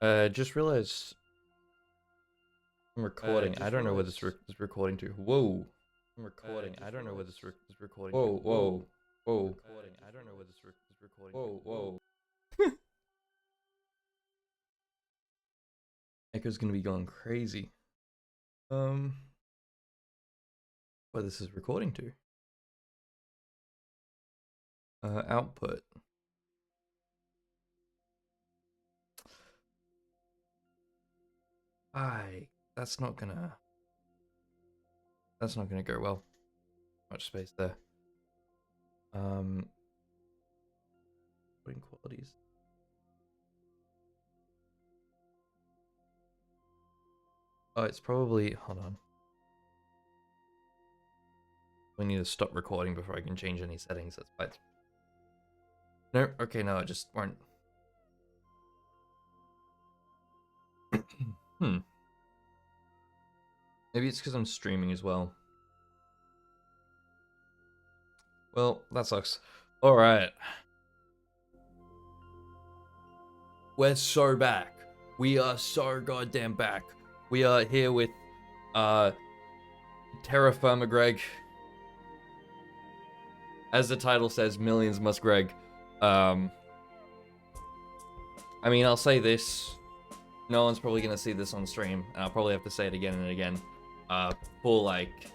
Just realized I'm recording. I don't know where this recording to. Whoa. I'm recording. I don't know where this recording to. Whoa. Whoa. Recording. I don't know where this recording. Whoa. Echo's gonna be going crazy. Where this is recording to. Output. That's not gonna go well. Much space there. Putting qualities. Oh, it's probably, hold on. We need to stop recording before I can change any settings. That's fine. No, okay, no, it just weren't. Maybe it's because I'm streaming as well. Well, that sucks. Alright. We're so back. We are so goddamn back. We are here with, Terrafirmagreg. As the title says, millions must Greg. I mean, I'll say this. No one's probably gonna see this on stream, and I'll probably have to say it again and again. For, like,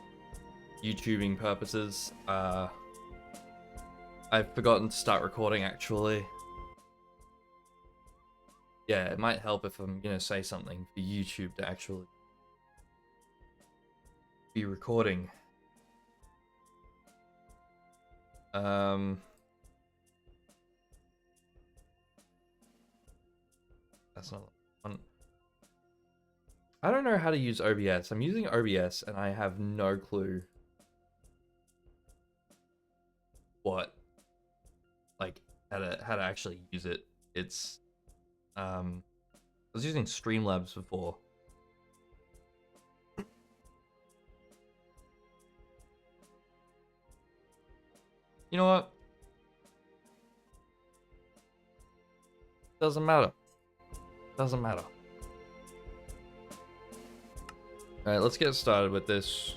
YouTubing purposes. I've forgotten to start recording, actually. Yeah, it might help if I'm gonna say something for YouTube to actually be recording. That's not one. I don't know how to use OBS. I'm using OBS and I have no clue what, like, how to actually use it. It's I was using Streamlabs before. You know what? Doesn't matter. Doesn't matter. Alright, let's get started with this.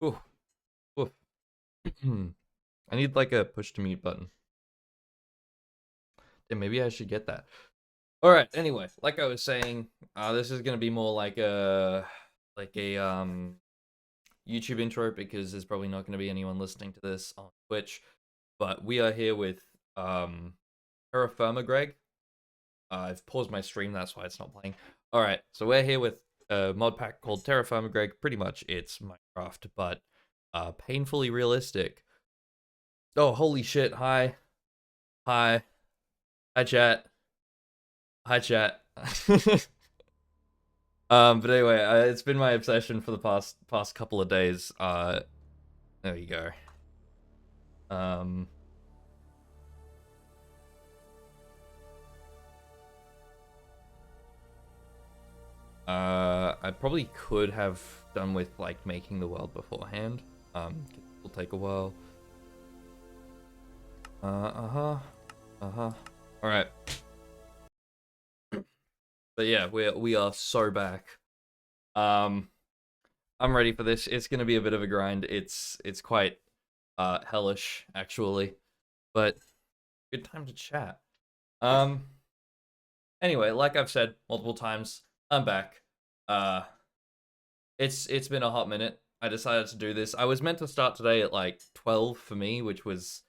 Ooh. Ooh. I need like a push to mute button. Yeah, maybe I should get that. Alright, anyway, like I was saying, this is gonna be more like a YouTube intro because there's probably not gonna be anyone listening to this on Twitch. But we are here with Terrafirmagreg. I've paused my stream, that's why it's not playing. Alright, so we're here with a mod pack called Terrafirmagreg. Pretty much it's Minecraft, but painfully realistic. Oh, holy shit, hi. Hi. Hi, chat. Hi, chat. But anyway, it's been my obsession for the past couple of days. There you go. I probably could have done with, like, making the world beforehand. It'll take a while. Alright. But yeah, we are so back. I'm ready for this. It's gonna be a bit of a grind. It's quite hellish, actually. But good time to chat. Anyway, like I've said multiple times, I'm back. It's been a hot minute. I decided to do this. I was meant to start today at like 12 for me, which was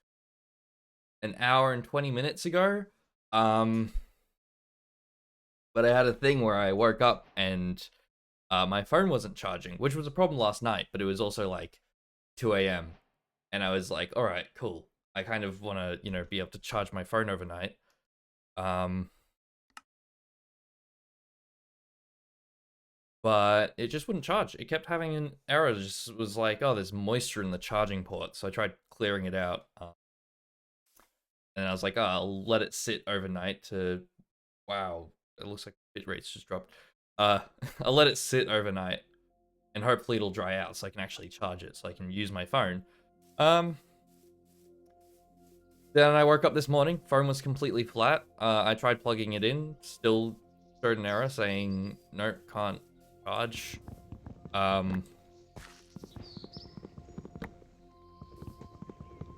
an hour and 20 minutes ago. But I had a thing where I woke up and my phone wasn't charging, which was a problem last night, but it was also like 2 a.m. And I was like, all right, cool. I kind of want to, you know, be able to charge my phone overnight. But it just wouldn't charge. It kept having an error. It just was like, oh, there's moisture in the charging port. So I tried clearing it out. And I was like, oh, I'll let it sit overnight to... Wow, it looks like bit rates just dropped. I'll let it sit overnight. and hopefully it'll dry out so I can actually charge it so I can use my phone. Then I woke up this morning, phone was completely flat. I tried plugging it in, still showed an error saying, nope, can't charge.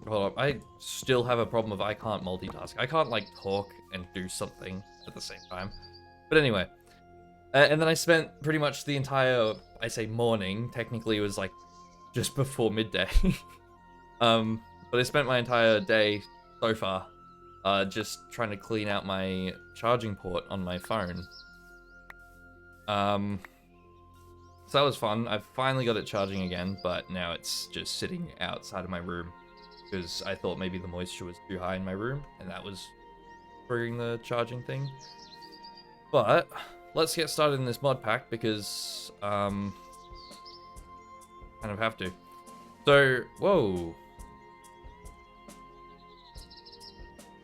Hold up, I still have a problem of I can't multitask. I can't, like, talk and do something at the same time. But anyway, and then I spent pretty much the entire, I say morning, technically it was, like, just before midday. But I spent my entire day so far just trying to clean out my charging port on my phone. So that was fun. I finally got it charging again, but now it's just sitting outside of my room because I thought maybe the moisture was too high in my room, and that was triggering the charging thing. But let's get started in this mod pack because kind of have to. So, whoa.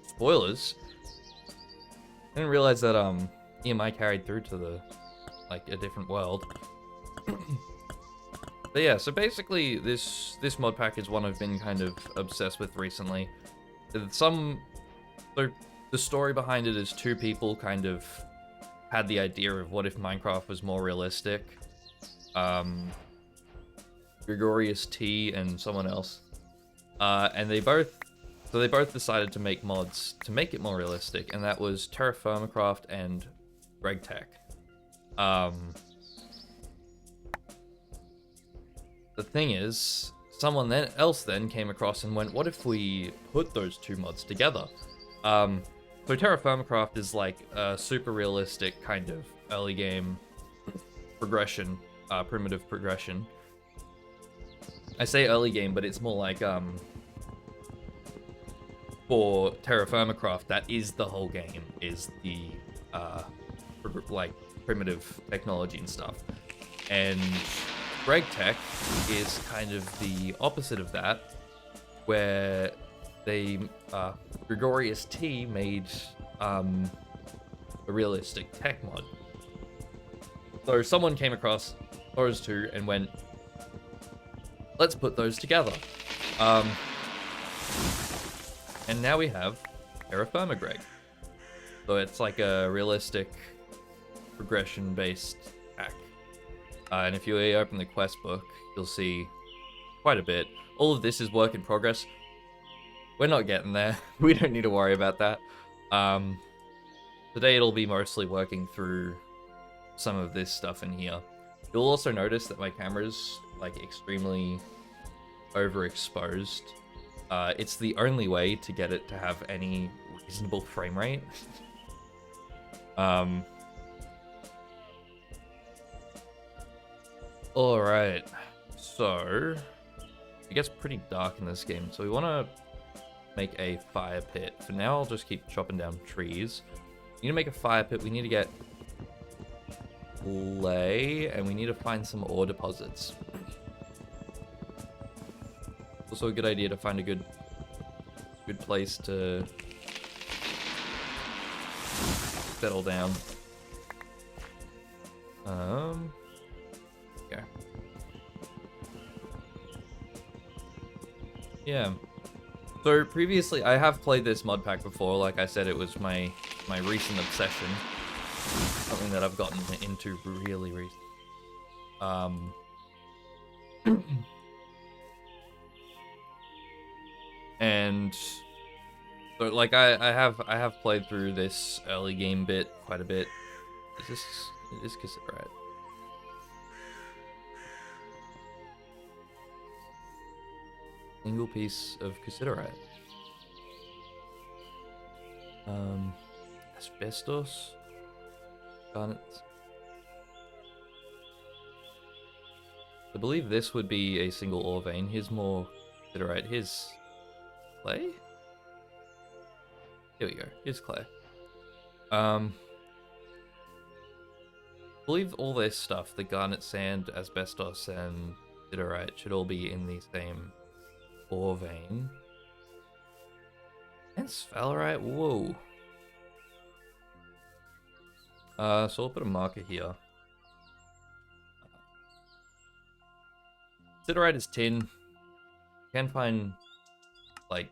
Spoilers. I didn't realize that EMI carried through to the a different world. But yeah, so basically this mod pack is one I've been kind of obsessed with recently. So the story behind it is two people kind of had the idea of what if Minecraft was more realistic. Gregorius T and someone else. And they both decided to make mods to make it more realistic, and that was Terrafirmagreg and RegTech. The thing is, someone else came across and went, what if we put those two mods together? So Terrafirmagreg is like a super realistic kind of early game progression, primitive progression. I say early game, but it's more like, for Terrafirmagreg, that is the whole game, is the, like, primitive technology and stuff. And RegTech is kind of the opposite of that, where they, Gregorius T made, a realistic tech mod. So someone came across those two and went, let's put those together. And now we have Terrafirmagreg. So it's like a realistic progression-based hack. And if you open the quest book, you'll see quite a bit. All of this is work in progress. We're not getting there. We don't need to worry about that. Today it'll be mostly working through some of this stuff in here. You'll also notice that my camera's like extremely overexposed. It's the only way to get it to have any reasonable frame rate. Alright, so it gets pretty dark in this game, so we want to make a fire pit. For now, I'll just keep chopping down trees. We need to make a fire pit, we need to get clay, and we need to find some ore deposits. Also a good idea to find a good place to settle down. Okay. Yeah. So previously, I have played this mod pack before. Like I said, it was my recent obsession. Something that I've gotten into really recently. And so, like, I have played through this early game bit quite a bit. It is cassiterite. Single piece of cassiterite. Asbestos. Garnets. I believe this would be a single ore vein. Here's more cassiterite. Here's clay? Here we go. Here's clay. I believe all this stuff, the garnet sand, asbestos, and cassiterite, should all be in the same ore vein. And sphalerite? Whoa. So I'll put a marker here. Siderite is tin. You can find, like,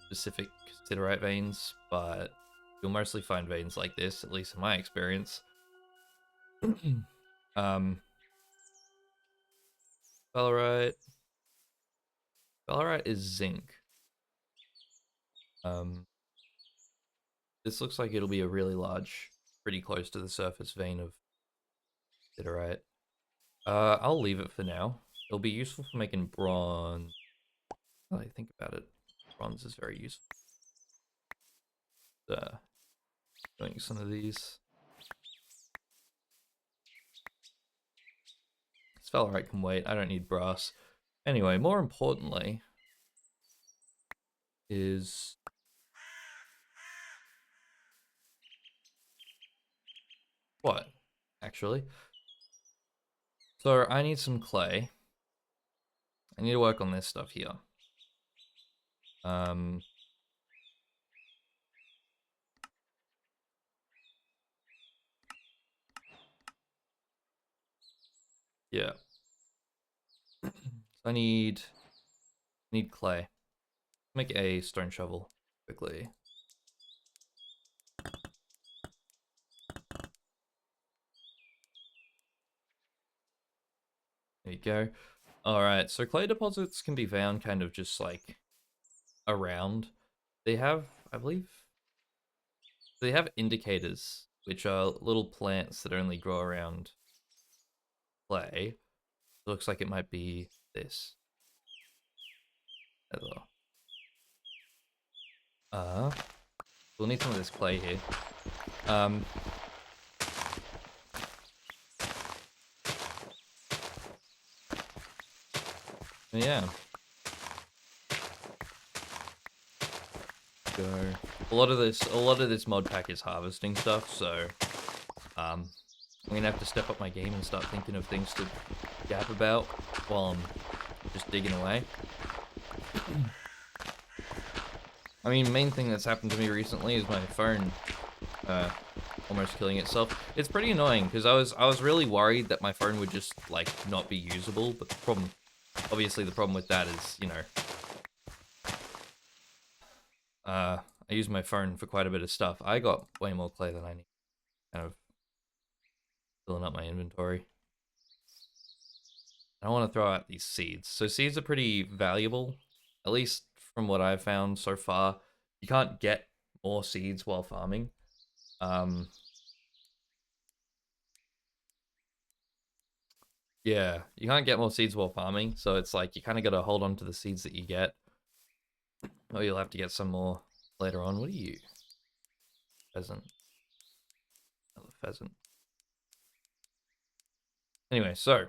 specific siderite veins, but you'll mostly find veins like this, at least in my experience. um, Sphalerite. Sphalerite is zinc. This looks like it'll be a really large, pretty close to the surface vein of siderite. I'll leave it for now. It'll be useful for making bronze. Now that I think about it, bronze is very useful. Doing some of these. Sphalerite can wait. I don't need brass. Anyway, more importantly is what? Actually. So I need some clay. I need to work on this stuff here. Yeah. So I need clay. Make a stone shovel quickly. There you go. Alright, so clay deposits can be found kind of just like around. They have, I believe, they have indicators, which are little plants that only grow around clay. It looks like it might be this. We'll need some of this clay here. Yeah. Go. A lot of this mod pack is harvesting stuff, so I'm gonna have to step up my game and start thinking of things to gap about while I'm just digging away. I mean, main thing that's happened to me recently is my phone almost killing itself. It's pretty annoying because I was really worried that my phone would just like not be usable, but obviously the problem with that is, you know, I use my phone for quite a bit of stuff. I got way more clay than I need. Kind of filling up my inventory. I want to throw out these seeds. So seeds are pretty valuable, at least from what I've found so far. You can't get more seeds while farming. Yeah, you can't get more seeds while farming, so it's like you kind of got to hold on to the seeds that you get. Or you'll have to get some more later on. What are you? Pheasant. Another pheasant. Anyway, so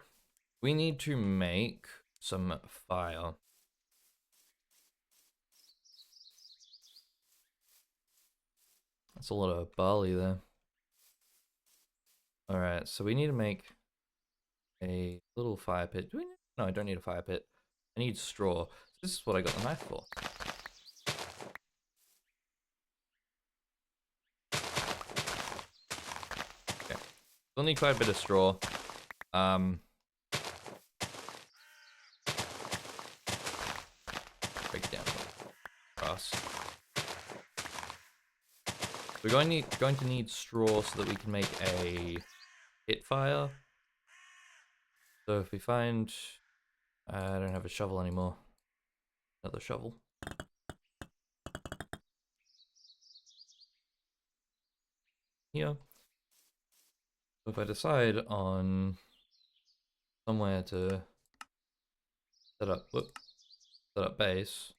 we need to make some fire. That's a lot of barley there. Alright, so we need to make a little fire pit. Do we need... No, I don't need a fire pit. I need straw. This is what I got the knife for. Okay. Still need quite a bit of straw. Break down grass. We're going to need straw so that we can make a pit fire. So if we find... I don't have a shovel anymore. Another shovel. Here. So if I decide on somewhere to set up base.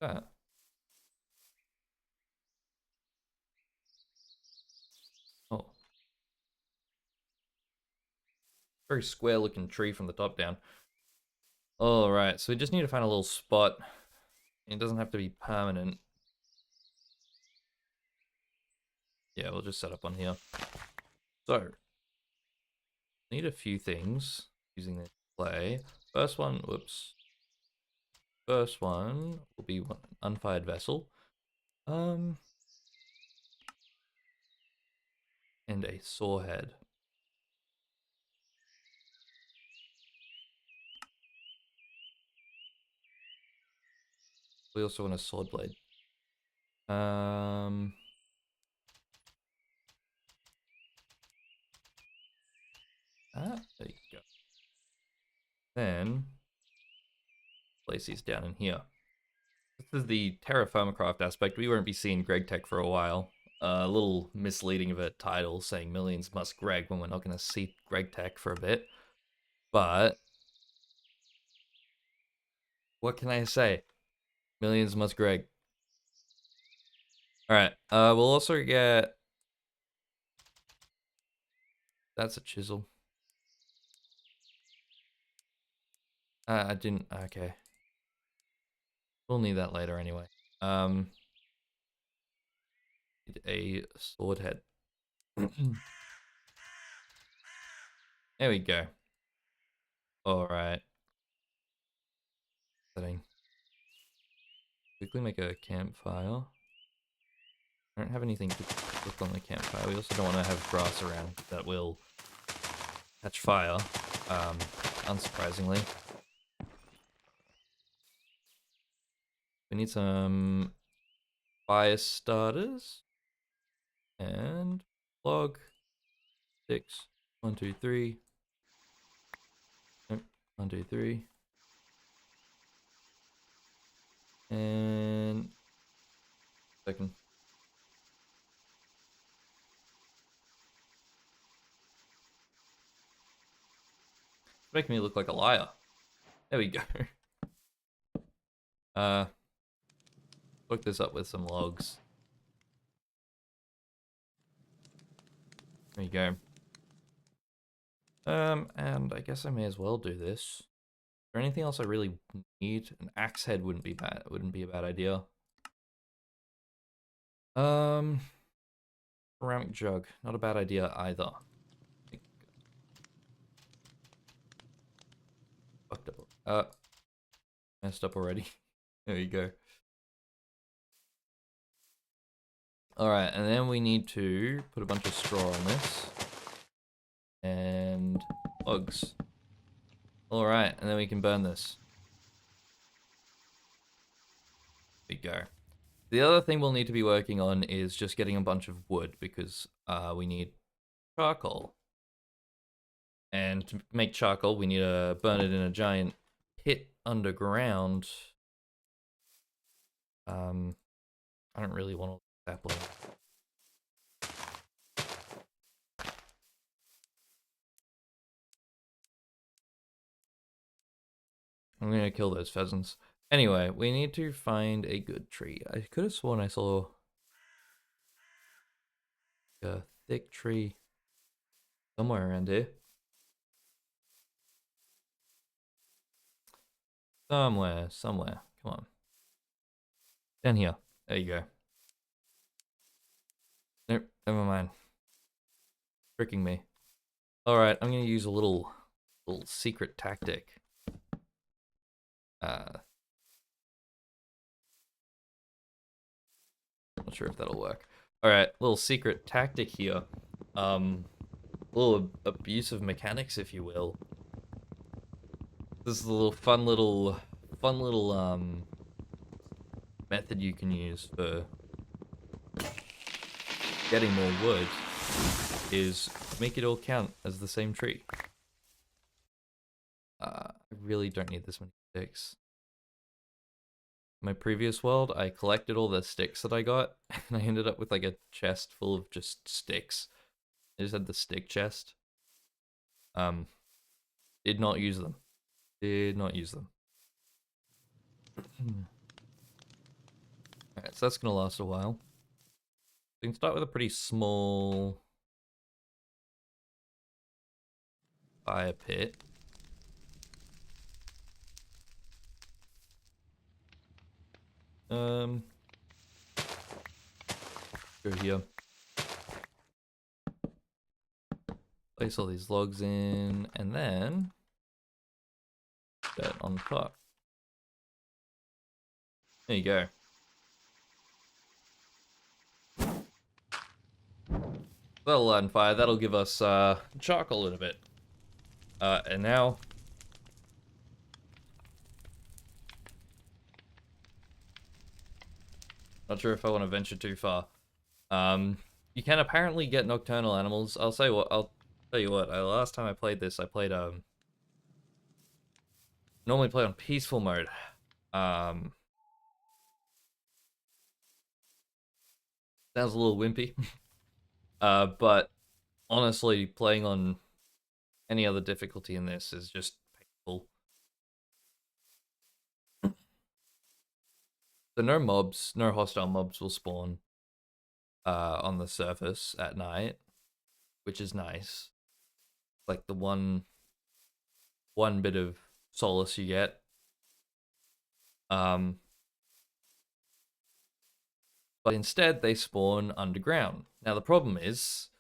That. Oh. Very square looking tree from the top down. Alright, so we just need to find a little spot. It doesn't have to be permanent. Yeah, we'll just set up on here. So, need a few things using this clay. First one will be an unfired vessel. And a saw head. We also want a sword blade. There you go. Then place these down in here. This is the Terrafirmagreg aspect. We won't be seeing Greg Tech for a while. A little misleading of a title saying millions must Greg when we're not going to see Greg Tech for a bit. But what can I say? Millions must Greg. Alright, we'll also get... That's a chisel. I didn't... Okay. We'll need that later anyway. Need a sword head. There we go. Alright. Setting. Quickly make a campfire. I don't have anything to cook on the campfire. We also don't want to have grass around that will catch fire, unsurprisingly. We need some fire starters. And log. 6. 1, 2, 3. Nope. 1, 2, 3. And... second. Making me look like a liar. There we go. Hook this up with some logs. There you go. And I guess I may as well do this. Is there anything else I really need? An axe head wouldn't be bad. Wouldn't be a bad idea. Ceramic jug, not a bad idea either. Fucked up. Messed up already. There you go. Alright, and then we need to put a bunch of straw on this. And logs. Alright, and then we can burn this. There we go. The other thing we'll need to be working on is just getting a bunch of wood, because we need charcoal. And to make charcoal, we need to burn it in a giant pit underground. I don't really want to sapling. I'm gonna kill those pheasants. Anyway, we need to find a good tree. I could have sworn I saw a thick tree somewhere around here. Somewhere. Come on. Down here. There you go. Nope, never mind. Tricking me. Alright, I'm gonna use a little secret tactic. Not sure if that'll work. Alright, little secret tactic here. Little abuse of mechanics, if you will. This is a little fun little method you can use for getting more wood, is make it all count as the same tree. I really don't need this many sticks. My previous world, I collected all the sticks that I got, and I ended up with like a chest full of just sticks. I just had the stick chest. Did not use them. Alright, so that's gonna last a while. We can start with a pretty small fire pit. Go here. Place all these logs in, and then that on top. There you go. That'll light on fire. That'll give us charcoal in a bit. And now Not sure if I want to venture too far. You can apparently get nocturnal animals. I'll tell you what. Last time I played this, I played normally play on peaceful mode. Um, Sounds a little wimpy. But honestly, playing on any other difficulty in this is just painful. So no hostile mobs will spawn on the surface at night, which is nice. Like the one bit of solace you get. Um, but instead they spawn underground. Now the problem is,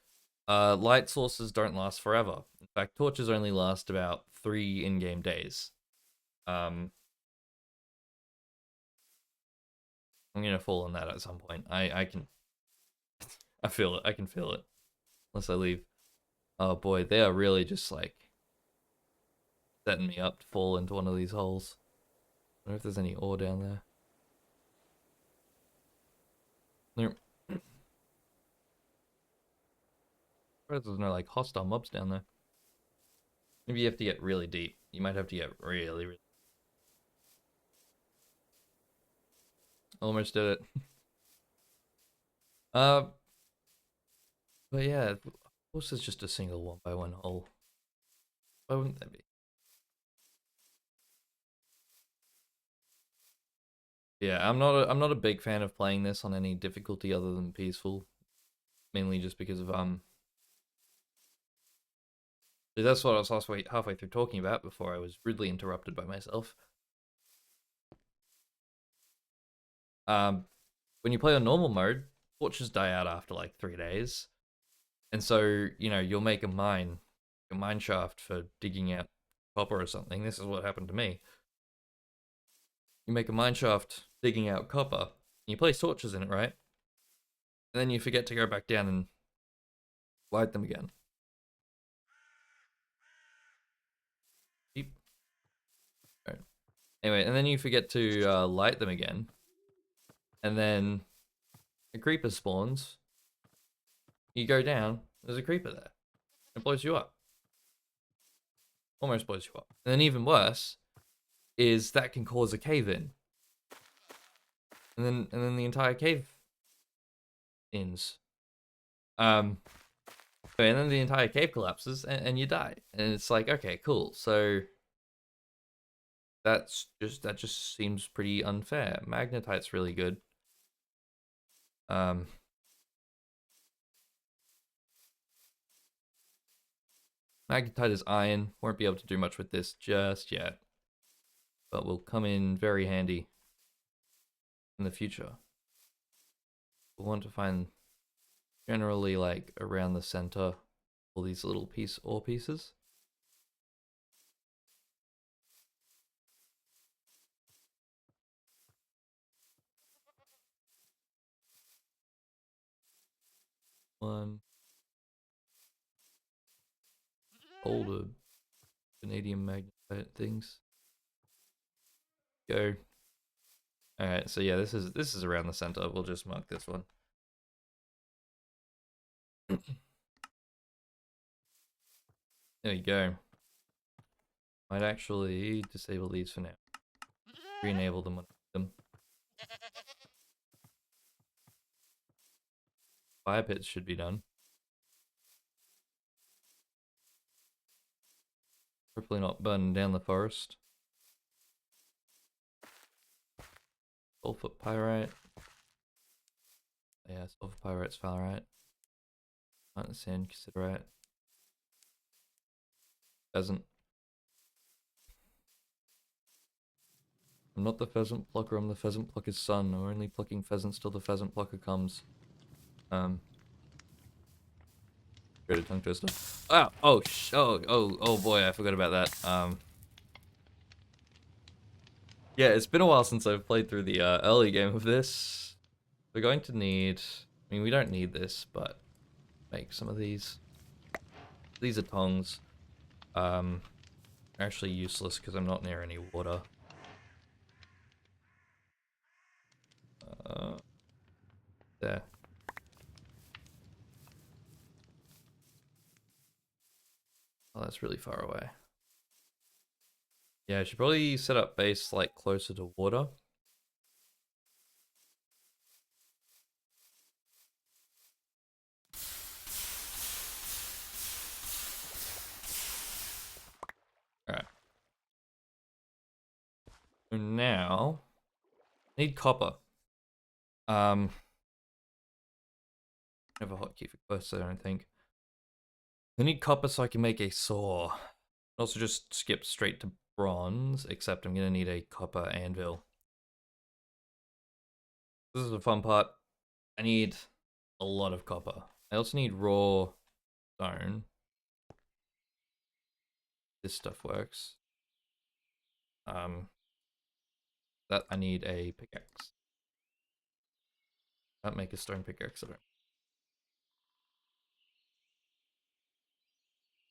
light sources don't last forever. In fact, torches only last about 3 in-game days. I'm gonna fall on that at some point. I can, I feel it. I can feel it. Unless I leave. Oh boy, they are really just like setting me up to fall into one of these holes. I wonder if there's any ore down there. Nope. There's no like hostile mobs down there. Maybe you have to get really deep. You might have to get really, really. Almost did it. Uh, but yeah, of course it's just a single 1x1 hole. Why wouldn't that be? Yeah, I'm not a big fan of playing this on any difficulty other than peaceful. Mainly just because of that's what I was halfway through talking about before I was rudely interrupted by myself. When you play on normal mode, torches die out after like 3 days. And so, you'll make a mine shaft for digging out copper or something. This is what happened to me. You make a mine shaft digging out copper, and you place torches in it, right? And then you forget to go back down and light them again. Beep. Right. Anyway, and then you forget to light them again. And then a creeper spawns. You go down, there's a creeper there. It blows you up. Almost blows you up. And then even worse is that can cause a cave in. And then the entire cave ends. And then the entire cave collapses and you die. And it's like, okay, cool. So that just seems pretty unfair. Magnetite's really good. Magnetite is iron. Won't be able to do much with this just yet, but will come in very handy in the future. We'll want to find generally like around the center all these little ore pieces. One older vanadium magnetite things. Go. All right, so yeah, this is around the center. We'll just mark this one. There you go. Might actually disable these for now. Re-enable them when I need them. Fire pits should be done. Hopefully not burning down the forest. Sulfur pyrite. Yeah, sulfur pyrite's pyrite. Mountain sand, cassiterite. Pheasant. I'm not the pheasant plucker, I'm the pheasant plucker's son. I'm only plucking pheasants till the pheasant plucker comes. Go to tongue twister. Oh boy, I forgot about that. Yeah, it's been a while since I've played through the early game of this. We're going to need, I mean, we don't need this, but make some of these. These are tongs. Actually useless because I'm not near any water. there. Oh, that's really far away. Yeah, I should probably set up base like closer to water. Alright. So now need copper. I have a hotkey for quests, I don't think. I need copper so I can make a saw. Also just skip straight to bronze, except I'm gonna need a copper anvil. This is the fun part. I need a lot of copper. I also need raw stone. This stuff works. That I need a pickaxe. Can't make a stone pickaxe, I don't.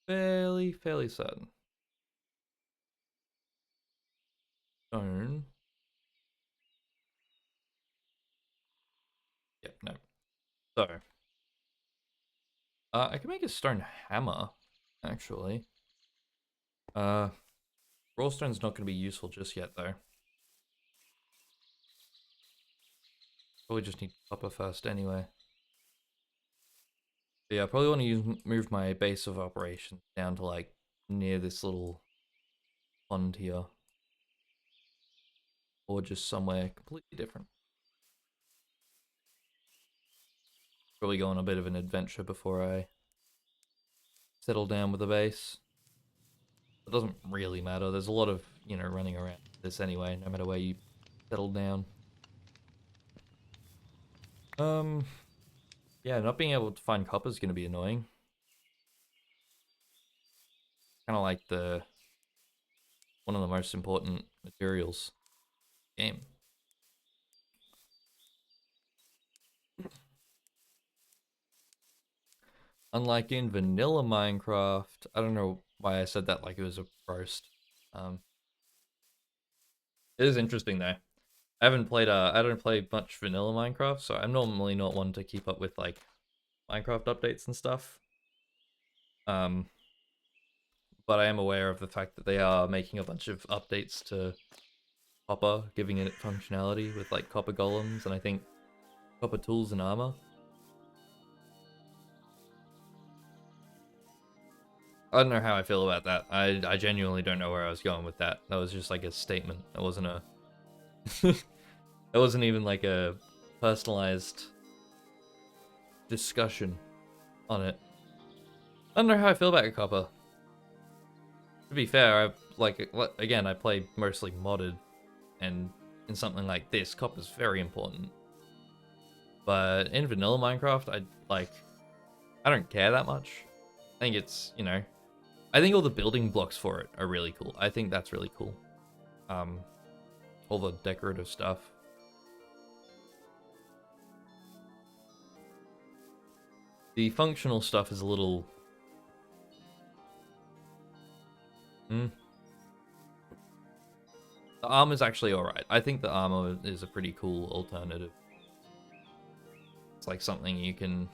Fairly certain. Stone. Yep, no. So, I can make a stone hammer, actually. Raw stone's not going to be useful just yet, though. Probably just need copper first, anyway. But yeah, I probably want to move my base of operations down to like near this little pond here, or just somewhere completely different. Probably go on a bit of an adventure before I settle down with the base. It doesn't really matter. There's a lot of, you know, running around this anyway, no matter where you settle down. Yeah, not being able to find copper is going to be annoying. Kind of like one of the most important materials in the game. Unlike in vanilla Minecraft, I don't know why I said that like it was a roast. It is interesting though. I don't play much vanilla Minecraft, so I'm normally not one to keep up with like Minecraft updates and stuff. But I am aware of the fact that they are making a bunch of updates to copper, giving it functionality with like copper golems and I think copper tools and armor. I don't know how I feel about that. I genuinely don't know where I was going with that. That was just like a statement. That wasn't a that wasn't even like a personalized discussion on it. I don't know how I feel about copper. To be fair, again, I play mostly modded, and in something like this, copper's very important. But in vanilla Minecraft, I don't care that much. I think it's, you know, I think all the building blocks for it are really cool. I think that's really cool. All the decorative stuff. The functional stuff is a little... The armor's actually alright. I think the armor is a pretty cool alternative. It's like something you can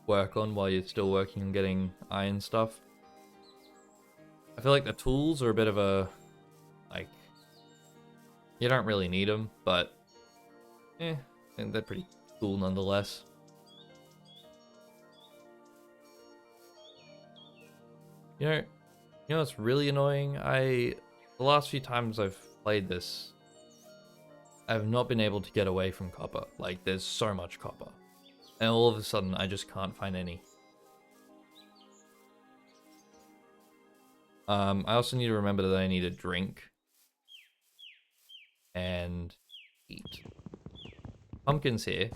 work on while you're still working on getting iron stuff. I feel like the tools are a bit of a... like... you don't really need them, but... they're pretty cool nonetheless. You know what's really annoying? The last few times I've played this, I've not been able to get away from copper. Like, there's so much copper. And all of a sudden, I just can't find any. I also need to remember that I need a drink. And eat. Pumpkins here.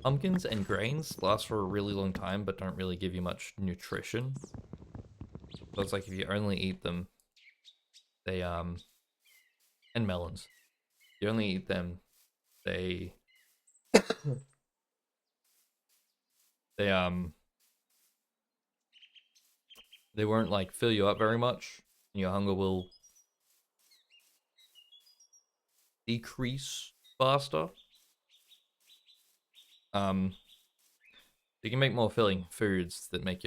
Pumpkins and grains last for a really long time, but don't really give you much nutrition. So it's like if you only eat them, they, and melons. If you only eat them, they, they won't, like, fill you up very much. And your hunger will decrease faster. You can make more filling foods that makes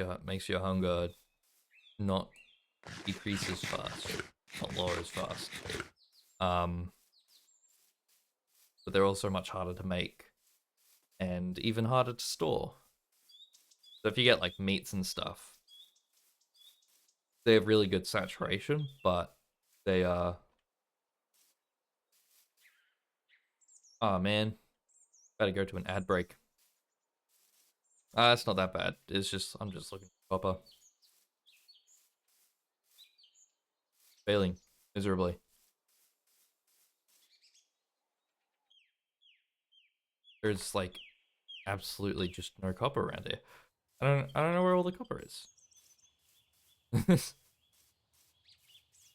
your hunger not decrease as fast, not lower as fast. Um, but they're also much harder to make and even harder to store. So if you get like meats and stuff, they have really good saturation, but they oh man, gotta go to an ad break. It's not that bad. It's just I'm just looking for copper. Failing miserably. There's like absolutely just no copper around here. I don't know where all the copper is. It's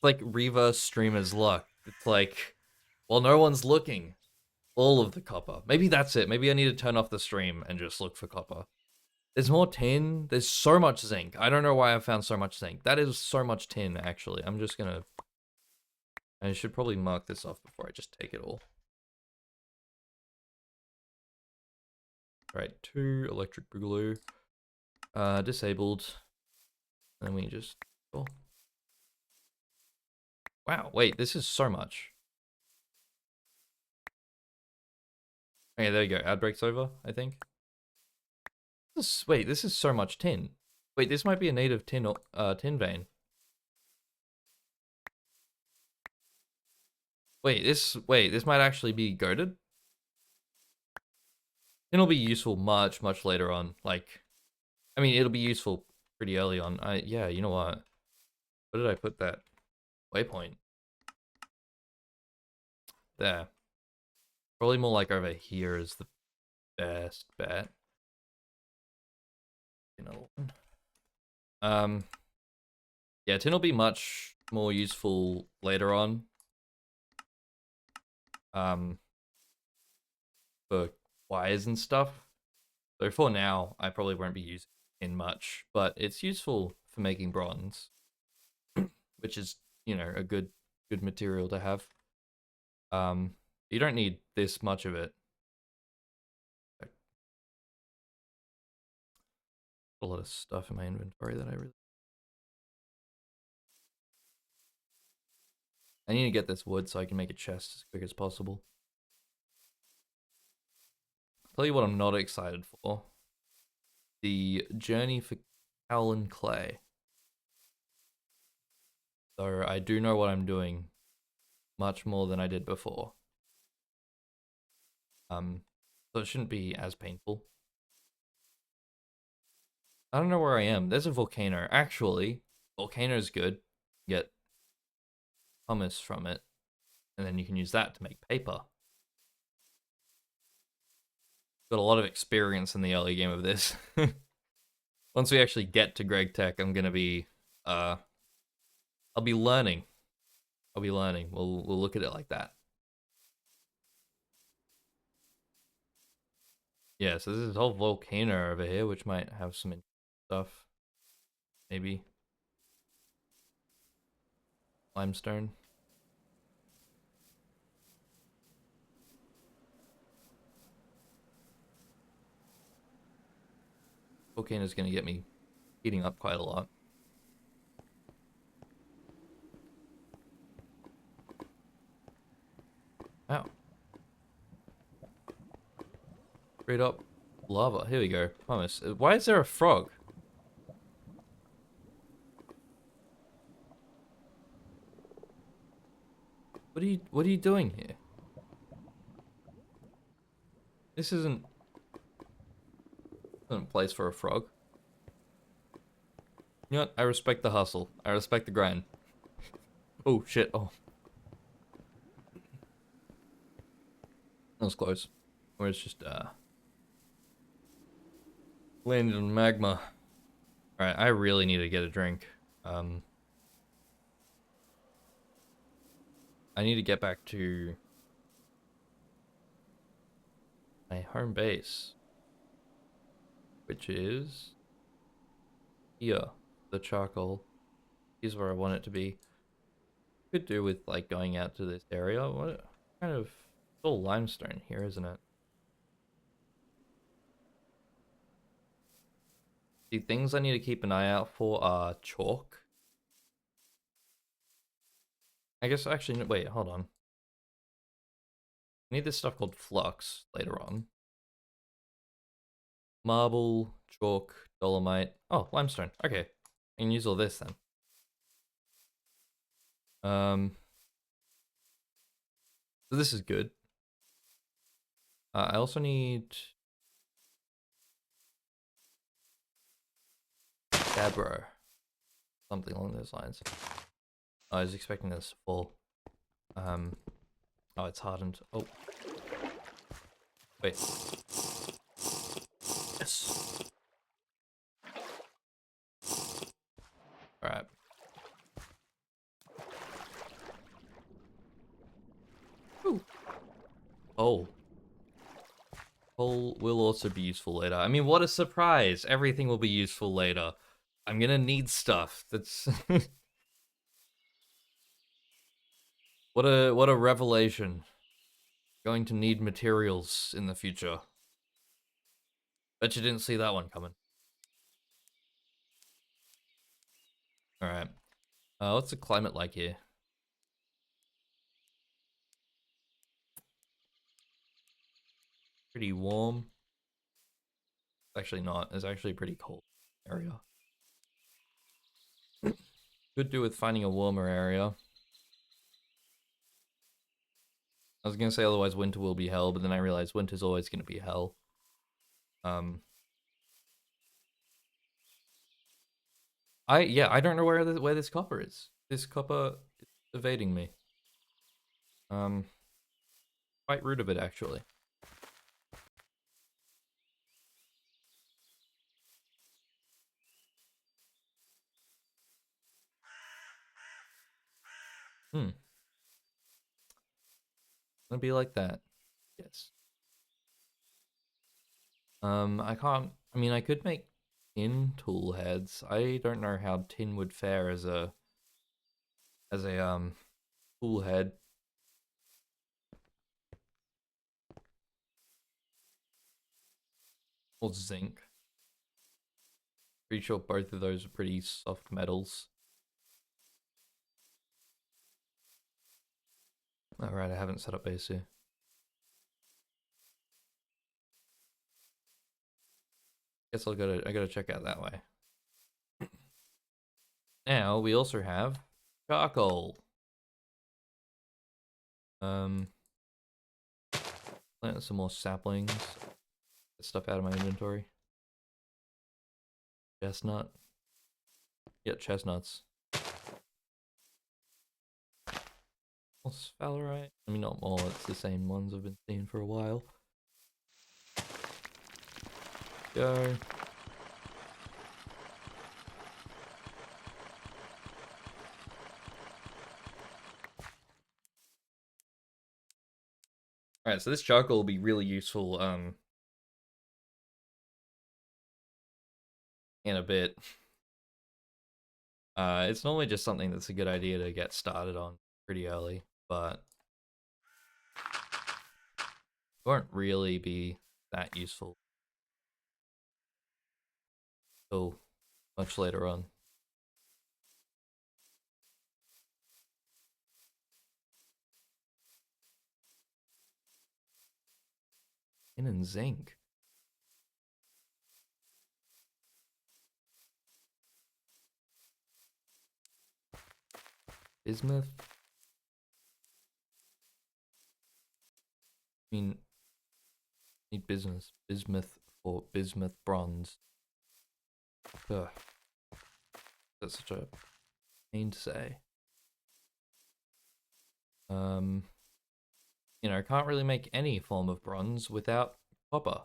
like reverse streamer's luck. It's like, well, no one's looking. All of the copper. Maybe that's it. Maybe I need to turn off the stream and just look for copper. There's more tin. There's so much zinc. I don't know why I found so much zinc. That is so much tin, actually. I'm just gonna... I should probably mark this off before I just take it all. Right, 2 electric boogaloo. Disabled. And we just... Oh. Wow, wait, this is so much. Okay, there you go. Ad break's over, I think. Wait, this is so much tin. Wait, this might be a native tin vein. Wait, this might actually be goated. It'll be useful much later on. Like, I mean, it'll be useful pretty early on. Yeah, you know what? Where did I put that waypoint? There. Probably more like over here is the best bet. Another one. Yeah, tin will be much more useful later on. For wires and stuff. So for now, I probably won't be using tin much, but it's useful for making bronze, which is, you know, a good material to have. You don't need this much of it. A lot of stuff in my inventory that I need to get this wood so I can make a chest as quick as possible. Tell you what I'm not excited for. The journey for Howlin' Clay. So I do know what I'm doing much more than I did before. So it shouldn't be as painful. I don't know where I am. There's a volcano. Actually, volcano's good. Get pumice from it, and then you can use that to make paper. Got a lot of experience in the early game of this. Once we actually get to Greg Tech, I'm gonna be I'll be learning. We'll look at it like that. Yeah, so this is a whole volcano over here, which might have some stuff. Maybe. Limestone. Volcano's gonna get me heating up quite a lot. Wow. Straight up lava. Here we go. Promise. Why is there a frog? What are you doing here? This isn't a place for a frog. You know what? I respect the hustle. I respect the grind. Oh shit. Oh. That was close. Or it's just landed in magma. Alright, I really need to get a drink. I need to get back to my home base, which is here. The charcoal is where I want it to be. Could do with like going out to this area. What kind of... It's all limestone here, isn't it? The things I need to keep an eye out for are chalk. I guess actually, no, wait, hold on. I need this stuff called flux later on. Marble, chalk, dolomite. Oh, limestone. Okay, I can use all this then. So this is good. I also need gabbro, something along those lines. I was expecting this to fall. Oh, it's hardened. Oh, wait. Yes. All right. Ooh. Oh. Coal will also be useful later. I mean, what a surprise! Everything will be useful later. I'm gonna need stuff. That's what a revelation. Going to need materials in the future. Bet you didn't see that one coming. All right. What's the climate like here? Pretty warm. Actually not. It's actually a pretty cold area. Could do with finding a warmer area. I was gonna say otherwise winter will be hell, but then I realized winter's always gonna be hell. I don't know where this copper is. This copper is evading me. Quite rude of it actually. Gonna be like that. Yes. I can't. I mean, I could make tin tool heads. I don't know how tin would fare as a tool head. Or zinc. Pretty sure both of those are pretty soft metals. Alright, I haven't set up AC. Guess I gotta check out that way. Now we also have charcoal. Plant some more saplings. Get stuff out of my inventory. Chestnut. Yeah, chestnuts. More sphalerite. I mean, not more. It's the same ones I've been seeing for a while. Go. Alright, so this charcoal will be really useful in a bit. It's normally just something that's a good idea to get started on pretty early, but it won't really be that useful until much later on. Tin and zinc. Bismuth. I mean, need bismuth for bismuth bronze. Ugh. That's such a pain to say. You know, can't really make any form of bronze without copper.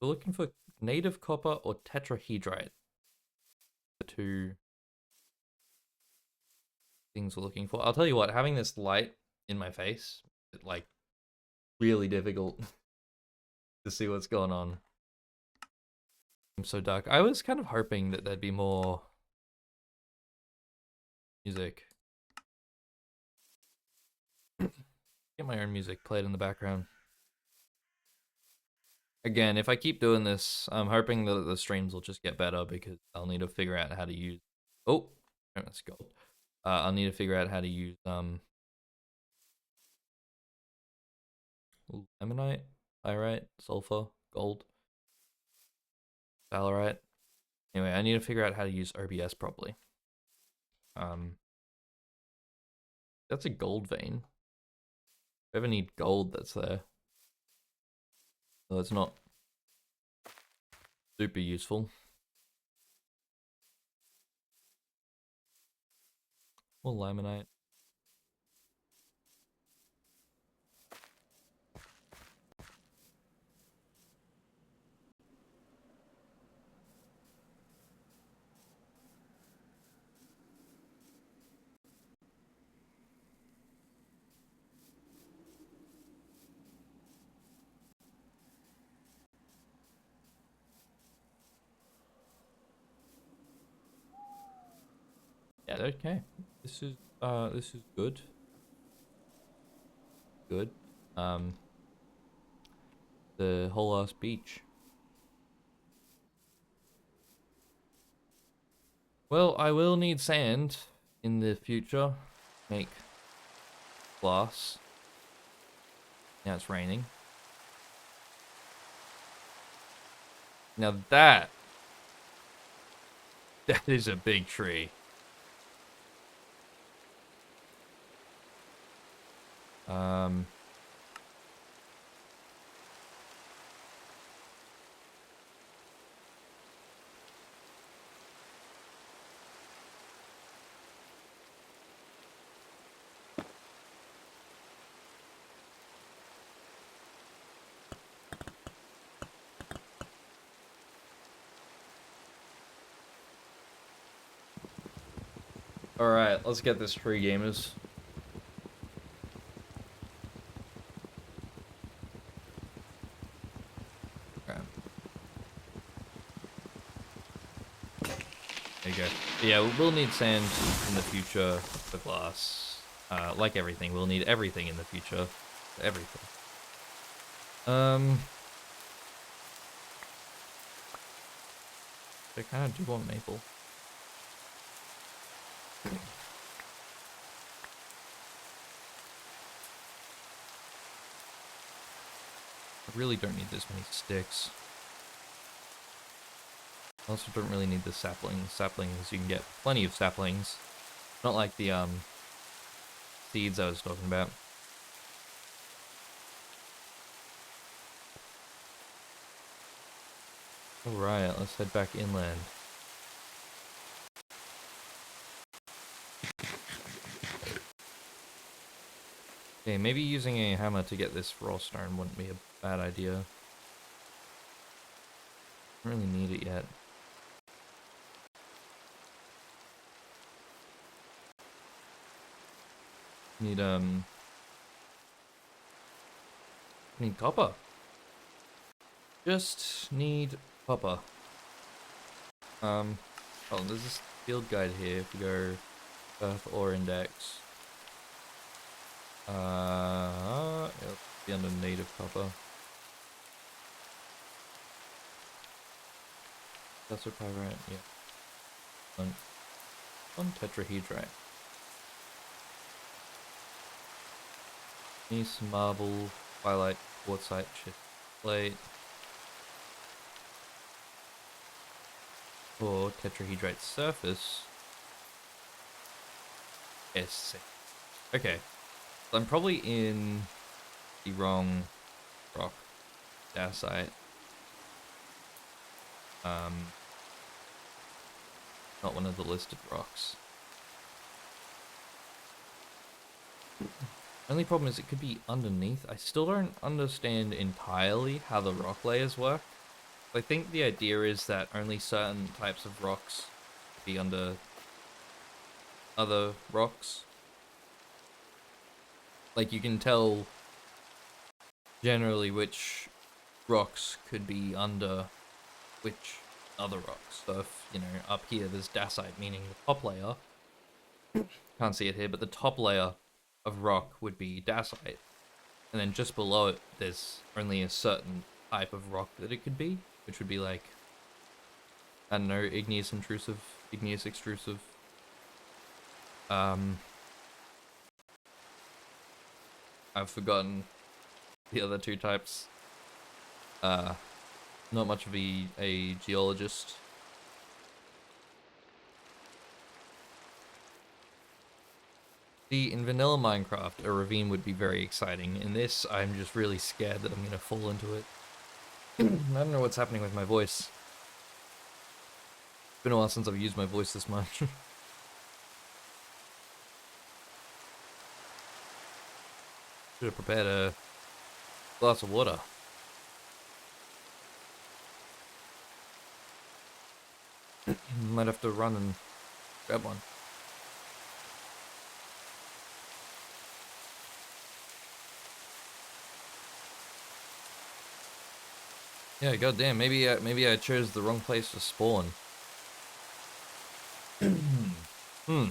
We're looking for native copper or tetrahedrite. The two things we're looking for. I'll tell you what, having this light in my face, it's like really difficult to see what's going on. I'm so dark. I was kind of hoping that there'd be more music. Get my own music played in the background. Again, if I keep doing this, I'm hoping that the streams will just get better because I'll need to figure out how to use. Oh, that's gold. I'll need to figure out how to use Lemonite, pyrite, sulfur, gold, valerite. Anyway, I need to figure out how to use OBS properly. That's a gold vein. If I ever need gold, that's there. So it's not super useful. Or laminate. Yeah, okay. This is good. Good. The whole ass beach. Well, I will need sand in the future. Make glass. Now it's raining. Now that is a big tree. Alright, let's get this tree, gamers. Okay. There you go. Yeah, we'll need sand in the future for glass. Like everything, we'll need everything in the future. Everything. I kind of do want maple. I really don't need this many sticks. I also don't really need the saplings. Saplings, you can get plenty of saplings. Not like the seeds I was talking about. Alright, let's head back inland. Okay, maybe using a hammer to get this raw stone wouldn't be a bad idea. Don't really need it yet. Need copper. Just need copper. Oh, there's this field guide here. If we go Earth Ore Index. It'll be under native copper. That's what pyrite, yeah. On tetrahedrite. Gneiss, marble, twilight, quartzite, chip, plate. Or tetrahedrite surface. Yes. Okay. So I'm probably in the wrong rock. Dacite. Not one of the listed rocks. Only problem is it could be underneath. I still don't understand entirely how the rock layers work. I think the idea is that only certain types of rocks be under other rocks. Like, you can tell generally which rocks could be under which other rocks. So if, you know, up here there's dacite, meaning the top layer. Can't see it here, but the top layer of rock would be dacite. And then just below it, there's only a certain type of rock that it could be, which would be like, I don't know, igneous intrusive, igneous extrusive. I've forgotten the other two types. Not much of a geologist. See, in vanilla Minecraft, a ravine would be very exciting. In this, I'm just really scared that I'm gonna fall into it. I don't know what's happening with my voice. It's been a while since I've used my voice this much. Should have prepared a glass of water. Might have to run and grab one. Yeah, goddamn. Maybe I chose the wrong place to spawn. Hmm.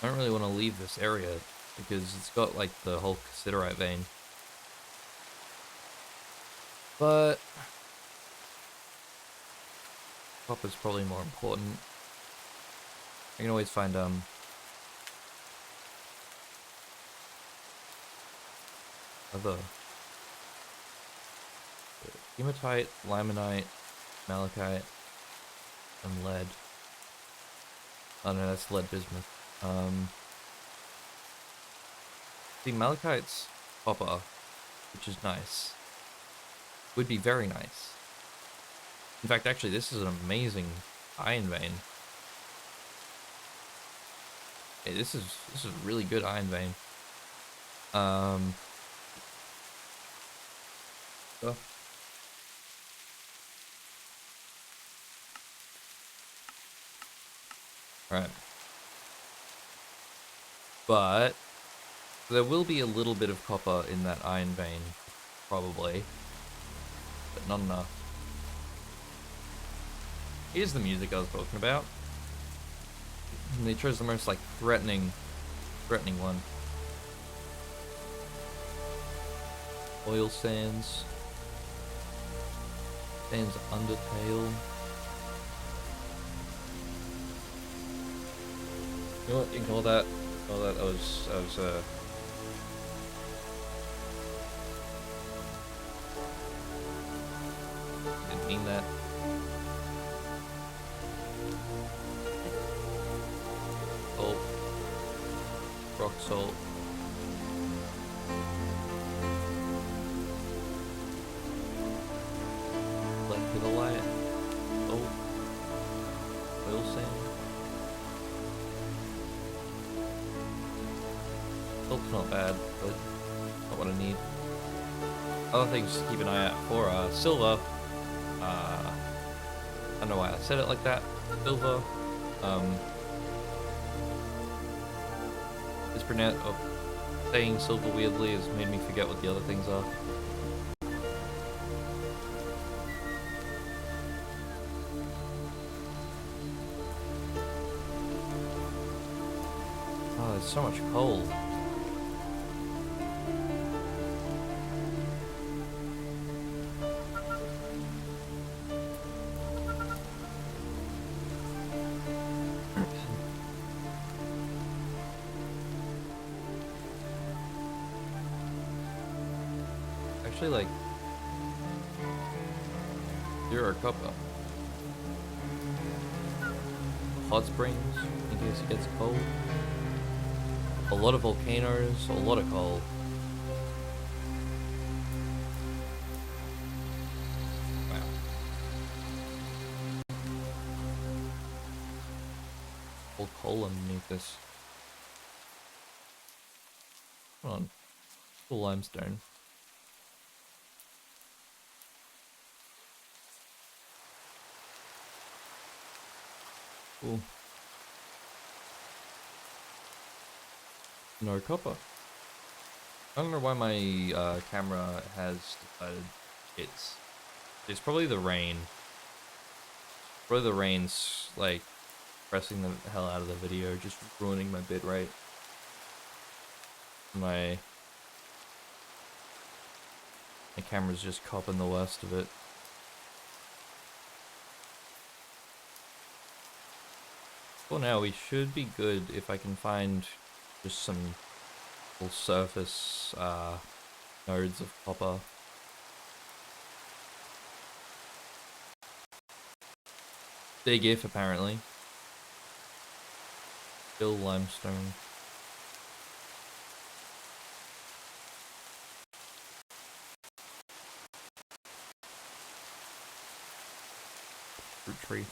I don't really want to leave this area because it's got like the whole cassiterite vein. But copper's probably more important. I can always find other hematite, limonite, malachite, and lead. Oh no, that's lead bismuth. See, malachite's copper, which is nice. Would be very nice. In fact, actually, this is an amazing iron vein. Hey, this is a really good iron vein. Oh. Alright. But there will be a little bit of copper in that iron vein, probably. But not enough. Here's the music I was talking about. And they chose the most like threatening one. Oil sands. Sands undertale. You know what? Ignore that. Ignore that. I was didn't mean that. Salt. Rock salt. Lepidolite. Salt. Oil sand. Salt's not bad, but not what I need. Other things to keep an eye out for are silver. I don't know why I said it like that. Silver. Saying silver weirdly has made me forget what the other things are. Oh, there's so much coal. Actually, like, zero copper. Hot springs, in case it gets cold. A lot of volcanoes, a lot of coal. Wow. All coal underneath this. Come on. Full limestone. Cool. No copper. I don't know why my camera has decided it's probably the rain. Probably the rain's like pressing the hell out of the video, just ruining my bitrate. My camera's just copping the worst of it. For now, we should be good if I can find just some full surface nodes of copper. Big if, apparently. Still limestone. Fruit tree.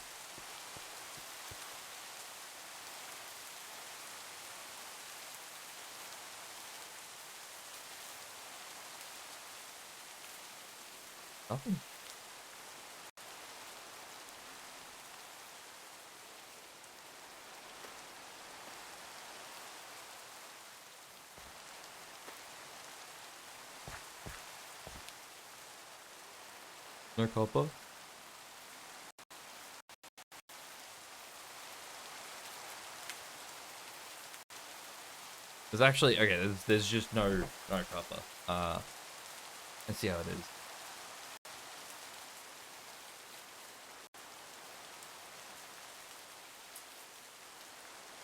Nothing. No copper? There's actually, okay, there's just no copper. Let's see how it is.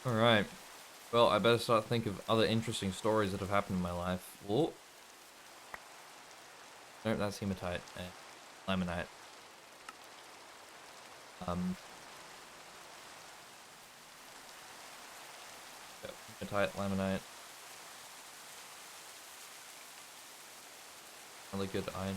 Alright. Well, I better start thinking of other interesting stories that have happened in my life. Whoa. Nope, that's hematite and laminite. Yep, hematite, laminite. Really good iron.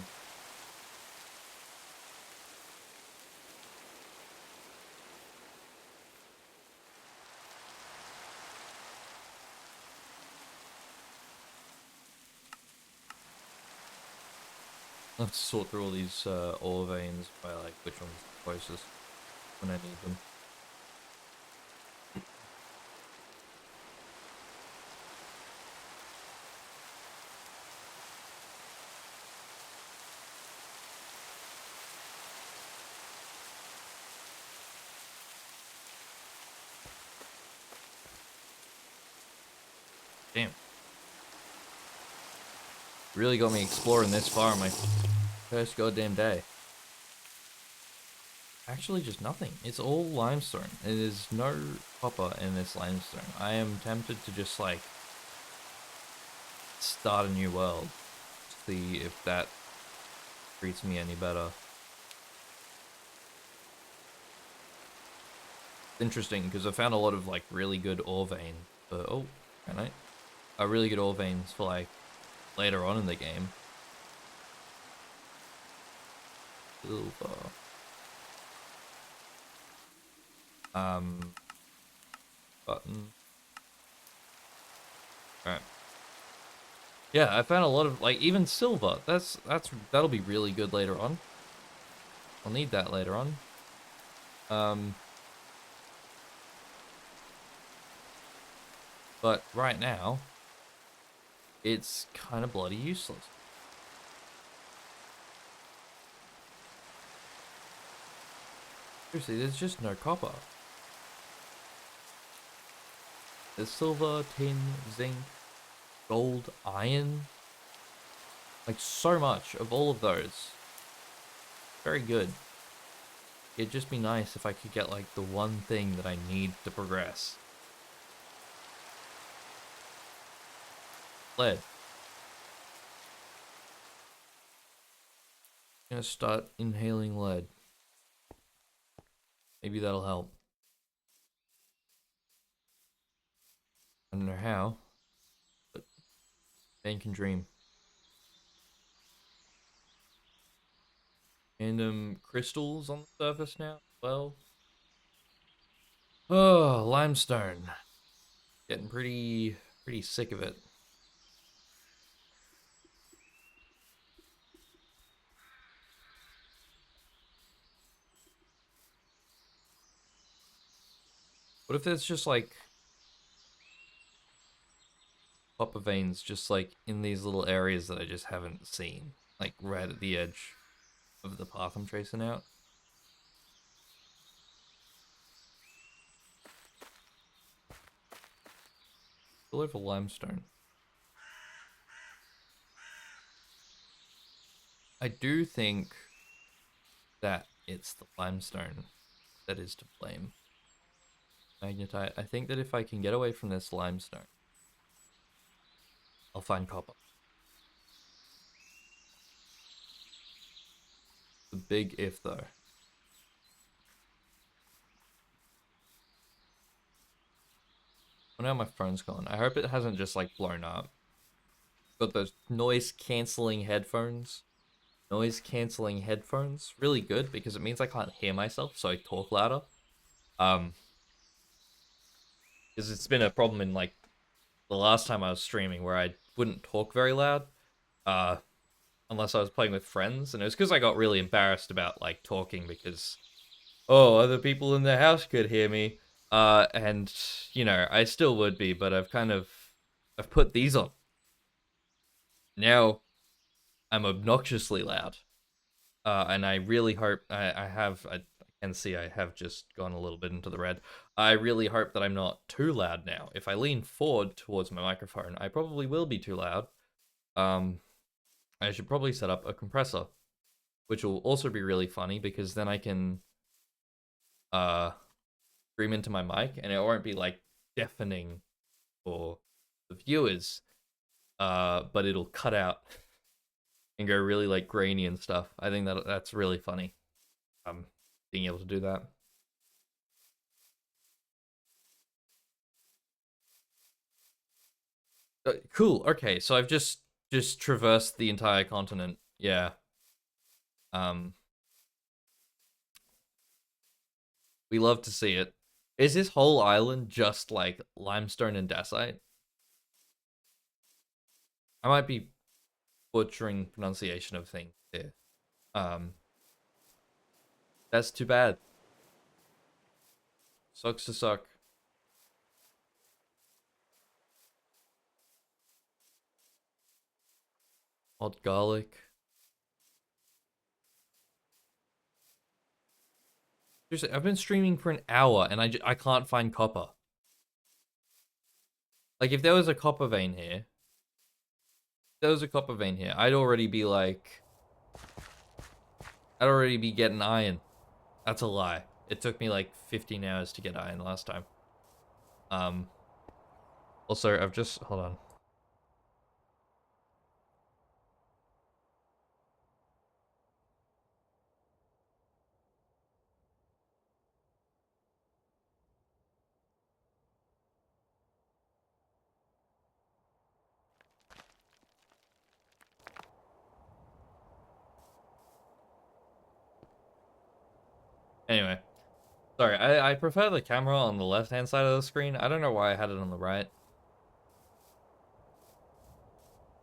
I'll have to sort through all these ore veins by like which one's the closest when I need them. Damn. Really got me exploring this far on my first goddamn day. Actually, just nothing. It's all limestone. There's no copper in this limestone. I am tempted to just like start a new world. See if that treats me any better. Interesting, because I found a lot of like really good ore veins. Oh, can I? Really good ore veins for like later on in the game. Silver. Button. Alright. Yeah, I found a lot of like even silver. That'll be really good later on. I'll need that later on. But right now, it's kind of bloody useless. Seriously, there's just no copper. There's silver, tin, zinc, gold, iron. Like so much of all of those. Very good. It'd just be nice if I could get like the one thing that I need to progress. Lead. I'm gonna start inhaling lead. Maybe that'll help. I don't know how, but man can dream. Random crystals on the surface now. Well, oh, limestone. Getting pretty sick of it. What if there's just like copper veins just like in these little areas that I just haven't seen, like right at the edge of the path I'm tracing out? All over limestone. I do think that it's the limestone that is to blame. Magnetite. I think that if I can get away from this limestone, I'll find copper. The big if though. Oh, now my phone's gone. I hope it hasn't just like blown up. Got those noise cancelling headphones. Noise cancelling headphones. Really good because it means I can't hear myself, so I talk louder. Because it's been a problem in like the last time I was streaming where I wouldn't talk very loud. Unless I was playing with friends, and it was because I got really embarrassed about like talking because other people in the house could hear me. And you know, I still would be, but I've put these on. Now I'm obnoxiously loud. And I really hope I can see I have just gone a little bit into the red. I really hope that I'm not too loud now. If I lean forward towards my microphone, I probably will be too loud. I should probably set up a compressor, which will also be really funny because then I can scream into my mic and it won't be like deafening for the viewers, but it'll cut out and go really like grainy and stuff. I think that's really funny. Being able to do that. Cool. Okay, so I've just traversed the entire continent. Yeah. We love to see it. Is this whole island just like limestone and dacite? I might be butchering pronunciation of things here. That's too bad. Sucks to suck. Hot garlic. Seriously, I've been streaming for an hour and I can't find copper. Like, if there was a copper vein here, I'd already be like, I'd already be getting iron. That's a lie. It took me like 15 hours to get iron last time. Also, I've just, hold on. Anyway, sorry, I prefer the camera on the left-hand side of the screen. I don't know why I had it on the right.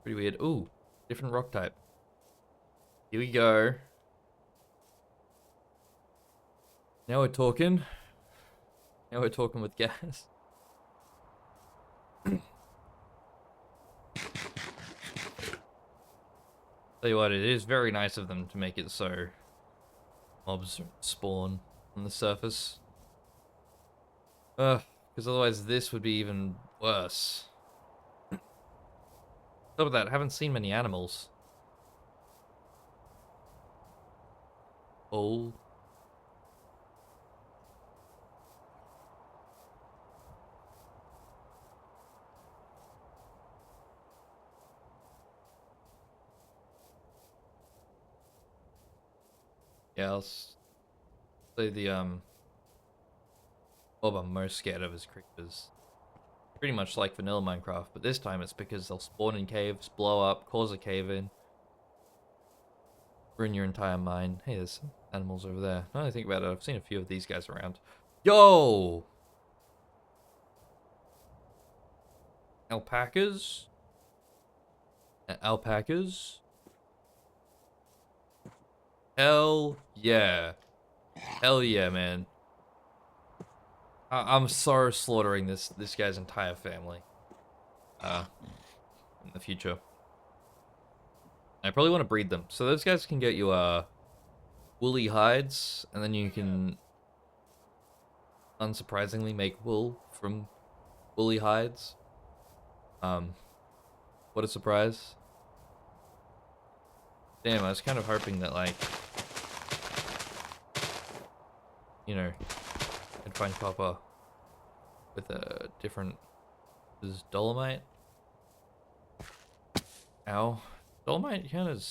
Pretty weird. Ooh, different rock type. Here we go. Now we're talking. Now we're talking with gas. Tell you what, it is very nice of them to make it so mobs spawn on the surface. Because otherwise this would be even worse. Top of that, I haven't seen many animals. Oh. Yeah, I'll say the mob I'm most scared of is creepers. Pretty much like vanilla Minecraft, but this time it's because they'll spawn in caves, blow up, cause a cave in, ruin your entire mine. Hey, there's some animals over there. Now that I think about it, I've seen a few of these guys around. Yo! Alpacas? Alpacas? Hell yeah. Hell yeah, man. I'm so slaughtering this guy's entire family. In the future. I probably want to breed them. So those guys can get you, woolly hides, and then you can, unsurprisingly, make wool from woolly hides. What a surprise. Damn, I was kind of hoping that, like, you know, I'd find copper with a different... This is dolomite? Ow. Dolomite kind of...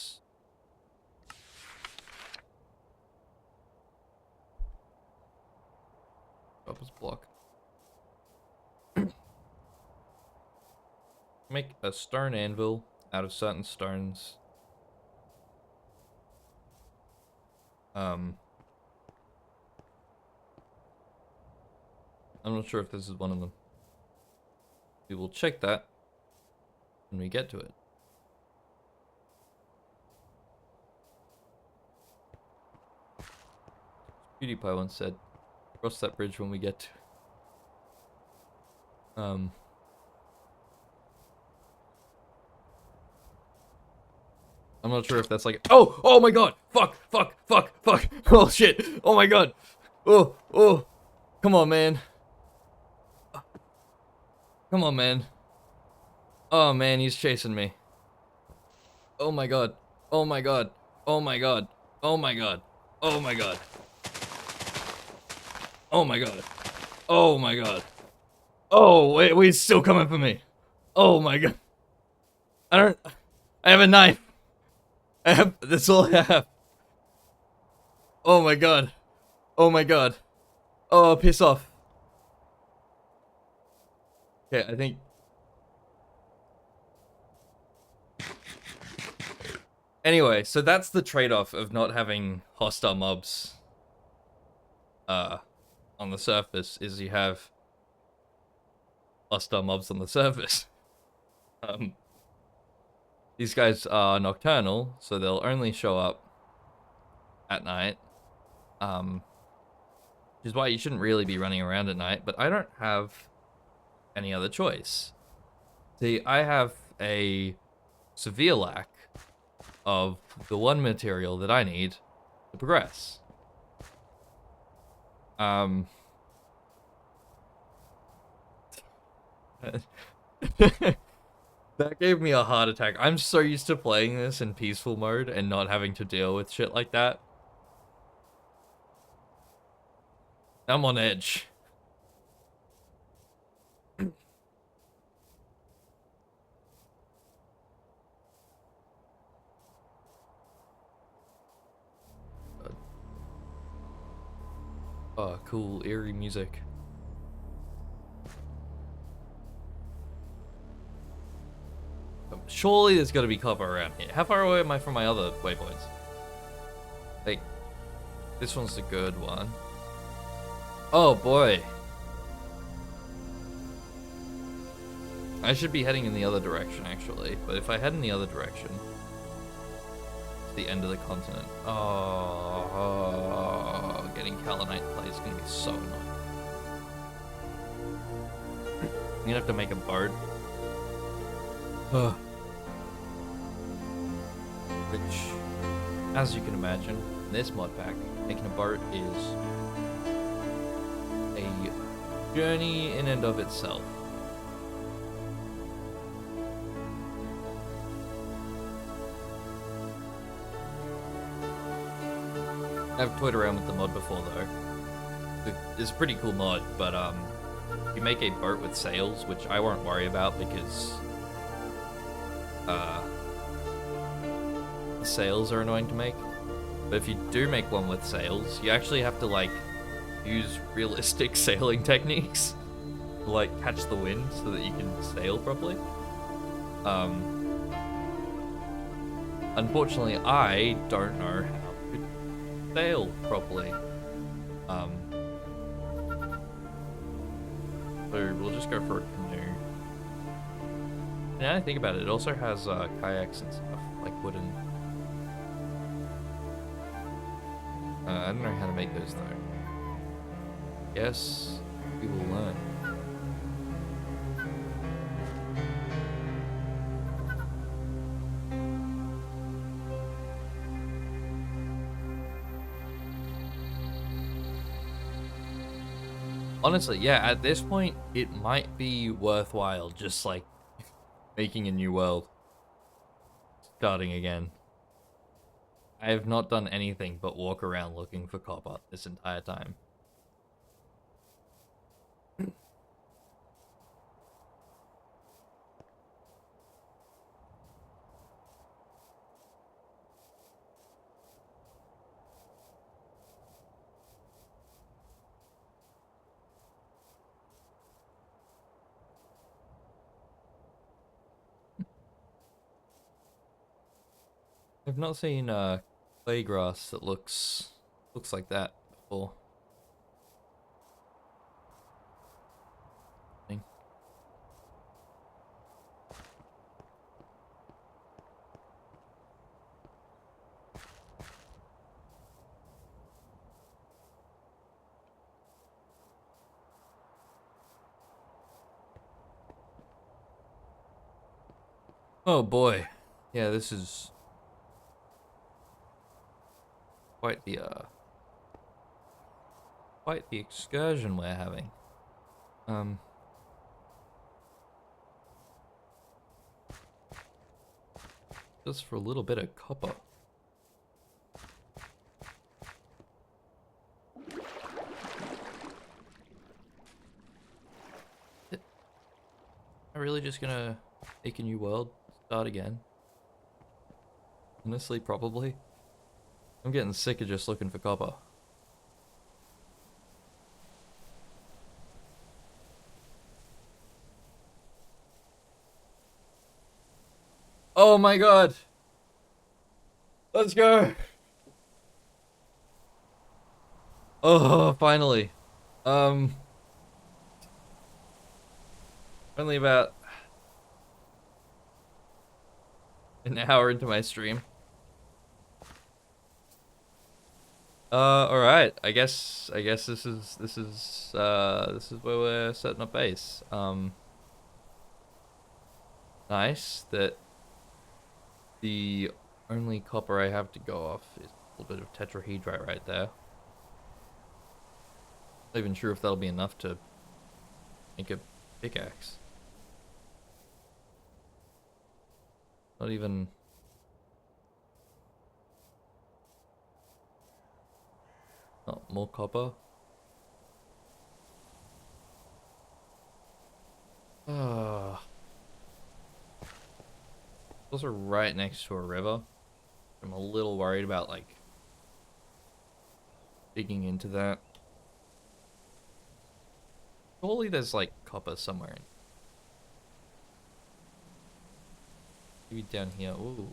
Copper's block. Make a stone anvil out of certain stones. I'm not sure if this is one of them. We will check that when we get to it. PewDiePie once said, cross that bridge when we get to I'm not sure if that's like, oh my god, fuck, oh shit, oh my god, oh, come on man, oh man, he's chasing me, oh my god, oh my god, oh my god, oh my god, oh my god, oh my god, oh my god, oh wait, he's still coming for me, oh my god, I have a knife. That's all I have. Oh my god. Oh my god. Oh, piss off. Okay, I think... Anyway, so that's the trade-off of not having hostile mobs on the surface, is you have hostile mobs on the surface. These guys are nocturnal, so they'll only show up at night. Which is why you shouldn't really be running around at night, but I don't have any other choice. See, I have a severe lack of the one material that I need to progress. That gave me a heart attack. I'm so used to playing this in peaceful mode and not having to deal with shit like that. I'm on edge. Oh, cool, eerie music. Surely there's got to be cover around here. How far away am I from my other waypoints? Like, this one's the good one. Oh boy. I should be heading in the other direction, actually. But if I head in the other direction, it's the end of the continent. Oh, getting Kalinite clay is going to be so annoying. I'm going to have to make a boat. Which, as you can imagine, in this mod pack, making a boat is a journey in and of itself. I've toyed around with the mod before though. It's a pretty cool mod, but you make a boat with sails, which I won't worry about because the sails are annoying to make. But if you do make one with sails, you actually have to like use realistic sailing techniques to like catch the wind so that you can sail properly. Unfortunately, I don't know how to sail properly. So we'll just go for a canoe. Now I think about it, it also has kayaks and stuff, like wooden. I don't know how to make those though. Yes, we will learn. Honestly, yeah, at this point, it might be worthwhile just like Making a new world. Starting again. I have not done anything but walk around looking for copper this entire time. I've not seen clay grass that looks like that before. Oh boy. Yeah, this is quite the excursion we're having. Just for a little bit of copper. Am I really just gonna make a new world? Start again? Honestly, probably. I'm getting sick of just looking for copper. Oh my god! Let's go! Oh, finally. Only about an hour into my stream. Alright. I guess this is where we're setting up base. Nice that the only copper I have to go off is a little bit of tetrahedrite right there. Not even sure if that'll be enough to make a pickaxe. Not even... Oh, more copper. Those are right next to a river. I'm a little worried about, like, digging into that. Surely there's, like, copper somewhere in. Maybe down here. Ooh.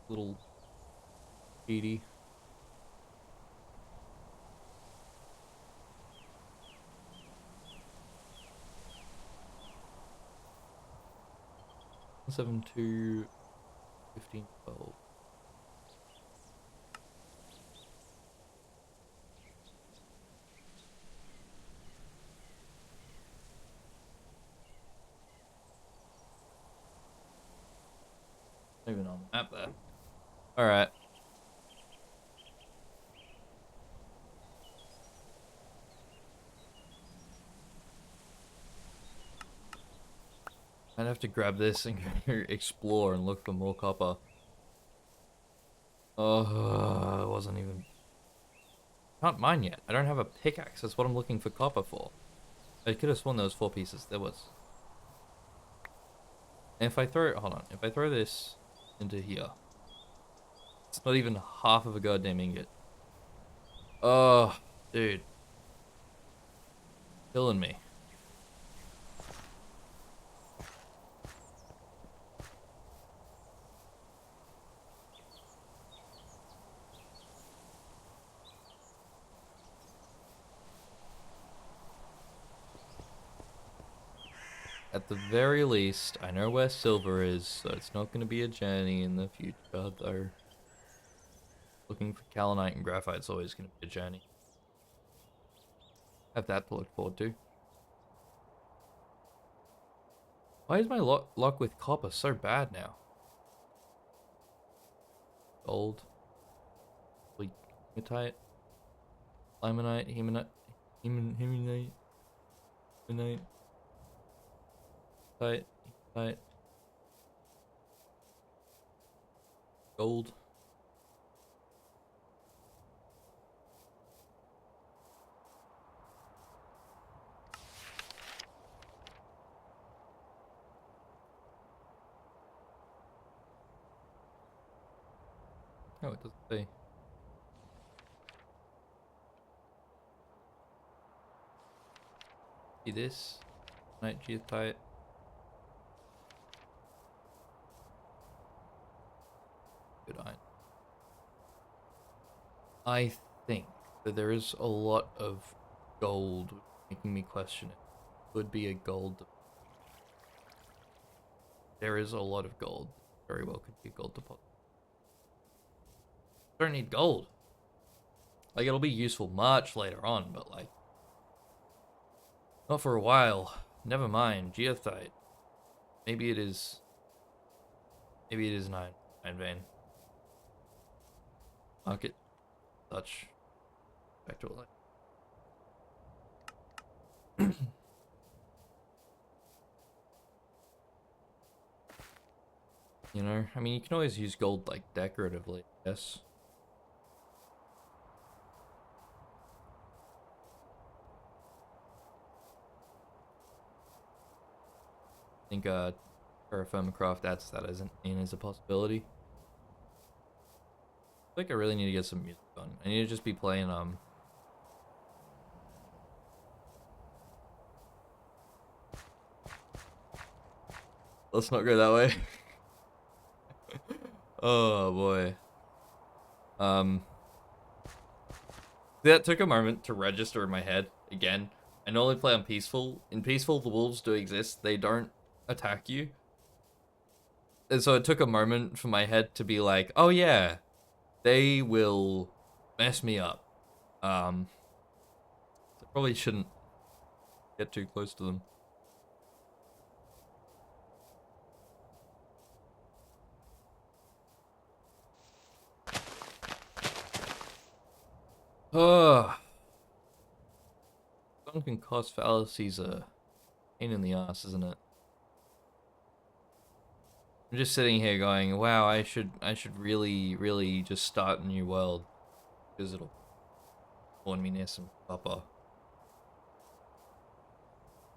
Little Edie. Seven to 15, 12. Not even on the map there. Alright. I'd have to grab this and go explore and look for more copper. Oh, it wasn't even... Not mine yet. I don't have a pickaxe. That's what I'm looking for copper for. I could have sworn there was 4 pieces. There was. And if I throw... Hold on. If I throw this into here... It's not even half of a goddamn ingot. Oh, dude. Killing me. At the very least, I know where silver is, so it's not going to be a journey in the future, though. Looking for kaolinite and graphite is always going to be a journey. Have that to look forward to. Why is my luck with copper so bad now? Gold. Hematite. Limonite. Hemonite. Hemonite. Hematite. Gold. Oh, it doesn't say. See this? Night geotite. Good iron. I think that there is a lot of gold, making me question it. Would be a gold. There is a lot of gold. Very well could be a gold deposit. Don't need gold. Like, it'll be useful much later on, but like, not for a while. Never mind. Geothite. Maybe it is. Maybe it is nine vein. Market. Such. Back to it later. You know, I mean, you can always use gold like decoratively, yes. I think Terrafirmagreg adds that as a possibility. I think I really need to get some music on. I need to just be playing Let's not go that way. Oh boy. That took a moment to register in my head again. I normally play on peaceful. In peaceful, the wolves do exist. They don't attack you. And so it took a moment for my head to be like, oh yeah, they will mess me up. So I probably shouldn't get too close to them. Ugh. Sunken cost fallacies a pain in the ass, isn't it? I'm just sitting here going, wow, I should really just start a new world because it'll spawn me near some copper.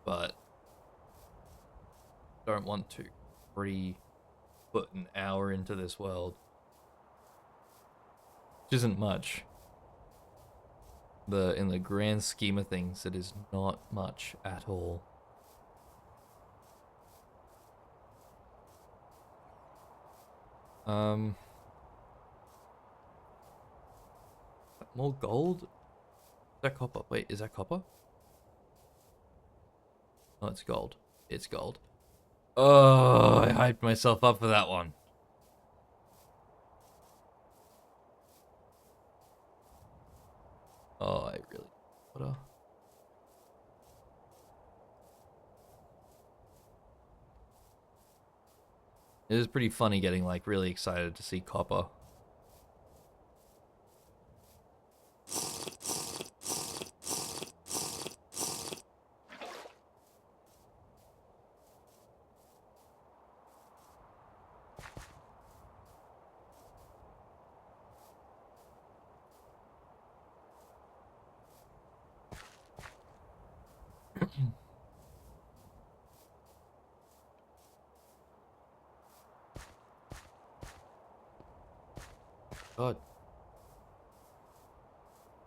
But don't want to put an hour into this world, which isn't much. In the grand scheme of things, it is not much at all. More gold? Is that copper? Wait, is that copper? Oh, it's gold. It's gold. Oh, I hyped myself up for that one. Oh, I really... What a... It is pretty funny getting, like, really excited to see copper. God.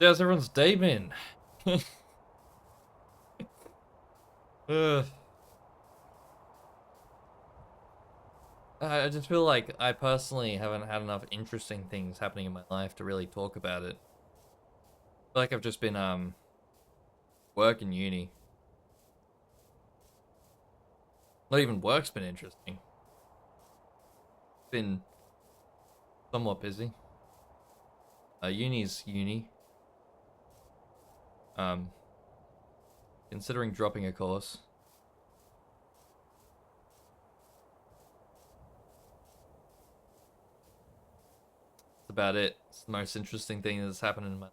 How's everyone's day been? I just feel like I personally haven't had enough interesting things happening in my life to really talk about it. I feel like I've just been work and uni. Not even work's been interesting. Been somewhat busy. Uni's uni. Considering dropping a course. about it. It's the most interesting thing that's happened in my...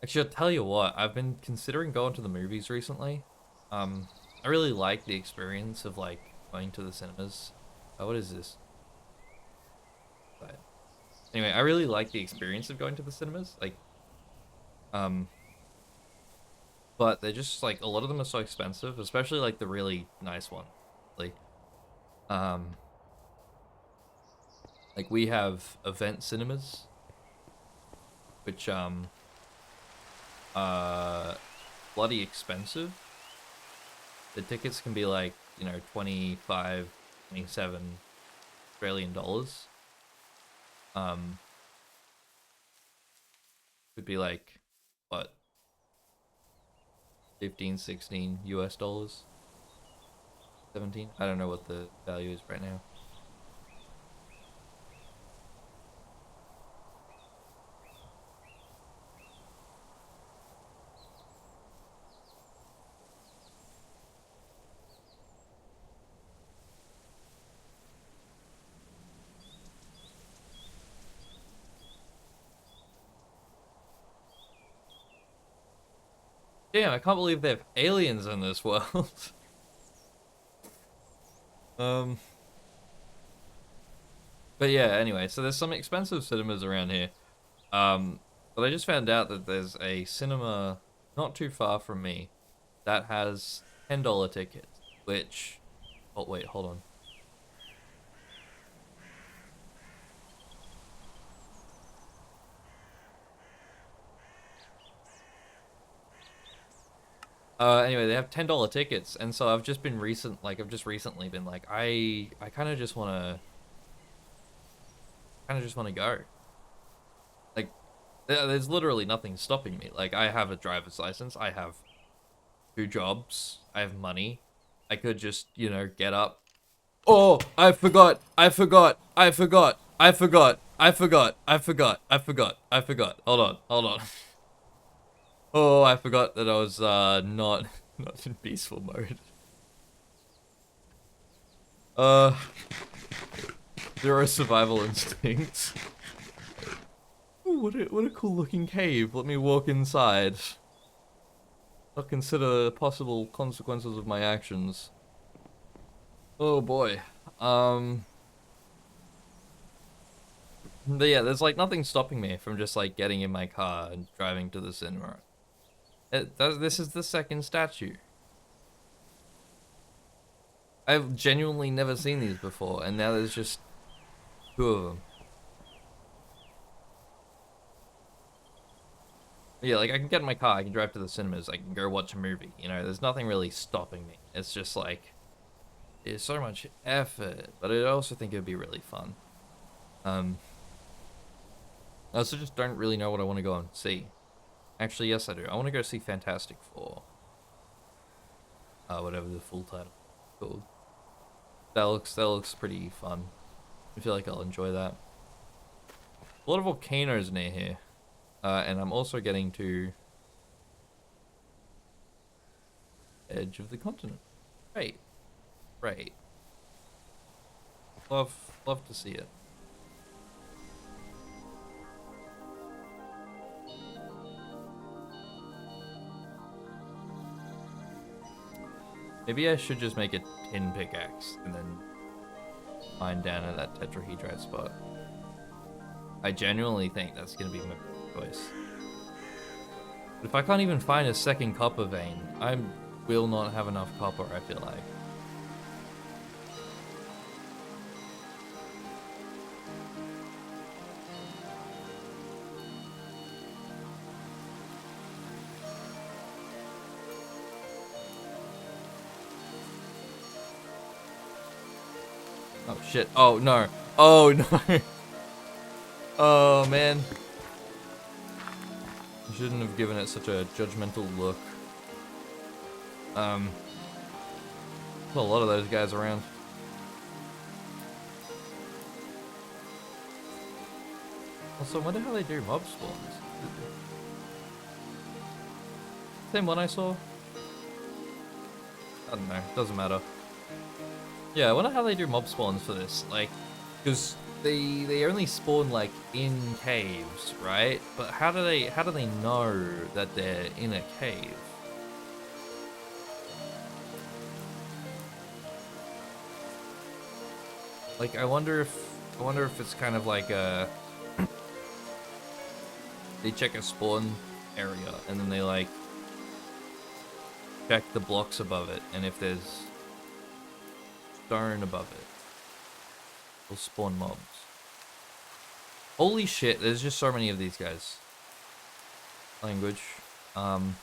Actually, I'll tell you what, I've been considering going to the movies recently. I really like the experience of, like, going to the cinemas. Oh, what is this? But anyway, I really like the experience of going to the cinemas. Like, but they're just, like, a lot of them are so expensive, especially, like, the really nice one. Like, we have event cinemas, which, bloody expensive. The tickets can be like, you know, 25, 27 Australian dollars. Could be like, what, 15, 16 US dollars? 17? I don't know what the value is right now. Damn, I can't believe they have aliens in this world. But yeah, anyway, so there's some expensive cinemas around here. But I just found out that there's a cinema not too far from me that has $10 tickets, which... Oh, wait, hold on. Anyway, they have $10 tickets, and so I've just recently been like, I kind of just want to go. Like, there's literally nothing stopping me. Like, I have a driver's license, I have 2 jobs, I have money. I could just, you know, get up. Oh, I forgot. Hold on. Oh, I forgot that I was not in peaceful mode. Zero survival instincts. Ooh, what a cool looking cave. Let me walk inside. I'll consider possible consequences of my actions. Oh boy. But yeah, there's like nothing stopping me from just like getting in my car and driving to the cinema. This is the second statue. I've genuinely never seen these before, and now there's just 2 of them. Yeah, like I can get in my car, I can drive to the cinemas, I can go watch a movie. You know, there's nothing really stopping me. It's just like, it's so much effort, but I also think it'd be really fun. I also just don't really know what I want to go and see. Actually, yes, I do. I want to go see Fantastic Four. Whatever the full title is called. That looks pretty fun. I feel like I'll enjoy that. A lot of volcanoes near here. And I'm also getting to edge of the continent. Great. Love to see it. Maybe I should just make a tin pickaxe and then mine down at that tetrahedrite spot. I genuinely think that's gonna be my choice. But if I can't even find a second copper vein, I will not have enough copper, I feel like. Oh shit. Oh no. Oh no. Oh man. I shouldn't have given it such a judgmental look. There's a lot of those guys around. Also, I wonder how they do mob spawns. Same one I saw? I don't know, doesn't matter. Yeah, I wonder how they do mob spawns for this, like, because they only spawn like in caves, right? But how do they know that they're in a cave? Like I wonder if it's kind of like they check a spawn area and then they like check the blocks above it, and if there's stone above it, they'll spawn mobs. Holy shit, there's just so many of these guys. Language. Um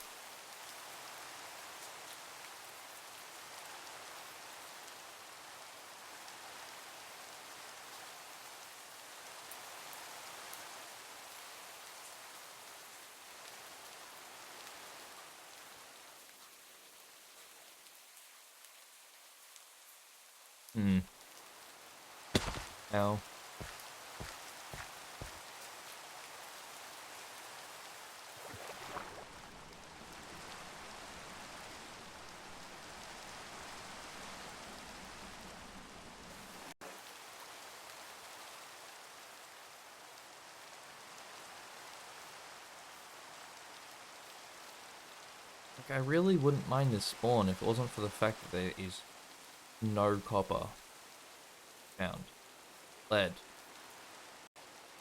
hmm. Now like I really wouldn't mind this spawn if it wasn't for the fact that there is no copper found. Lead.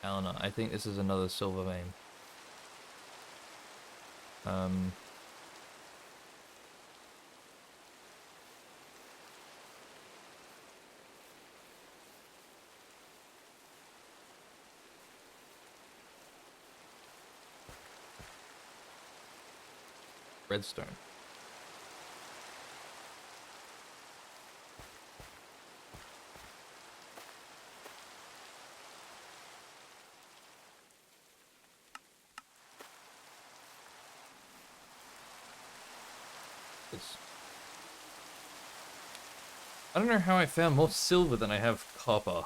Elena. I think this is another silver vein. Um, redstone. This. I don't know how I found more silver than I have copper.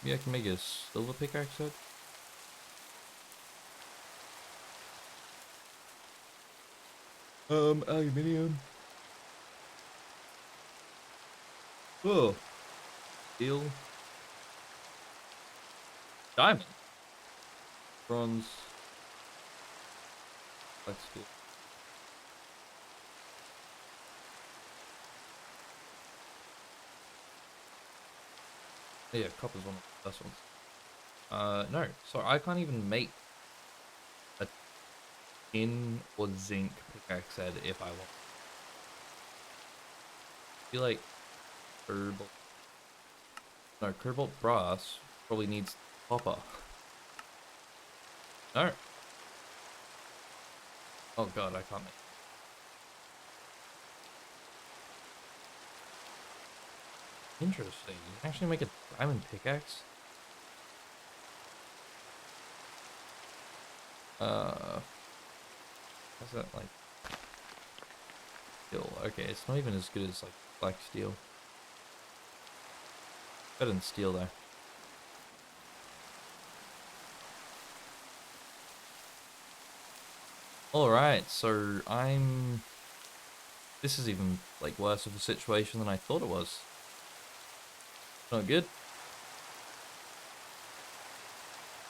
Maybe I can make a silver pickaxe out? Aluminium. Oh, steel. Diamond. Bronze. Black steel. Yeah, copper's one of the best ones. No. So I can't even make a tin or zinc pickaxe head if I want. I feel like cobalt. No, cobalt brass probably needs copper. No. Oh god, I can't make. Interesting. You can actually make a diamond pickaxe. How's that like? Steel. Okay, it's not even as good as like black steel. Better than steel though. Alright, so I'm... This is even like worse of a situation than I thought it was. Not good.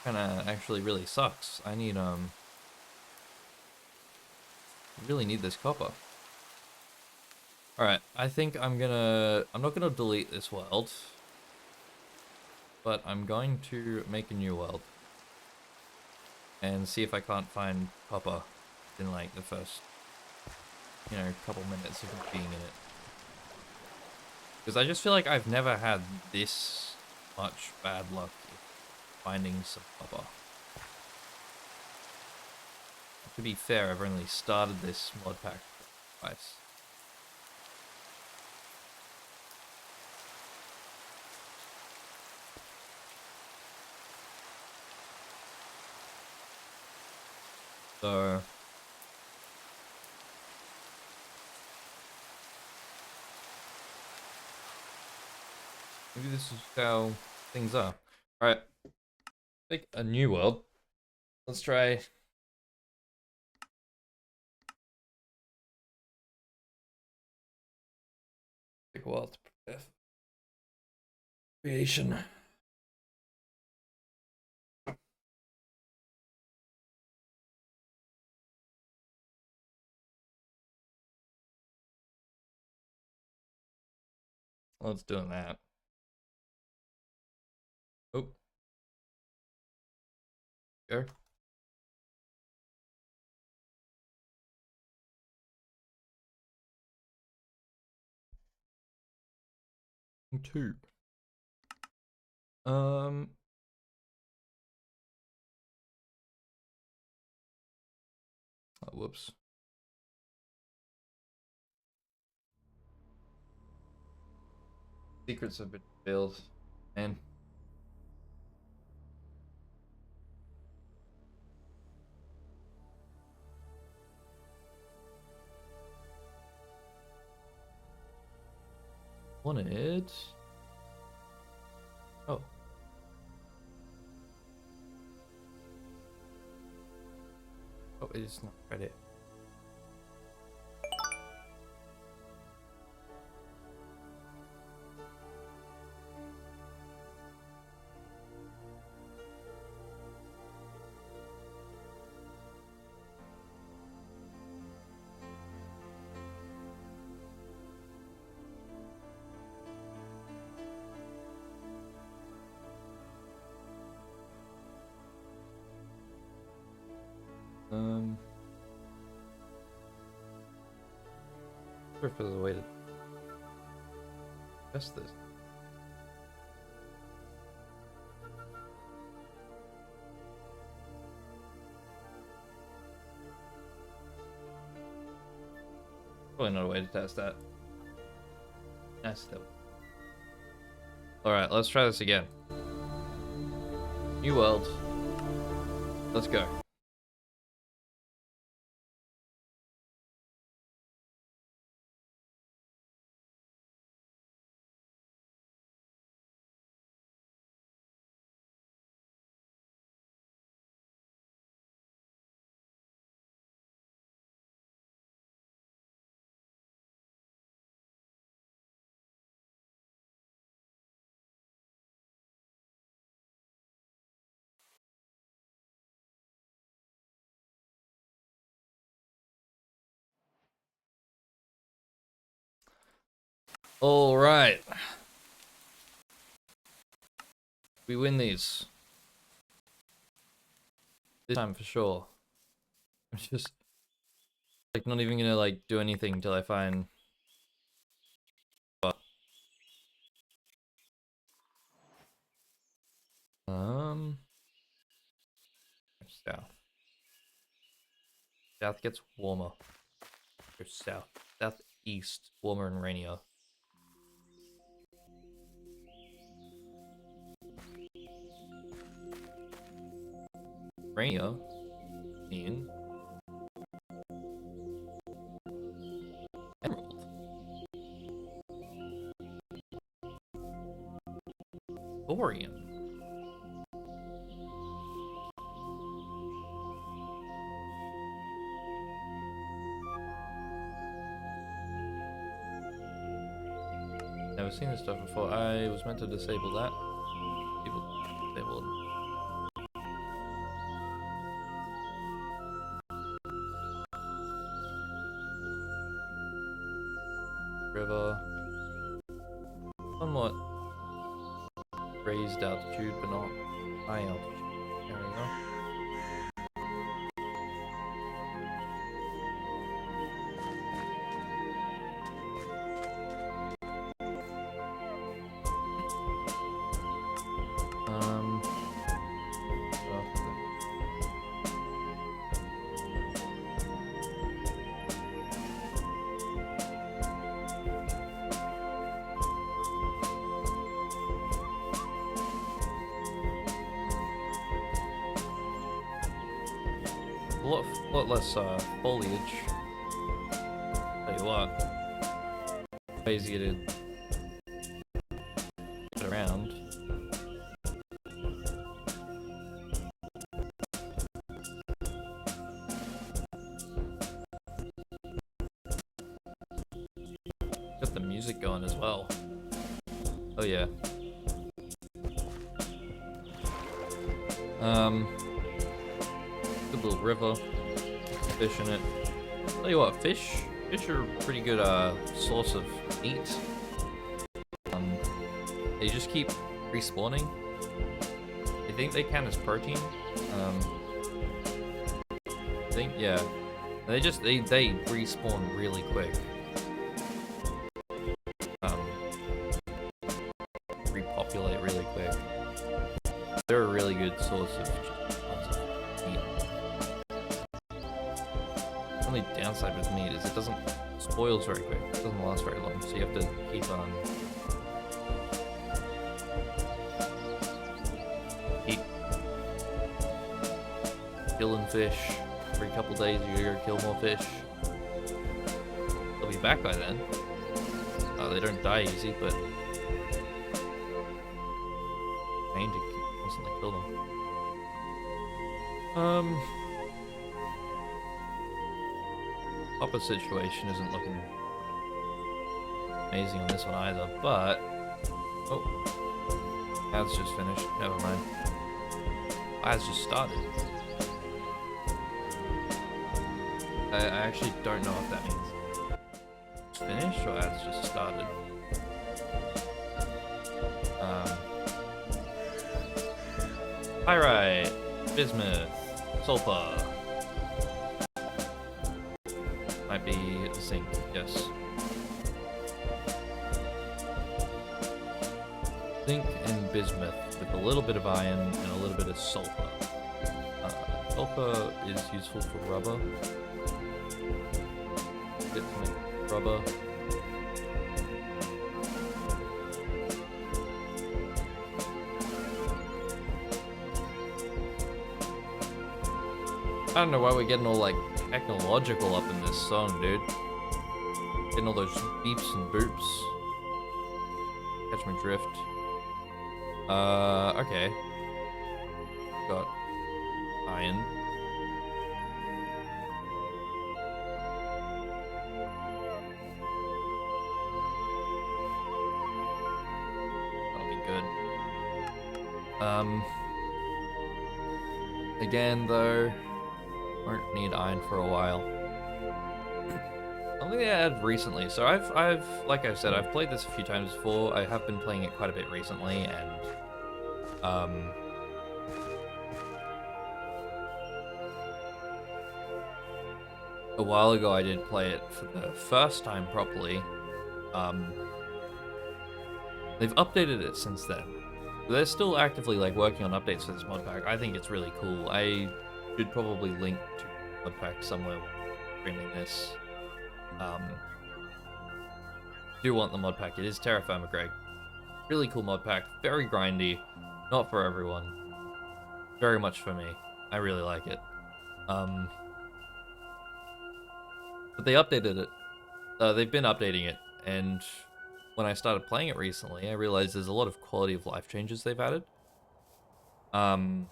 Kinda actually really sucks. I need really need this copper. Alright, I think I'm not gonna delete this world. But I'm going to make a new world. And see if I can't find copper in like the first, couple minutes of being in it. Because I just feel like I've never had this much bad luck finding some copper. To be fair, I've only started this mod pack twice. So maybe this is how things are. Alright. Make a new world. Let's try Take a while to prepare for creation. Well, it's doing that. Oh. Go. Two. Oh, whoops. Secrets have been revealed, man. Wanted. Oh. Oh, it's not credit. I wonder if there's a way to test this. Probably not a way to test that. That's still. Alright, let's try this again. New world. Let's go. All right. We win these. This time for sure. I'm just like not even gonna like do anything until I find. South. South gets warmer. Or south. Southeast, warmer and rainier. Rainier in Emerald. Thorium. Never seen this stuff before. I was meant to disable that. Disable it. River. Somewhat raised altitude, but not high altitude. There we go. A lot less foliage. Tell you what, easier to get around. Got the music going as well. Oh yeah. Good little river. Fish in it. Tell you what, fish are a pretty good source of meat. They just keep respawning. I think they count as protein. I think, yeah. They respawn really quick. Repopulate really quick. They're a really good source of meat. The only downside with meat is it spoils very quick. It doesn't last very long, so you have to keep killing fish. Every couple days you gotta kill more fish. They'll be back by then. They don't die easy, but pain to constantly kill them. Upper situation isn't looking amazing on this one either, but oh, ads just finished. Never mind. Ads just started. I actually don't know what that means. It's finished or ads just started? Pyrite, bismuth, sulfur. Might be zinc, yes. Zinc and bismuth with a little bit of iron and a little bit of sulfur. Sulfur is useful for rubber. Get to make rubber. I don't know why we're getting all like technological up in this song, dude. Getting all those beeps and boops. Catch my drift. Okay. Got iron. That'll be good. Again though, won't need iron for a while. Something I added recently. So I've like I said, I've played this a few times before. I have been playing it quite a bit recently, and a while ago I did play it for the first time properly. They've updated it since then. They're still actively like working on updates for this mod pack. I think it's really cool. I should probably link to mod pack somewhere while streaming this. Do want the mod pack. It is Terrafirmagreg. Really cool mod pack. Very grindy. Not for everyone. Very much for me. I really like it. But they updated it. They've been updating it, and when I started playing it recently, I realized there's a lot of quality of life changes they've added. Some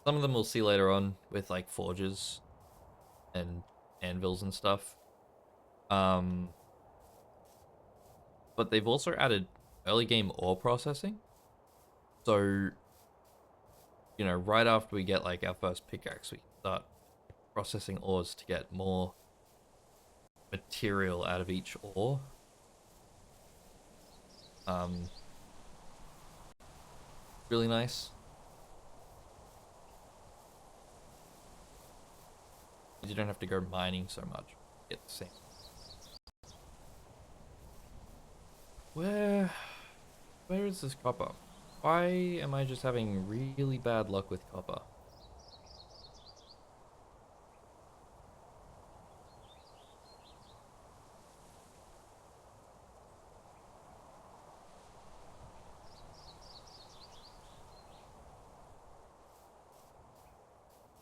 of them we'll see later on with like forges and anvils and stuff. But they've also added early game ore processing. So, you know, right after we get like our first pickaxe, we can start processing ores to get more material out of each ore. Really nice. You don't have to go mining so much. Get the same. Where is this copper? Why am I just having really bad luck with copper?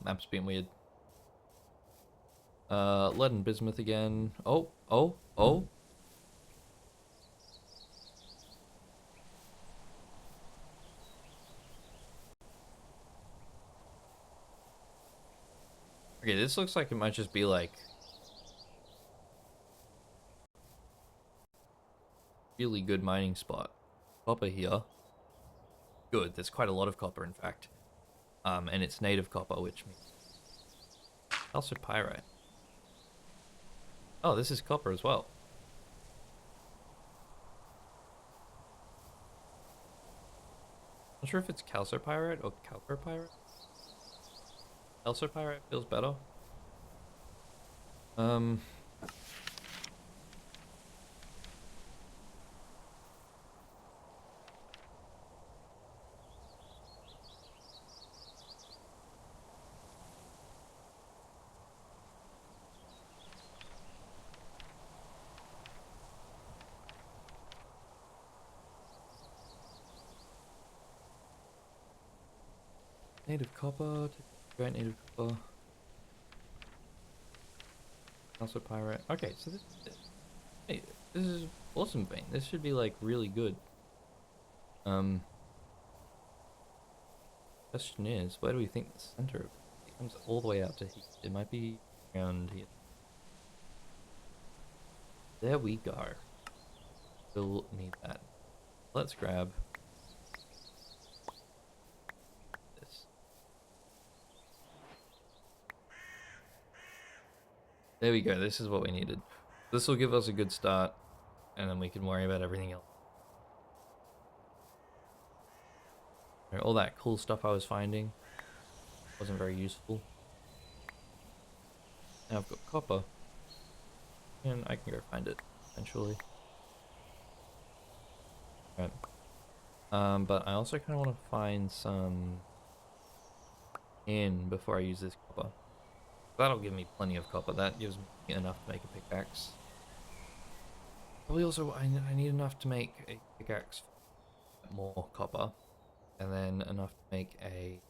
Map's being weird. Lead and bismuth again. Oh. Okay, this looks like it might just be like really good mining spot. Copper here. Good. There's quite a lot of copper, in fact. And it's native copper, which means calcipyrite. Oh, this is copper as well. Not sure if it's calcipyrite or calcopyrite. Calcipyrite feels better. Native copper, great native copper. Calcipyrite. Okay, so hey, this is awesome vein. This should be like really good. Question is, where do we think the center of it comes all the way out to here? It might be around here. There we go. We'll need that. Let's grab this. There we go. This is what we needed. This will give us a good start, and then we can worry about everything else. All that cool stuff I was finding wasn't very useful. Now I've got copper, and I can go find it eventually. Right. But I also kind of want to find some in before I use this copper. That'll give me plenty of copper. That gives me enough to make a pickaxe. Probably also I need enough to make a pickaxe for more copper, and then enough to make a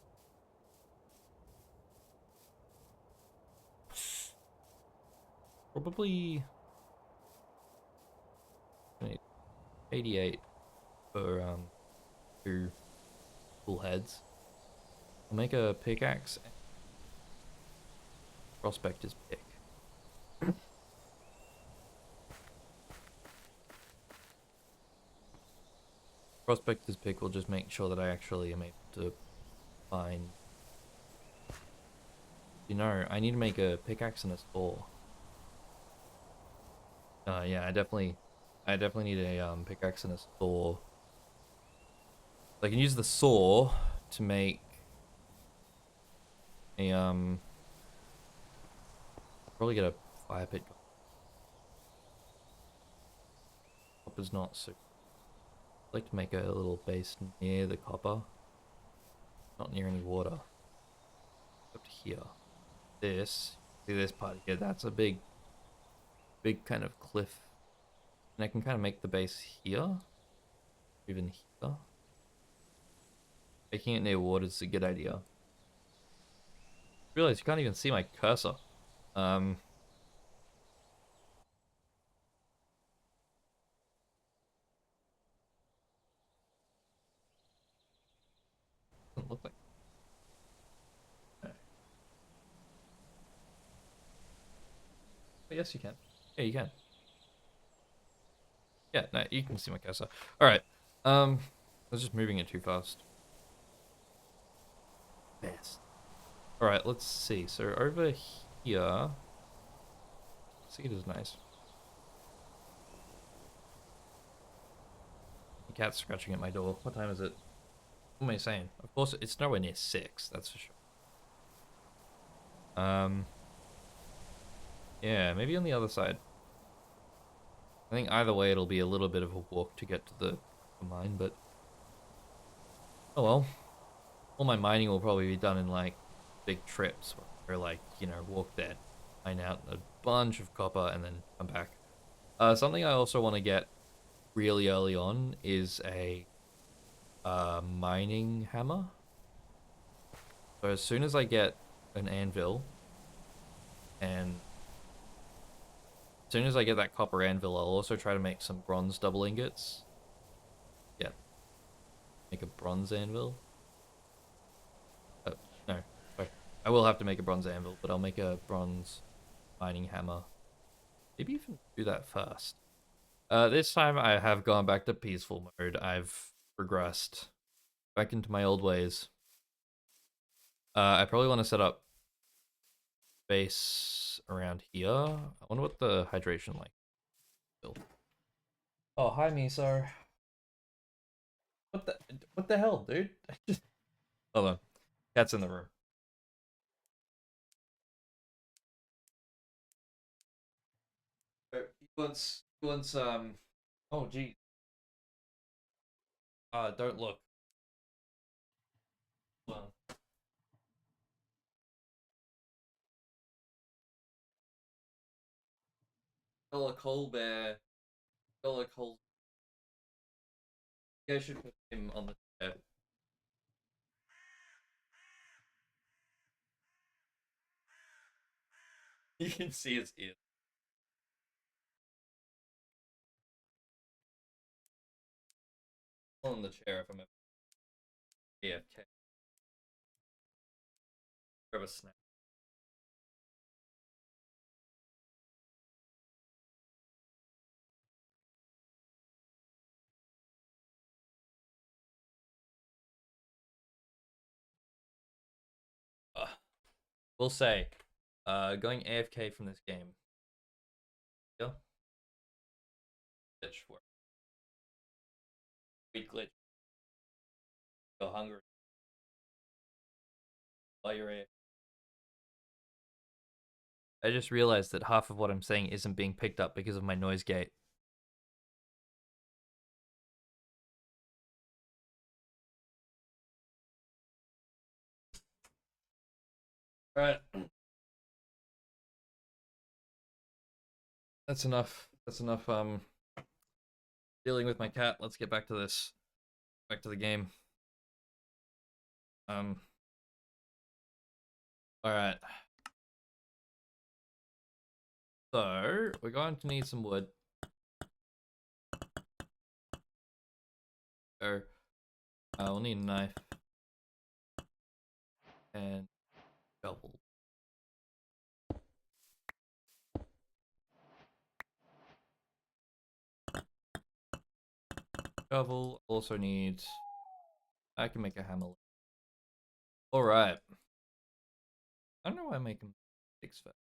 probably 88 for 2 full heads. I'll make a pickaxe and prospector's pick. Prospector's pick will just make sure that I actually am able to find. You know, I need to make a pickaxe and a saw. Yeah, I definitely need a pickaxe and a saw. I can use the saw to make a probably get a fire pit. Copper's not so. I'd like to make a little base near the copper, not near any water. Up to here. See this part here? That's a big kind of cliff, and I can kind of make the base here, even here. Making it near water is a good idea. Realize you can't even see my cursor. Doesn't look like. But yes, you can. Yeah, you can. Yeah, no, you can see my cursor. All right. I was just moving it too fast. Best. All right, let's see. So over here, seed is nice. The cat's scratching at my door. What time is it? What am I saying? Of course, it's nowhere near 6. That's for sure. Yeah, maybe on the other side. I think either way it'll be a little bit of a walk to get to the mine, but oh well. All my mining will probably be done in like big trips where like, you know, walk there, mine out a bunch of copper and then come back. Something I also want to get really early on is a mining hammer. So as soon as I get an anvil and as soon as I get that copper anvil, I'll also try to make some bronze double ingots. Yeah. Make a bronze anvil. No. Sorry. I will have to make a bronze anvil, but I'll make a bronze mining hammer. Maybe even do that first. This time I have gone back to peaceful mode. I've regressed back into my old ways. I probably want to set up base around here. I wonder what the hydration like. Oh, hi, Miso. What the hell, dude? Hold on. Cat's in the room. He wants oh gee. Don't look. Well, Dollar Colbert. Dollar Col You guys should put him on the chair. You can see his ears. On the chair if I'm AFK. Grab a snack. Uh, we'll say, going AFK from this game. Yeah. Glitch work. Weak glitch. Go hungry. While you're AFK. I just realized that half of what I'm saying isn't being picked up because of my noise gate. Alright. That's enough. That's enough dealing with my cat. Let's get back to this. Back to the game. Alright. So we're going to need some wood. So we'll need a knife. And shovel. Shovel also needs. I can make a hammer. Alright. I don't know why I'm making sticks first.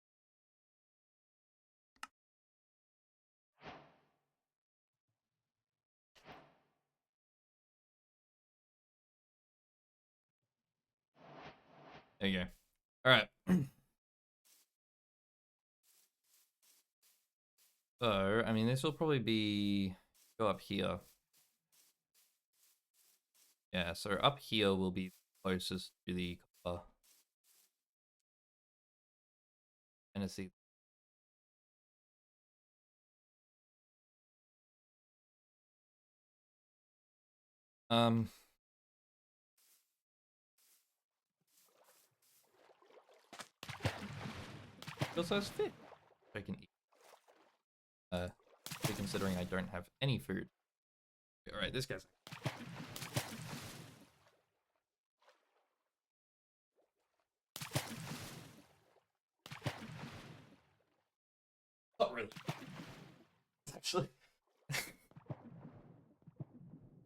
There you go. Alright. So, I mean, this will probably be. Go up here. Yeah, so up here will be closest to the copper. Tennessee. It also has fish I can eat. Considering I don't have any food. Alright, this guy's. Not really. Actually. What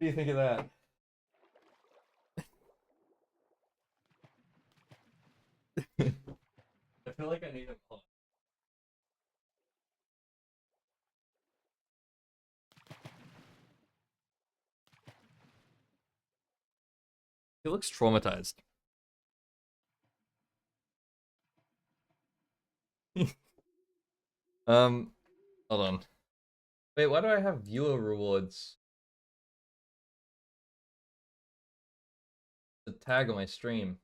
do you think of that? I feel like I need a pause. He looks traumatized. Hold on. Wait, why do I have viewer rewards? The tag on my stream.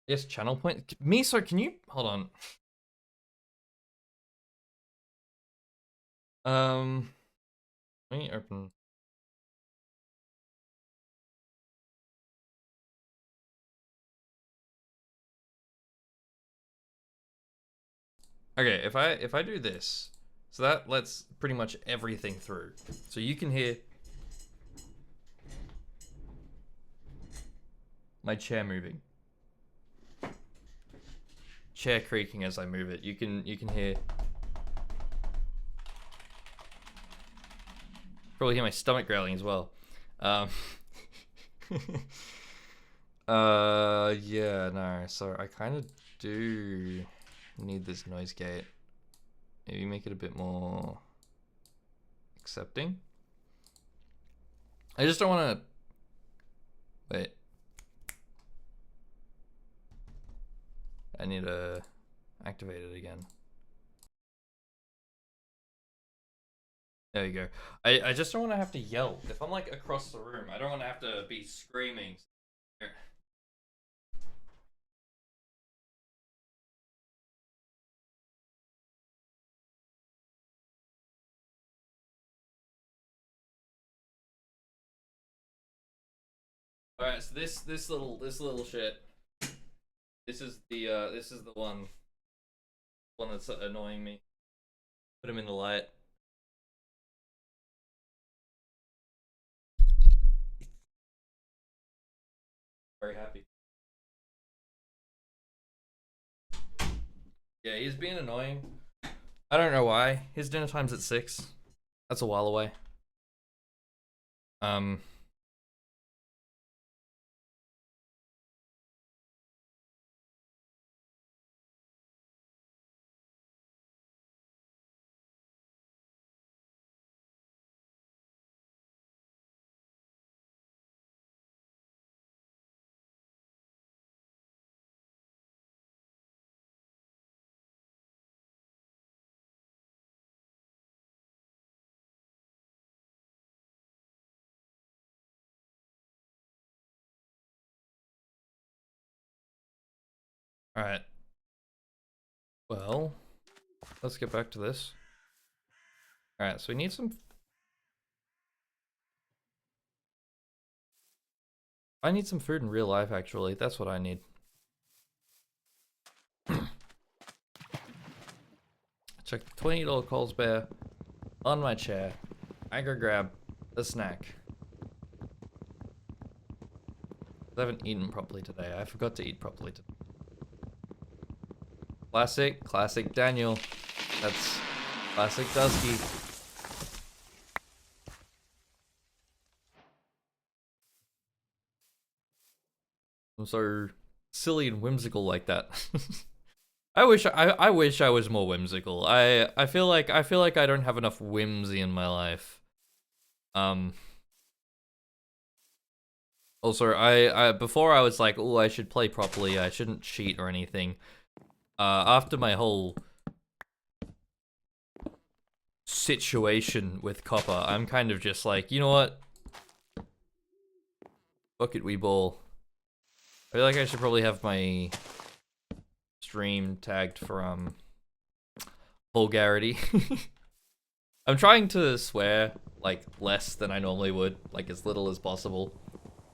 Yes, channel point. Miso, can you hold on? Let me open. Okay, if I do this, so that lets pretty much everything through. So you can hear my chair moving, chair creaking as I move it. You can hear Probably hear my stomach growling as well. Yeah, no. So I kind of do need this noise gate. Maybe make it a bit more accepting. I just don't want to. Wait. I need to activate it again. There you go. I just don't want to have to yell. If I'm like across the room, I don't want to have to be screaming. Here. All right, so this little shit. This is the one that's annoying me. Put him in the light. Very happy. Yeah, he's being annoying. I don't know why. His dinner time's at 6. That's a while away. All right. Well, let's get back to this. All right, so we need some. I need some food in real life, actually. That's what I need. Check the $20 Coles Bear on my chair. I go grab a snack. I haven't eaten properly today. I forgot to eat properly today. Classic Daniel. That's classic Dusky. I'm so silly and whimsical like that. I wish I was more whimsical. I feel like I don't have enough whimsy in my life. Also, I before I was like, oh, I should play properly. I shouldn't cheat or anything. After my whole situation with Copper, I'm kind of just like, you know what? Fuck it, we ball. I feel like I should probably have my stream tagged for vulgarity. I'm trying to swear like less than I normally would, like as little as possible.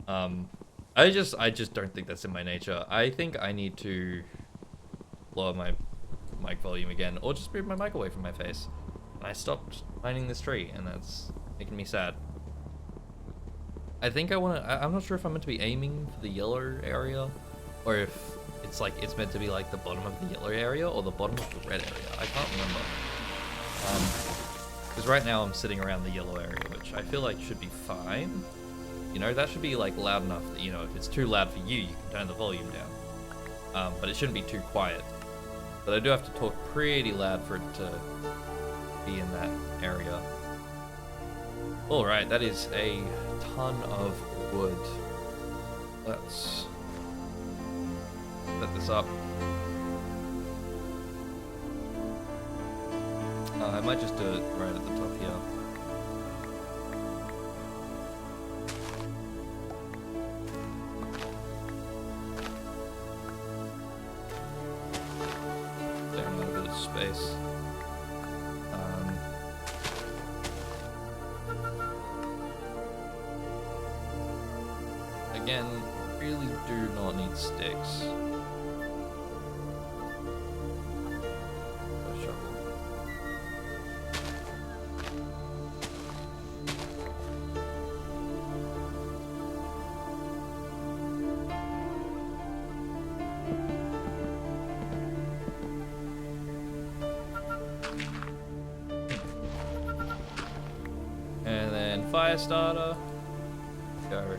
I just don't think that's in my nature. I think I need to lower my mic volume again, or just move my mic away from my face. And I stopped mining this tree, and that's making me sad. I think I'm not sure if I'm meant to be aiming for the yellow area, or if it's like, it's meant to be like the bottom of the yellow area, or the bottom of the red area. I can't remember. Because right now I'm sitting around the yellow area, which I feel like should be fine. You know, that should be like loud enough that, you know, if it's too loud for you, you can turn the volume down. But it shouldn't be too quiet. But I do have to talk pretty loud for it to be in that area. Alright, that is a ton of wood. Let's set this up. I might just do it right at the top here. Taking a little bit of space. Again, really do not need sticks. A shovel. And then fire starter. Go.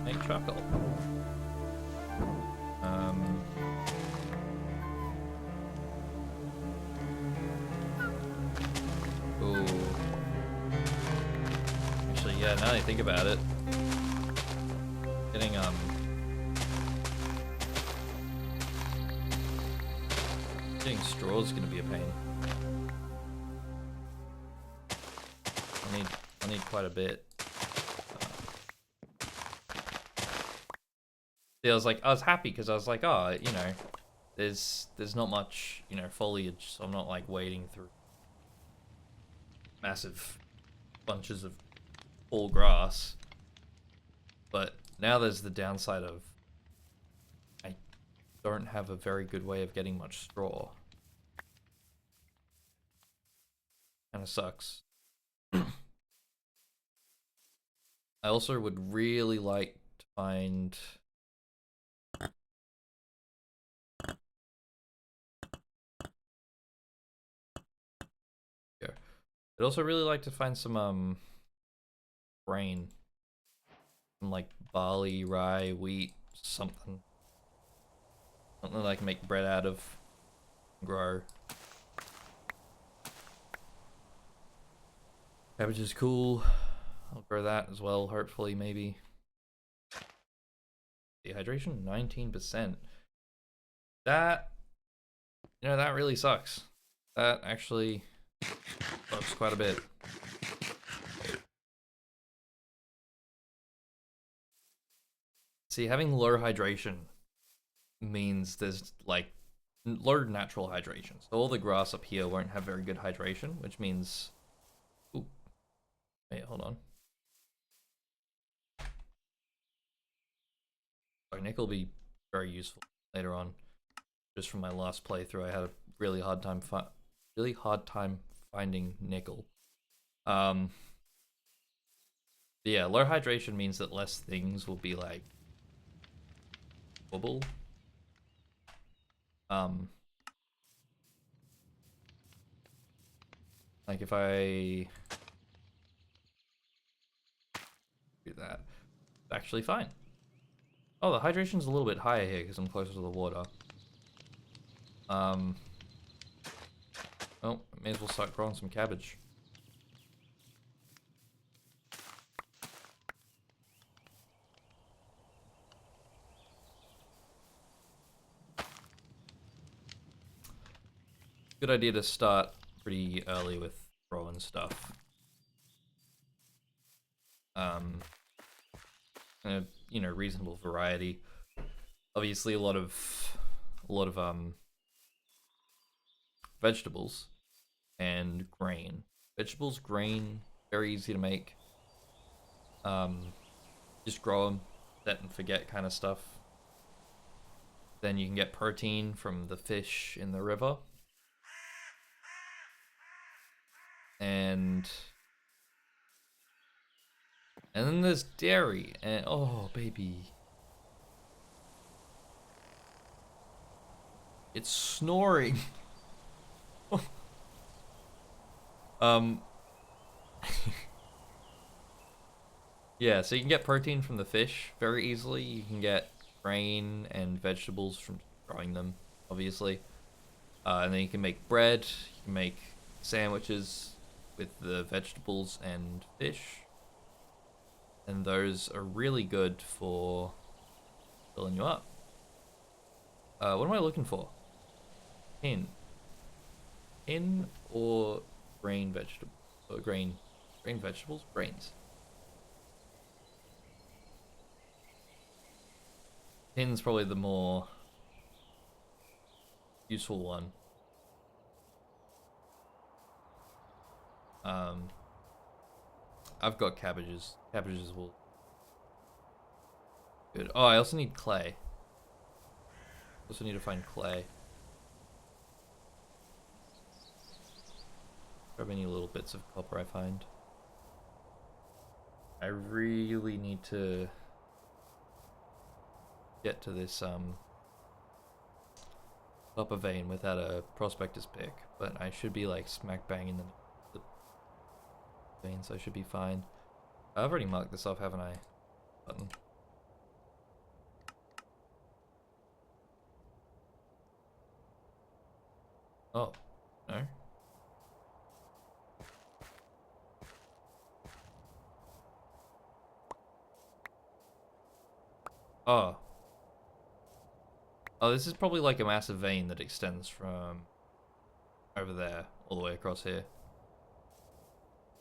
Make charcoal. Ooh. Actually, yeah, now that I think about it, getting straw is gonna be a pain. I need quite a bit. See, I was happy because I was like, oh, you know, there's not much, you know, foliage, so I'm not like wading through massive bunches of tall grass. But now there's the downside of I don't have a very good way of getting much straw. Kinda sucks. I also would really like to find I'd also really like to find some grain. Some like barley, rye, wheat, something. Something that I can make bread out of and grow. Cabbage is cool. I'll grow that as well, hopefully, maybe. Dehydration, 19%. That, you know, that really sucks. That actually sucks quite a bit. See, having low hydration means there's like low natural hydration. So all the grass up here won't have very good hydration, which means... Ooh. Wait, hold on. So nickel will be very useful later on. Just from my last playthrough, I had a really hard time finding nickel. Yeah, low hydration means that less things will be like bubble. Like if I do that, it's actually fine. Oh, the hydration's a little bit higher here because I'm closer to the water. Oh, may as well start growing some cabbage. Good idea to start pretty early with growing stuff. And a, you know, reasonable variety. Obviously, a lot of vegetables and grain. Vegetables, grain, very easy to make. Just grow them, set and forget kind of stuff. Then you can get protein from the fish in the river. And then there's dairy, and oh baby, it's snoring. Yeah, so you can get protein from the fish very easily. You can get grain and vegetables from growing them, obviously. And then you can make bread, you can make sandwiches with the vegetables and fish. And those are really good for filling you up. What am I looking for? Tin. Tin or grain vegetable? Or grain vegetables? Grains. Tin's probably the more useful one. I've got cabbages. Cabbages will... Good. Oh, I also need clay. Also need to find clay. Grab any little bits of copper I find. I really need to get to this copper vein without a prospector's pick, but I should be like smack bang in the vein, so I should be fine. I've already marked this off, haven't I? Button. Oh, no. Oh. Oh, this is probably like a massive vein that extends from over there all the way across here.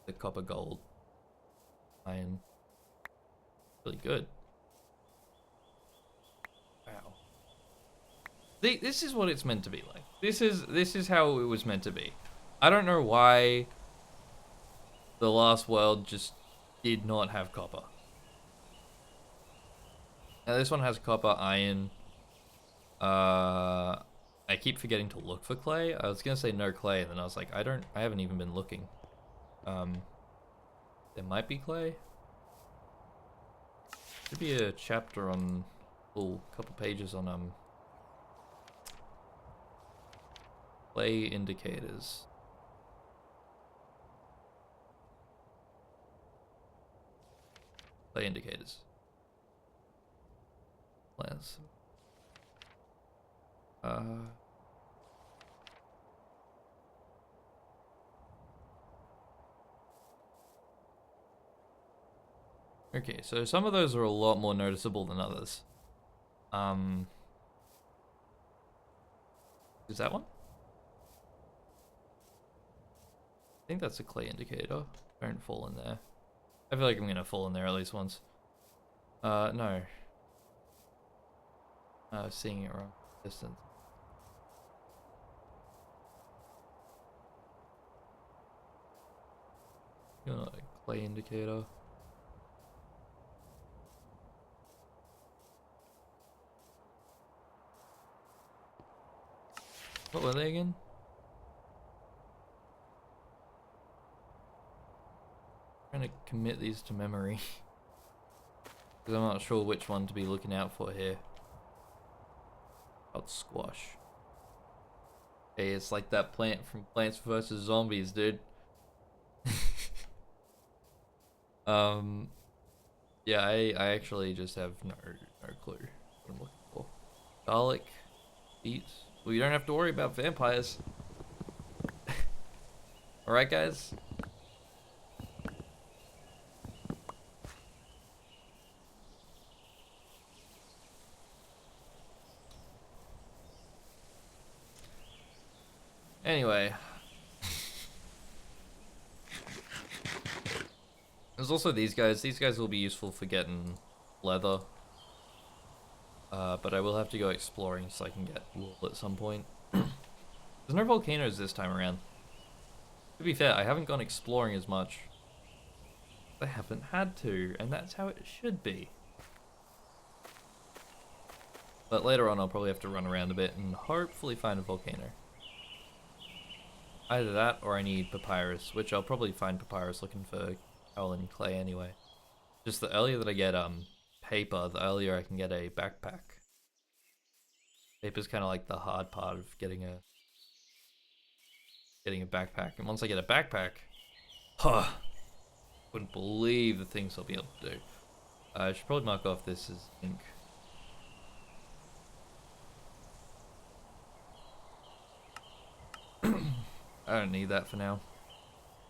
The copper, gold, iron. Really good. Wow. This is what it's meant to be like. This is how it was meant to be. I don't know why the last world just did not have copper. Now this one has copper, iron. I keep forgetting to look for clay. I was gonna say no clay, and then I was like, I haven't even been looking. There might be clay. Should be a chapter on, couple pages on clay indicators. Clay indicators. Plants. Okay, so some of those are a lot more noticeable than others. Is that one? I think that's a clay indicator. Don't fall in there. I feel like I'm gonna fall in there at least once. No. I was seeing it wrong. Distance. You're not a clay indicator. What were they again? I'm trying to commit these to memory. Because I'm not sure which one to be looking out for here. About squash. Hey, it's like that plant from Plants vs. Zombies, dude. Yeah, I actually just have no clue what I'm looking for. Garlic, beets. Well, you don't have to worry about vampires. Alright, guys? Anyway. There's also these guys. These guys will be useful for getting leather. But I will have to go exploring so I can get wool at some point. There's no volcanoes this time around. To be fair, I haven't gone exploring as much. I haven't had to, and that's how it should be. But later on I'll probably have to run around a bit and hopefully find a volcano. Either that or I need papyrus, which I'll probably find papyrus looking for coal and clay anyway. Just the earlier that I get paper, the earlier I can get a backpack. Paper's kind of like the hard part of getting a backpack, and once I get a backpack, wouldn't believe the things I'll be able to do. I should probably mark off this as ink. I don't need that for now.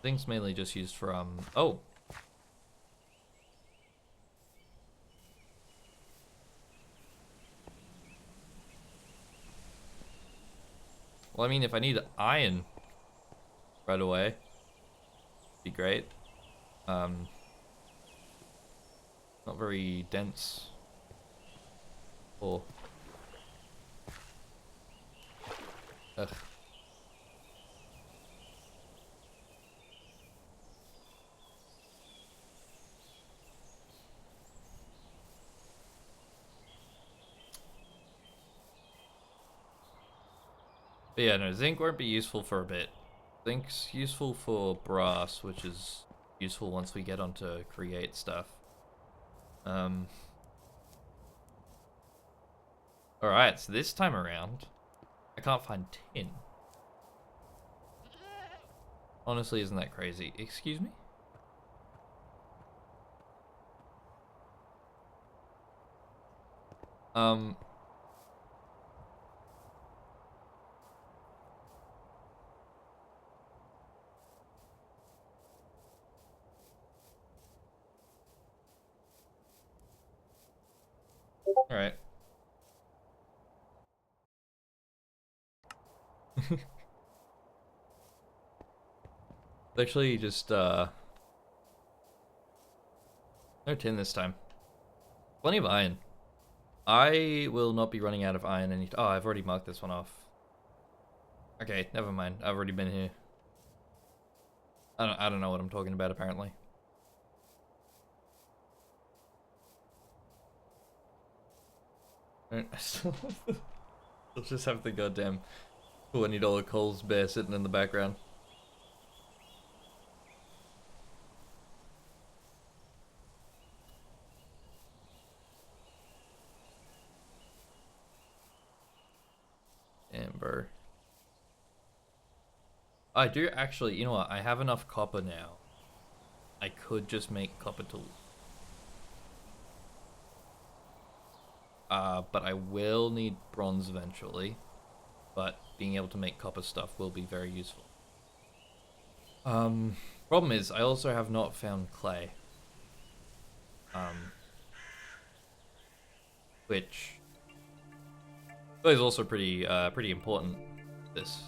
Things mainly just used for oh. Well, I mean, if I need iron right away, be great. Not very dense. Or ugh. But yeah, no, zinc won't be useful for a bit. Zinc's useful for brass, which is useful once we get onto create stuff. Alright, so this time around, I can't find tin. Honestly, isn't that crazy? Excuse me? Alright. Actually, just, no tin this time. Plenty of iron. I will not be running out of iron any... Oh, I've already marked this one off. Okay, never mind. I've already been here. I don't know what I'm talking about, apparently. I'll just have the goddamn $20 Coles bear sitting in the background. Amber. I do actually, you know what? I have enough copper now. I could just make copper tools. But I will need bronze eventually. But being able to make copper stuff will be very useful. Problem is, I also have not found clay. Which is also pretty important. This.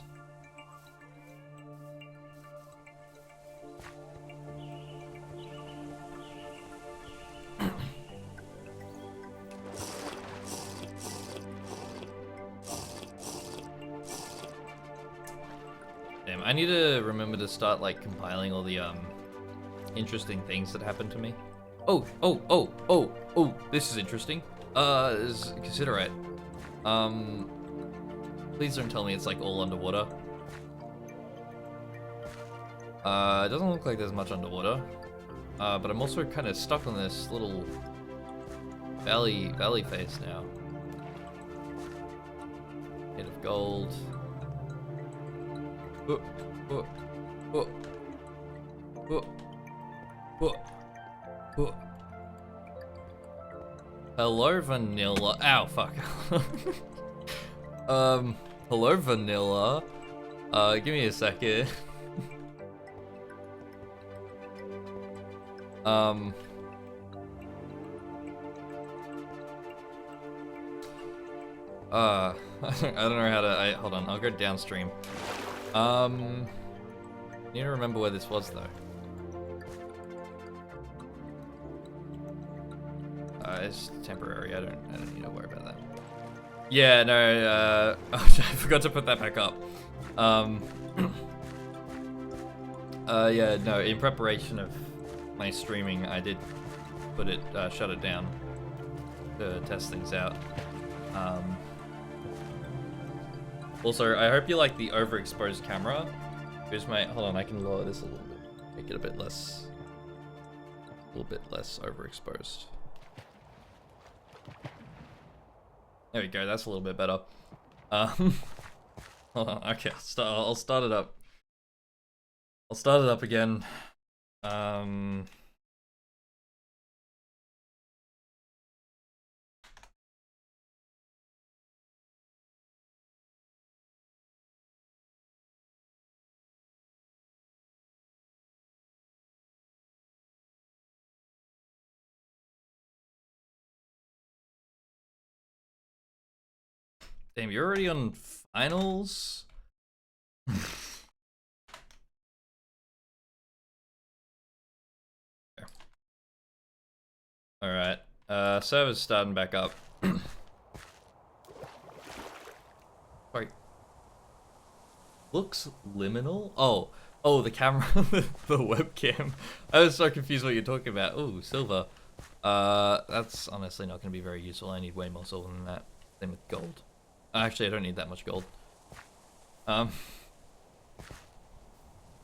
Damn, I need to remember to start like compiling all the interesting things that happened to me. Oh, this is interesting. Consider it. Please don't tell me it's like all underwater. It doesn't look like there's much underwater. But I'm also kind of stuck on this little valley face now. Hit of gold. Hello, vanilla. Ow, fuck. Hello, vanilla. Give me a second. I don't know how to. Hold on. I'll go downstream. Need to remember where this was though. It's temporary. I don't need to worry about that. Yeah, no. I forgot to put that back up. Yeah, no. In preparation of my streaming, I did put it, shut it down to test things out. Also, I hope you like the overexposed camera. Here's my, hold on, I can lower this a little bit, make it a little bit less overexposed. There we go, that's a little bit better. Hold on, okay, I'll start it up. I'll start it up again. Damn, you're already on finals? Alright, server's starting back up. Sorry. Looks liminal? Oh, the camera, the webcam. I was so confused what you're talking about. Ooh, silver. That's honestly not going to be very useful. I need way more silver than that. Same with gold. Actually, I don't need that much gold.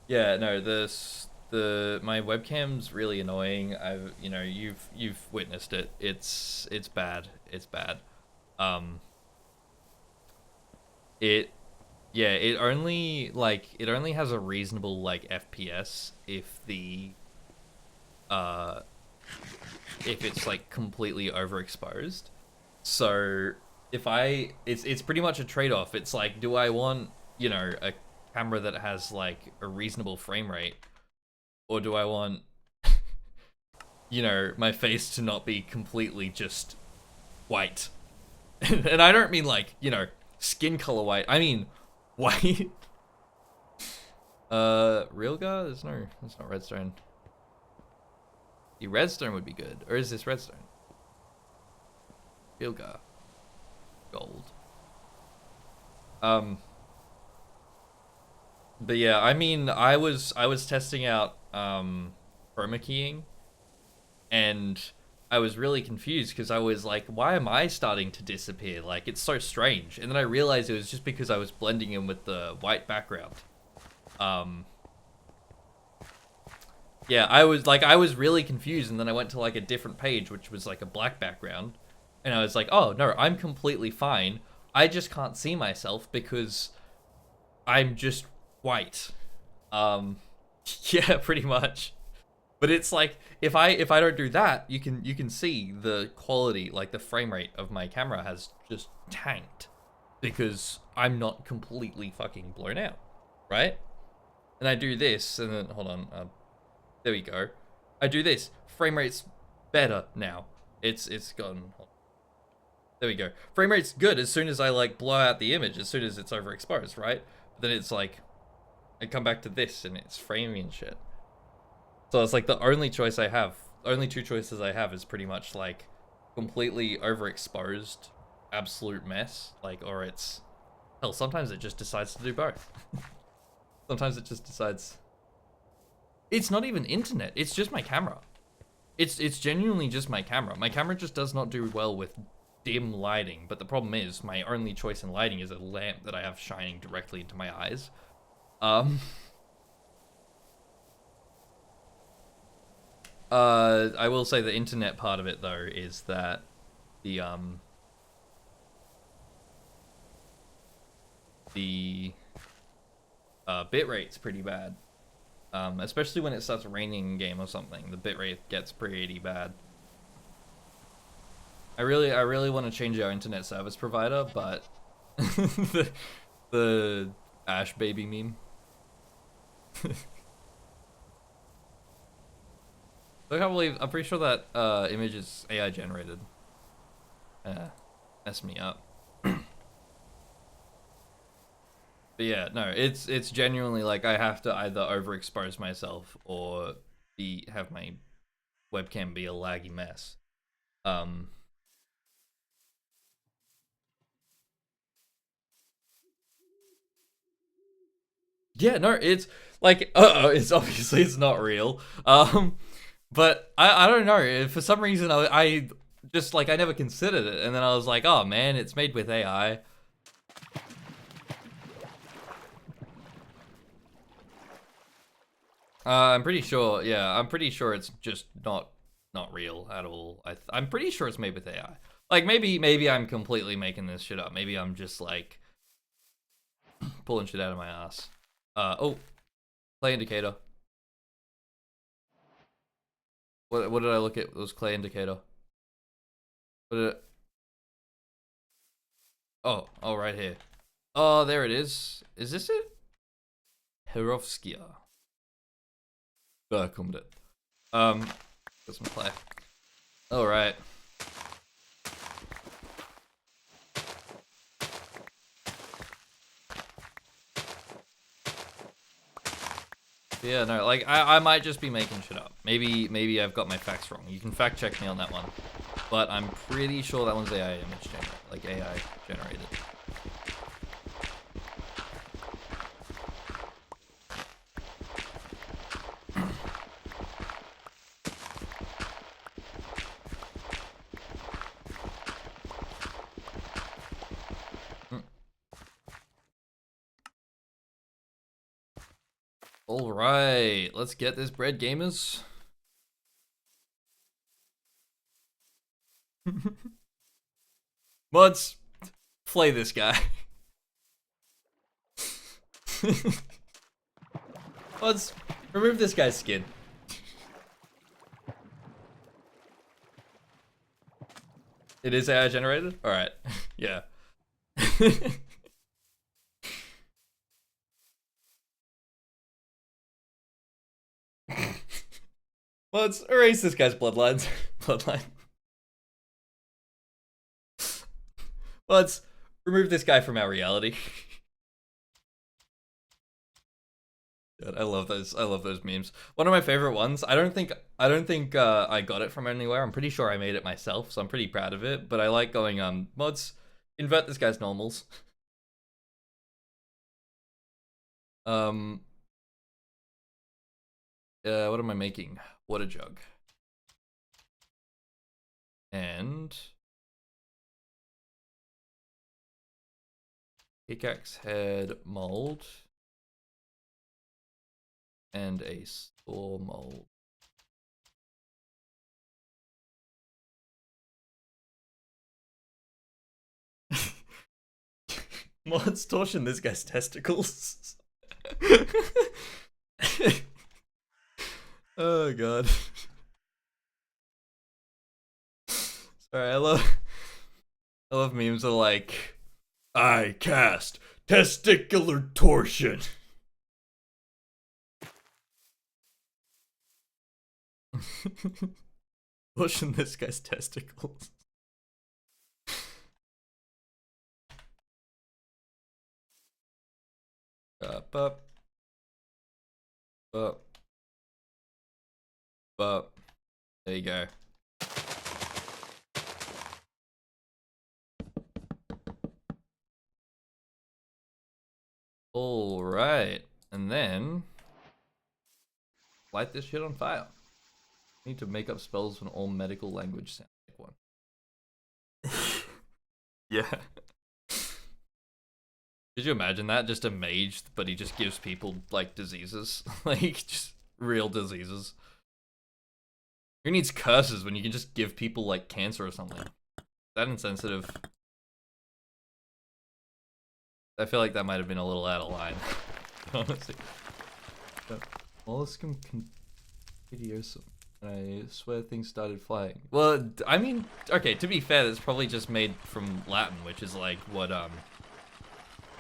Yeah, no, my webcam's really annoying. You've witnessed it. It's bad. It's bad. it yeah, it only has a reasonable like FPS uh if it's like completely overexposed. So it's pretty much a trade-off. It's like, do I want, a camera that has like a reasonable frame rate, or do I want, my face to not be completely just white? And I don't mean like, skin color white. I mean white. Real guy? That's not redstone. The redstone would be good. Or is this redstone? Real guy. Gold. But yeah, I mean, I was testing out chroma keying, and I was really confused because I was like, why am I starting to disappear? Like, it's so strange. And then I realized it was just because I was blending in with the white background. Um, yeah, I was really confused, and then I went to like a different page, which was like a black background, and I was like, oh no, I'm completely fine. I just can't see myself because I'm just white. Um, yeah, pretty much. But it's like, if I don't do that, you can see the quality, like the frame rate of my camera has just tanked because I'm not completely fucking blown out, right? And I do this, and then hold on, there we go. I do this, frame rate's better now. It's gone. There we go. Frame rate's good as soon as I like blow out the image, as soon as it's overexposed, right? But then it's like, I come back to this and it's framing and shit. So it's like the only choice I have, only two choices I have is pretty much like completely overexposed, absolute mess, like, or it's, hell, sometimes it just decides to do both. Sometimes it just decides. It's not even internet, it's just my camera. It's genuinely just my camera. My camera just does not do well with dim lighting, but the problem is my only choice in lighting is a lamp that I have shining directly into my eyes. I will say the internet part of it though is that the bitrate's pretty bad. Especially when it starts raining in game or something, the bitrate gets pretty bad. I really want to change our internet service provider, but the Ash baby meme. I can't believe, I'm pretty sure that image is AI generated. Mess me up. But yeah, no, it's genuinely like I have to either overexpose myself or have my webcam be a laggy mess. Um, yeah, no, it's like, it's obviously it's not real. But I don't know. For some reason, I just like I never considered it, and then I was like, oh man, it's made with AI. I'm pretty sure. Yeah, I'm pretty sure it's just not real at all. I'm pretty sure it's made with AI. Like maybe I'm completely making this shit up. Maybe I'm just like pulling shit out of my ass. Oh, clay indicator. What did I look at? It was clay indicator. What did it? Oh, right here. Oh, there it is. Is this it? Perovskia. Kommt it. Got some clay. All right. Yeah, no, like I might just be making shit up. Maybe I've got my facts wrong. You can fact check me on that one, but I'm pretty sure that one's AI image generated, like AI generated. All right, let's get this bread, gamers. Mods, play this guy. Let's remove this guy's skin. It is AI generated? Alright. Yeah. Let's erase this guy's bloodline. Let's remove this guy from our reality. God, I love those memes. One of my favorite ones. I don't think I got it from anywhere. I'm pretty sure I made it myself, so I'm pretty proud of it. But I like going mods, invert this guy's normals. What am I making? Water jug. And pickaxe head mold. And a saw mold. Mods torsion this guy's testicles. Oh god. Sorry, I love memes that are like, I cast testicular torsion. Pushing this guy's testicles. Up. There you go. All right, and then light this shit on fire. Need to make up spells when all medical language sounds like one. Yeah. Could you imagine that? Just a mage, but he just gives people, like, diseases. Like, just real diseases. Who needs curses when you can just give people, like, cancer or something? Is that insensitive? I feel like that might have been a little out of line. Honestly. Molluscum contagiosum. I swear things started flying. Well, I mean, okay, to be fair, that's probably just made from Latin, which is like, what,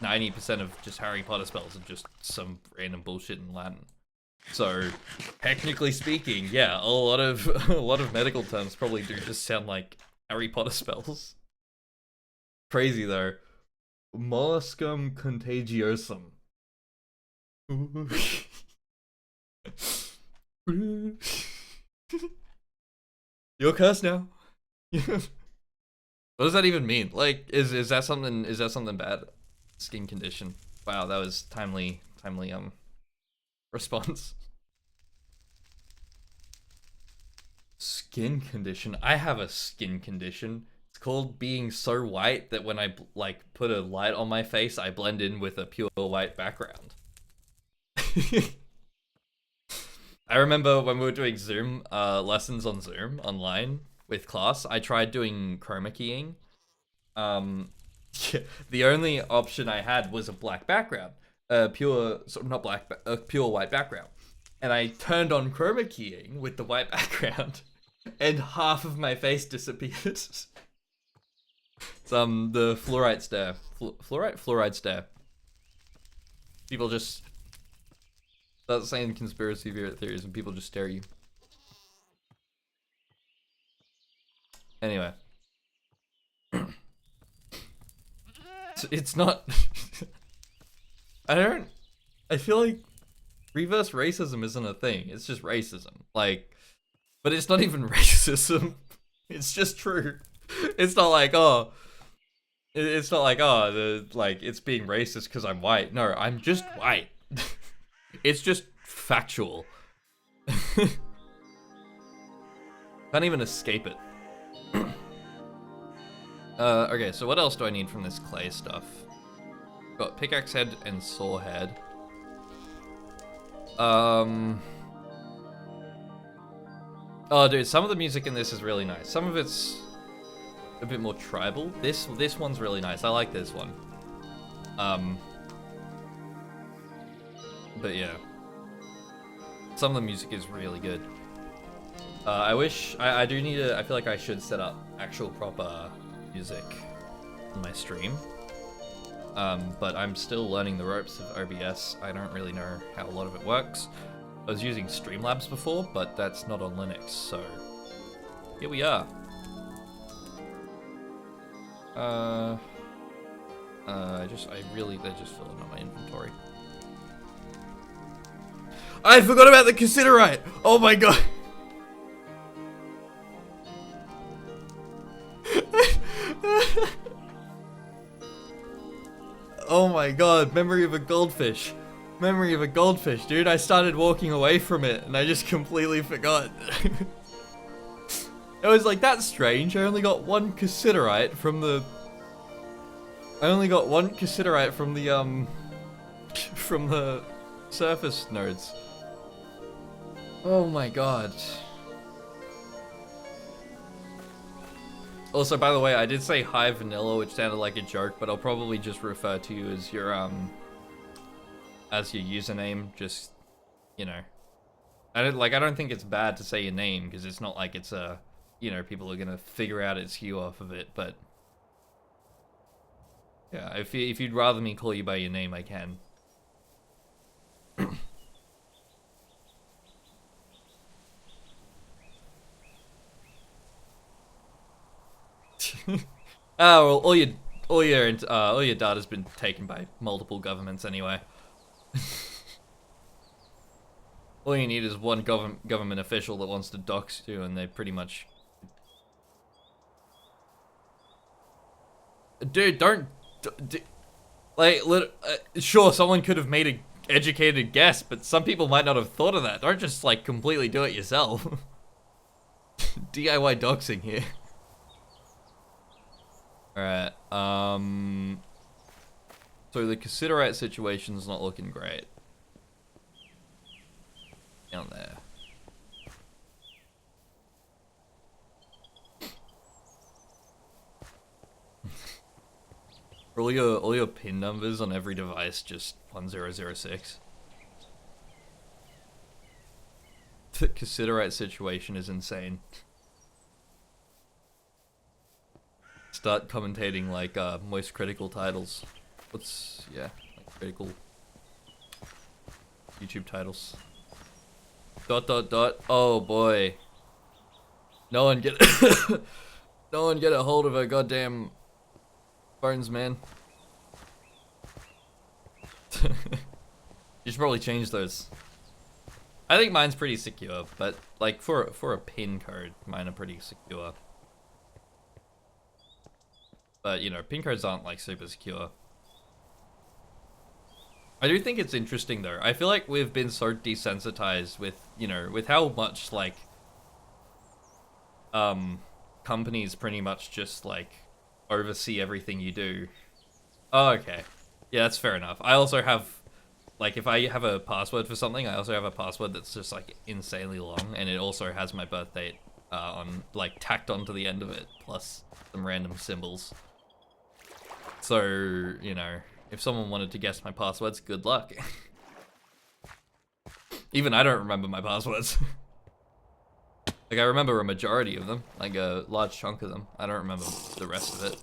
90% of just Harry Potter spells are just some random bullshit in Latin. So, technically speaking, yeah, a lot of medical terms probably do just sound like Harry Potter spells. Crazy though. Molluscum contagiosum. You're cursed now. What does that even mean? Like, is that something bad? Skin condition. Wow, that was timely response. Skin condition. I have a skin condition. It's called being so white that when I like put a light on my face, I blend in with a pure white background. I remember when we were doing Zoom lessons on Zoom online with class, I tried doing chroma keying. The only option I had was a black background, pure white background, and I turned on chroma keying with the white background, and half of my face disappeared. It's the fluorite stare, fluoride stare. People just start saying conspiracy theories, and people just stare at you. Anyway. It's not. I feel like reverse racism isn't a thing. It's just racism. Like, but it's not even racism. It's just true. It's not like, oh, it's not like, oh, it's being racist because I'm white. No, I'm just white. It's just factual. Can't even escape it. Okay, so what else do I need from this clay stuff? Got pickaxe head and saw head. Oh, dude, some of the music in this is really nice. Some of it's a bit more tribal. This one's really nice. I like this one. But yeah. Some of the music is really good. I wish, I do need to, I feel like I should set up actual proper music on my stream. But I'm still learning the ropes of OBS. I don't really know how a lot of it works. I was using Streamlabs before, but that's not on Linux, so here we are. They're just filling up my inventory. I forgot about the Considerite! Oh my god! Oh my god, memory of a goldfish. Memory of a goldfish, dude. I started walking away from it and I just completely forgot. I was like, that's strange. I only got one Considerite from the... from the surface nodes. Oh my god. Also, by the way, I did say hi vanilla, which sounded like a joke, but I'll probably just refer to you as your username, just, you know. I don't think it's bad to say your name, because it's not like it's a, you know, people are gonna figure out it's you off of it, but yeah, if you'd rather me call you by your name, I can. Oh, well, all your data's been taken by multiple governments anyway. All you need is one government official that wants to dox you, and they pretty much. Dude, don't. Sure, someone could have made an educated guess, but some people might not have thought of that. Don't just like completely do it yourself. DIY doxing here. Alright, so the Considerite situation's not looking great. Down there. Are all your pin numbers on every device just 1006? The Considerite situation is insane. Start commentating like most critical titles. Like critical YouTube titles. ... Oh boy. No one get no one get a hold of her goddamn phones, man. You should probably change those. I think mine's pretty secure, but like for a PIN code, mine are pretty secure. But, you know, pin codes aren't, like, super secure. I do think it's interesting, though. I feel like we've been so desensitized with, you know, with how much, like, companies pretty much just, like, oversee everything you do. Oh, okay. Yeah, that's fair enough. I also have, like, if I have a password for something, I also have a password that's just, like, insanely long, and it also has my birth date, tacked onto the end of it, plus some random symbols. So, you know, if someone wanted to guess my passwords, good luck. Even I don't remember my passwords. Like, I remember a majority of them, like a large chunk of them. I don't remember the rest of it.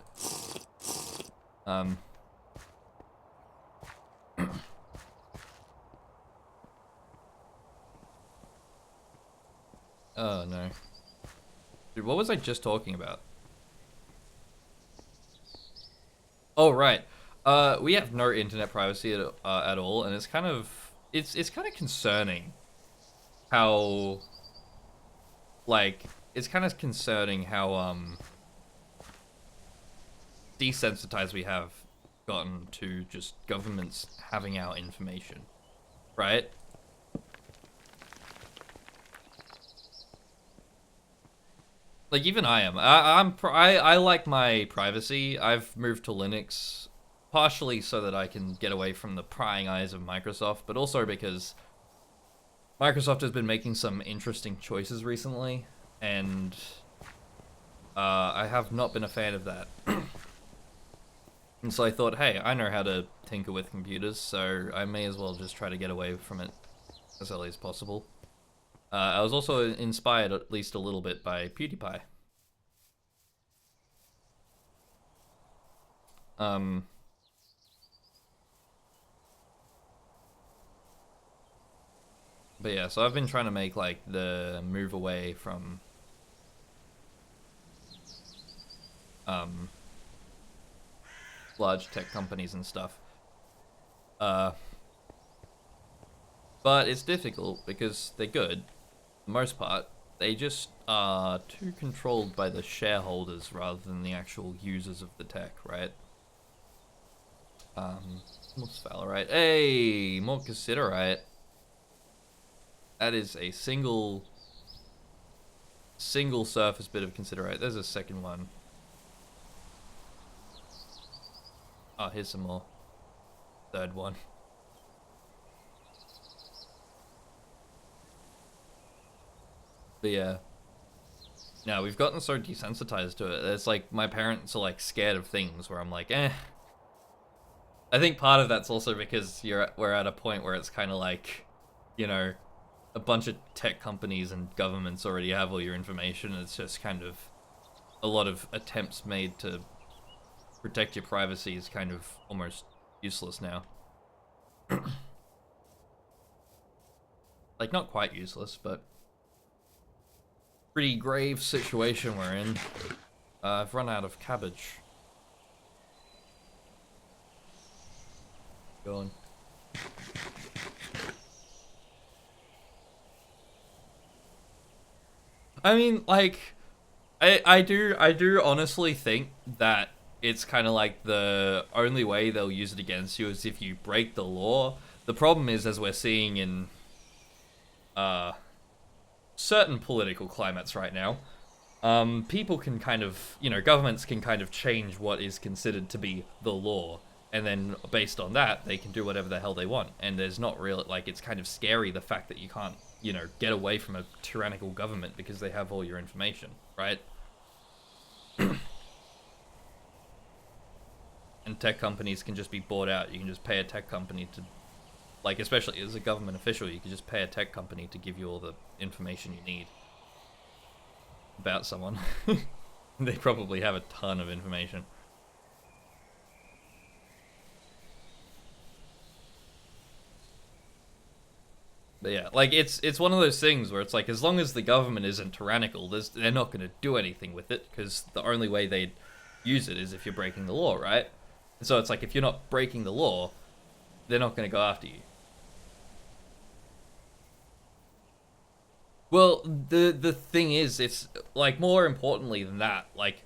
Oh no. Dude, what was I just talking about? Oh, right. We have no internet privacy at all, and it's kind of concerning how, like, desensitized we have gotten to just governments having our information, right? Like, even I am. I like my privacy. I've moved to Linux, partially so that I can get away from the prying eyes of Microsoft, but also because Microsoft has been making some interesting choices recently, and I have not been a fan of that. And so I thought, hey, I know how to tinker with computers, so I may as well just try to get away from it as early as possible. I was also inspired at least a little bit by PewDiePie. Um, but yeah, so I've been trying to make like the move away from large tech companies and stuff. But it's difficult because they're good, for the most part. They just are too controlled by the shareholders rather than the actual users of the tech, right? More sphalerite. Hey, more cassiterite. That is a single surface bit of cassiterite. There's a second one. Oh, here's some more. Third one. But yeah. No, we've gotten so desensitized to it. It's like my parents are like scared of things where I'm like, eh. I think part of that's also because we're at a point where it's kind of like, you know, a bunch of tech companies and governments already have all your information. It's just kind of a lot of attempts made to protect your privacy is kind of almost useless now. Like, not quite useless, but pretty grave situation we're in. I've run out of cabbage. Going. I mean, like, I do honestly think that it's kind of like the only way they'll use it against you is if you break the law. The problem is, as we're seeing in certain political climates right now, people can kind of, governments can kind of change what is considered to be the law, and then based on that, they can do whatever the hell they want. And there's not real, like, it's kind of scary the fact that you can't, get away from a tyrannical government because they have all your information, right? And tech companies can just be bought out. You can just pay a tech company to, like, especially as a government official, you can just pay a tech company to give you all the information you need about someone. They probably have a ton of information. But yeah, like, it's one of those things where it's like, as long as the government isn't tyrannical, they're not going to do anything with it, because the only way they'd use it is if you're breaking the law, right? And so it's like, if you're not breaking the law, they're not going to go after you. Well, the thing is, it's like, more importantly than that, like,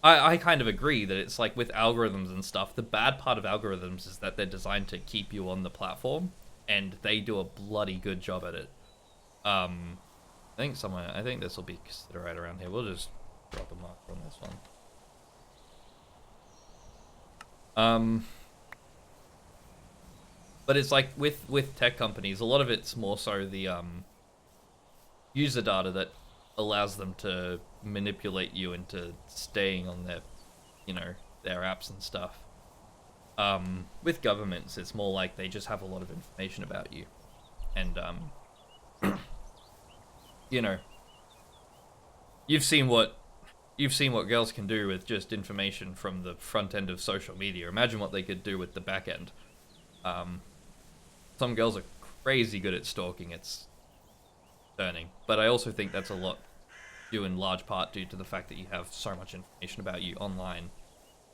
I kind of agree that it's like with algorithms and stuff, the bad part of algorithms is that they're designed to keep you on the platform, and they do a bloody good job at it. I think this will be right around here. We'll just drop a marker on this one. But it's like with tech companies, a lot of it's more so the user data that allows them to manipulate you into staying on their, their apps and stuff. With governments, it's more like they just have a lot of information about you, and you've seen what girls can do with just information from the front end of social media. Imagine what they could do with the back end. Some girls are crazy good at stalking. It's concerning, but I also think that's a lot due in large part due to the fact that you have so much information about you online,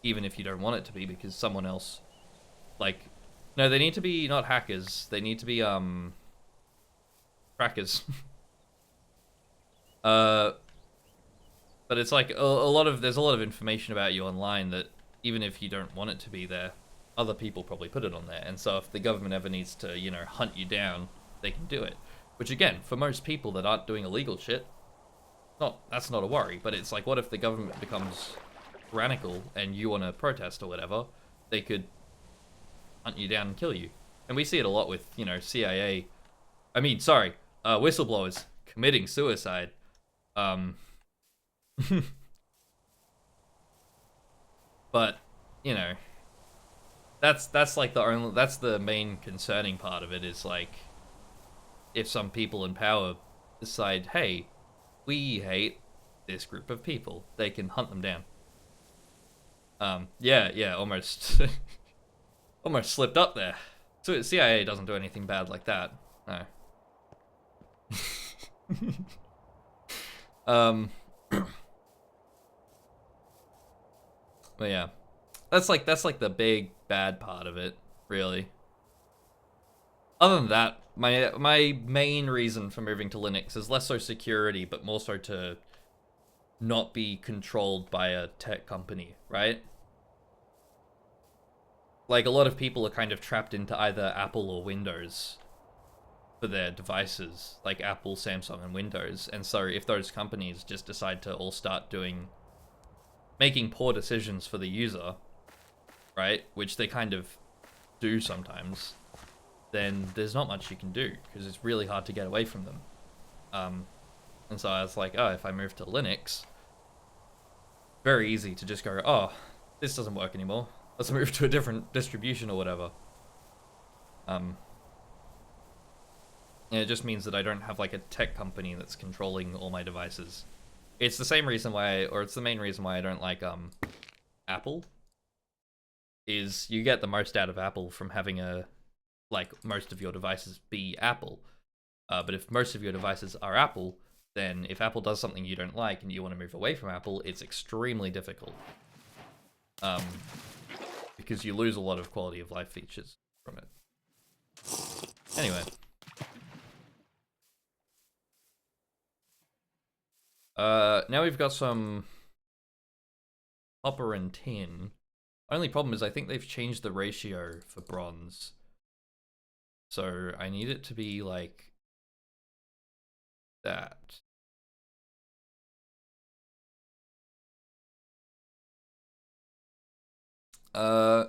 even if you don't want it to be, because someone else, like, no, they need to be not hackers, they need to be crackers. But it's like there's a lot of information about you online that even if you don't want it to be there, other people probably put it on there. And so if the government ever needs to, hunt you down, they can do it. Which, again, for most people that aren't doing illegal shit, that's not a worry. But it's like, what if the government becomes tyrannical and you want to protest or whatever? They could hunt you down and kill you. And we see it a lot with, whistleblowers committing suicide. But, that's like that's the main concerning part of it is like if some people in power decide, hey, we hate this group of people, they can hunt them down. Yeah, almost, almost slipped up there. So CIA doesn't do anything bad like that. No. um, but yeah, that's like the big bad part of it, really. Other than that, my main reason for moving to Linux is less so security, but more so to not be controlled by a tech company, right? Like a lot of people are kind of trapped into either Apple or Windows for their devices, like Apple, Samsung, and Windows. And so if those companies just decide to all start making poor decisions for the user, right, which they kind of do sometimes, then there's not much you can do because it's really hard to get away from them. And so I was like, oh, if I move to Linux, very easy to just go, oh, this doesn't work anymore. Let's move to a different distribution or whatever. And it just means that I don't have like a tech company that's controlling all my devices. It's the same reason why, or it's the main reason why I don't like Apple. Is you get the most out of Apple from having most of your devices be Apple. But if most of your devices are Apple, then if Apple does something you don't like and you want to move away from Apple, it's extremely difficult. Because you lose a lot of quality of life features from it. Anyway. Now we've got some copper and tin. Only problem is I think they've changed the ratio for bronze. So I need it to be like that.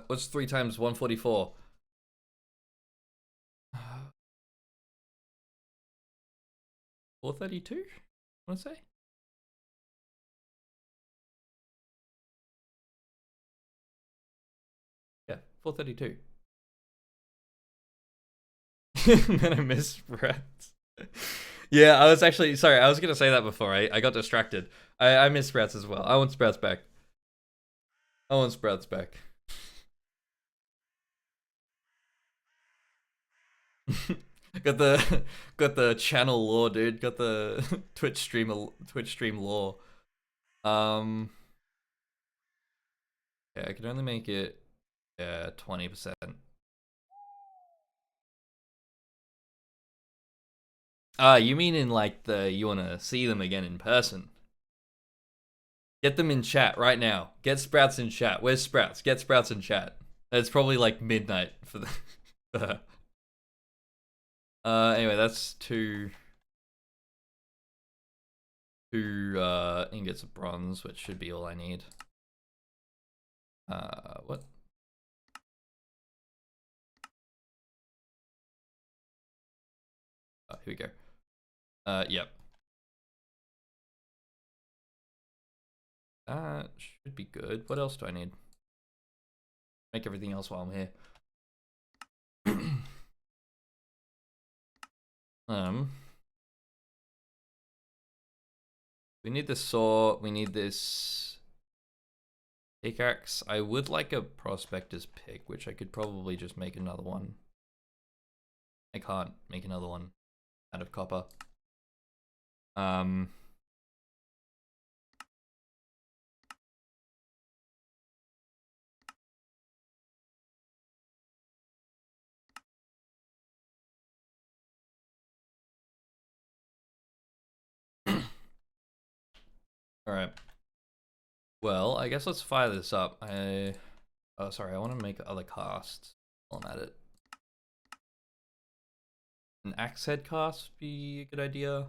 What's 3 times 144? 432? I want to say? Yeah, 432. Man, I miss Sprouts. Yeah, I was actually sorry. I was gonna say that before. I got distracted. I miss Sprouts as well. I want Sprouts back. I want Sprouts back. got the channel lore, dude. Got the Twitch stream lore. Yeah, I can only make it 20%. You mean in like you wanna see them again in person? Get them in chat right now. Get Sprouts in chat. Where's Sprouts? Get Sprouts in chat. It's probably like midnight for the anyway, that's two ingots of bronze, which should be all I need. What? Oh, here we go. Yep. That should be good. What else do I need? Make everything else while I'm here. We need this saw. We need this pickaxe. I would like a prospector's pick, which I could probably just make another one. I can't make another one out of copper. Alright. Well, I guess let's fire this up. Oh, sorry, I want to make other casts while I'm at it. An axe head cast would be a good idea.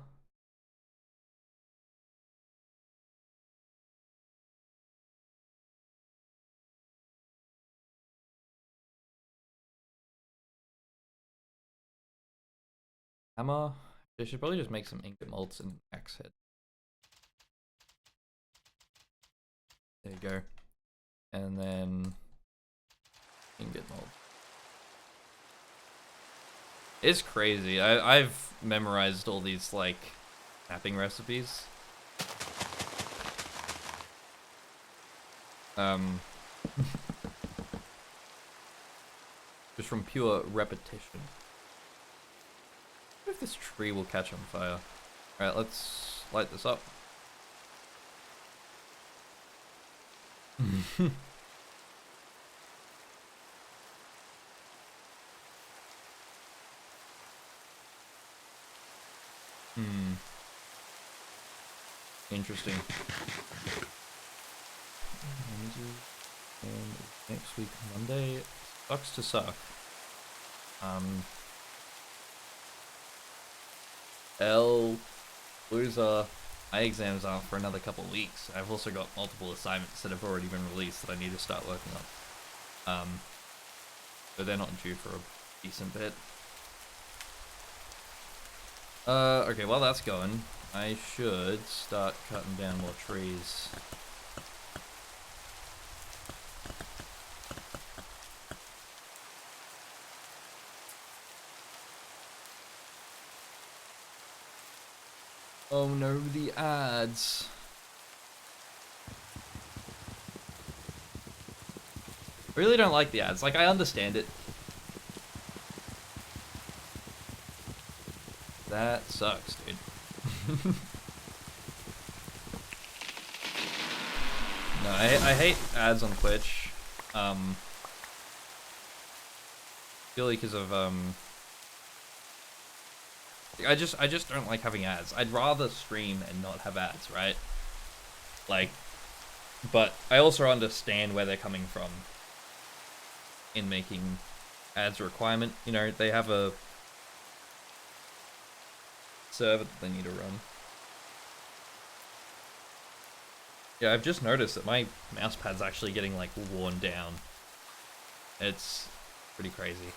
Hammer. I should probably just make some ingot molds and axe head. There you go. And then can get mold. It's crazy. I've memorized all these like snapping recipes. Just from pure repetition. What if this tree will catch on fire? Alright, let's light this up. Interesting. And next week, Monday, sucks to suck. Loser. My exams aren't for another couple of weeks. I've also got multiple assignments that have already been released that I need to start working on. But they're not due for a decent bit. Okay, while that's going, I should start cutting down more trees. Oh no, the ads. I really don't like the ads. Like, I understand it. That sucks, dude. No, I hate ads on Twitch. Purely because of I just don't like having ads. I'd rather stream and not have ads, right? Like, but I also understand where they're coming from in making ads a requirement. You know, they have a server that they need to run. Yeah, I've just noticed that my mouse pad's actually getting like worn down. It's pretty crazy.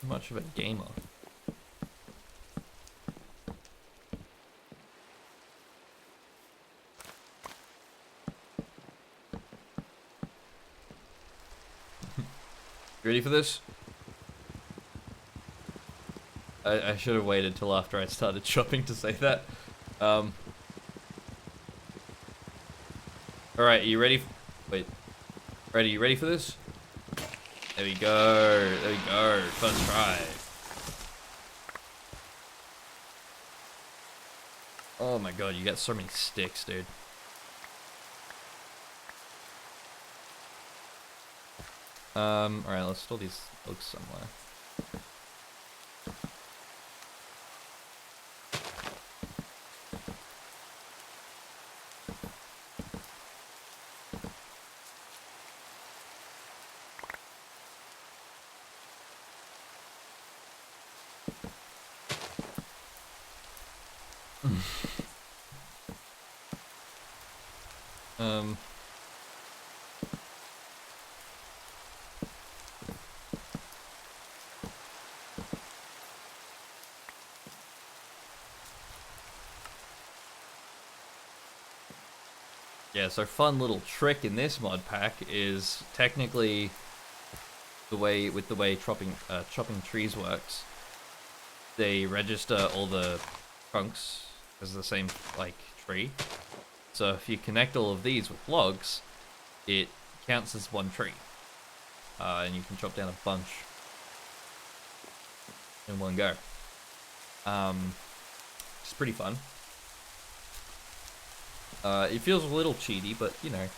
Much of a gamer. You ready for this? I should have waited till after I started chopping to say that. Alright, are you ready? Wait. Ready, you ready for this? There we go. There we go. First try. Oh my god, you got so many sticks, dude. Alright, let's store these logs somewhere. Yeah, so fun little trick in this mod pack is technically the way chopping trees works. They register all the trunks as the same like tree. So if you connect all of these with logs, it counts as one tree, and you can chop down a bunch in one go. It's pretty fun. It feels a little cheaty, but you know.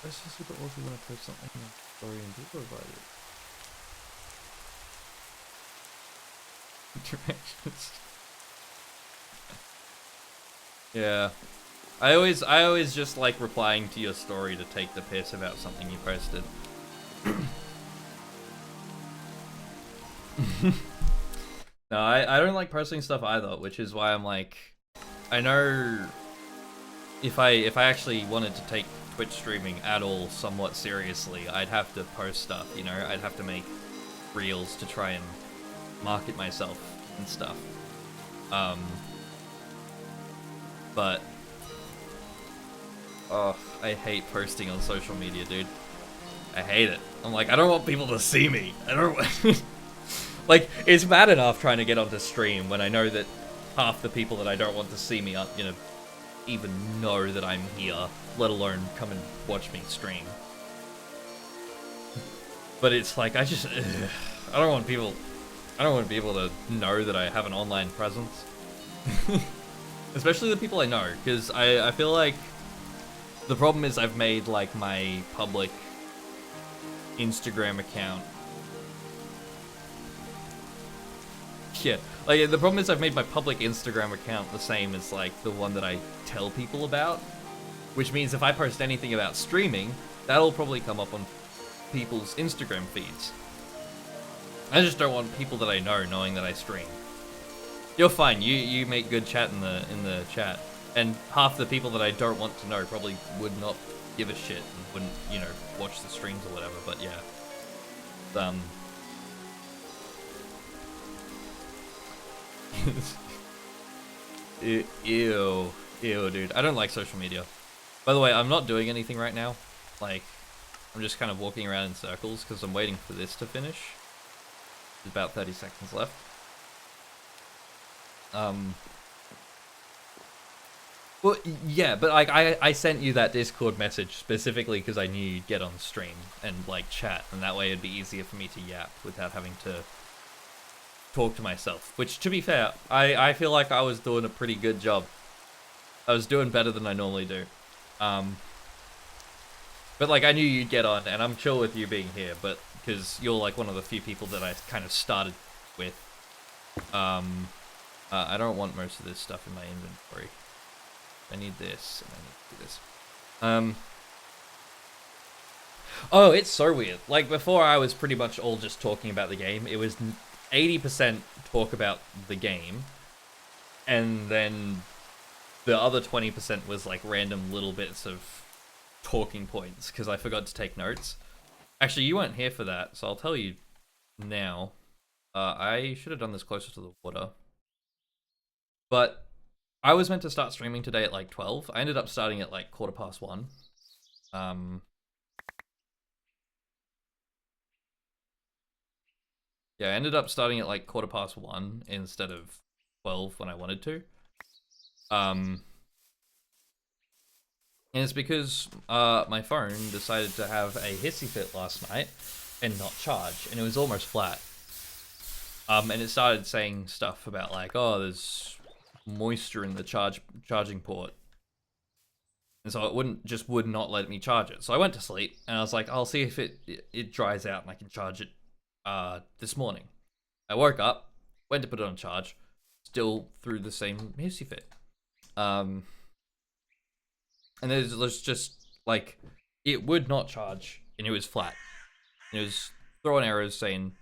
Let's just see what else we want to post something in the story and people about it. Directions. Yeah. I always just like replying to your story to take the piss about something you posted. No, I don't like posting stuff either, which is why I'm like, I know if I actually wanted to take Twitch streaming at all somewhat seriously, I'd have to post stuff, you know? I'd have to make reels to try and market myself and stuff. But oh, I hate posting on social media, dude. I hate it. I'm like, I don't want people to see me. I don't want... Like, it's bad enough trying to get onto stream when I know that half the people that I don't want to see me aren't, you know, even know that I'm here, let alone come and watch me stream. But it's like, I don't want people to know that I have an online presence. Especially the people I know, because I feel like the problem is I've made, like, my public Instagram account. Yeah, like, the problem is I've made my public Instagram account the same as, like, the one that I tell people about. Which means if I post anything about streaming, that'll probably come up on people's Instagram feeds. I just don't want people that I know knowing that I stream. You're fine, you make good chat in the chat. And half the people that I don't want to know probably would not give a shit and wouldn't, you know, watch the streams or whatever, but yeah. Ew, dude. I don't like social media. By the way, I'm not doing anything right now. Like, I'm just kind of walking around in circles because I'm waiting for this to finish. There's about 30 seconds left. Well, yeah, but like I sent you that Discord message specifically because I knew you'd get on stream and like chat, and that way it'd be easier for me to yap without having to talk to myself. Which, to be fair, I feel like I was doing a pretty good job. I was doing better than I normally do. But like I knew you'd get on, and I'm chill with you being here, but because you're like one of the few people that I kind of started with. I don't want most of this stuff in my inventory. I need this, and I need to do this. Oh, it's so weird. Like, before I was pretty much all just talking about the game. It was 80% talk about the game, and then the other 20% was, like, random little bits of talking points, because I forgot to take notes. Actually, you weren't here for that, so I'll tell you now. I should have done this closer to the water. But I was meant to start streaming today at like 12. I ended up starting at like 1:15. Yeah, I ended up starting at like 1:15 instead of 12 when I wanted to. And it's because my phone decided to have a hissy fit last night and not charge, and it was almost flat. And it started saying stuff about like, oh, there's moisture in the charging port, and so it would not let me charge it. So I went to sleep, and I was like, I'll see if it dries out and I can charge it this morning. I woke up, went to put it on charge, still through the same hissy fit. And there's just like, it would not charge, and it was flat. And it was throwing errors saying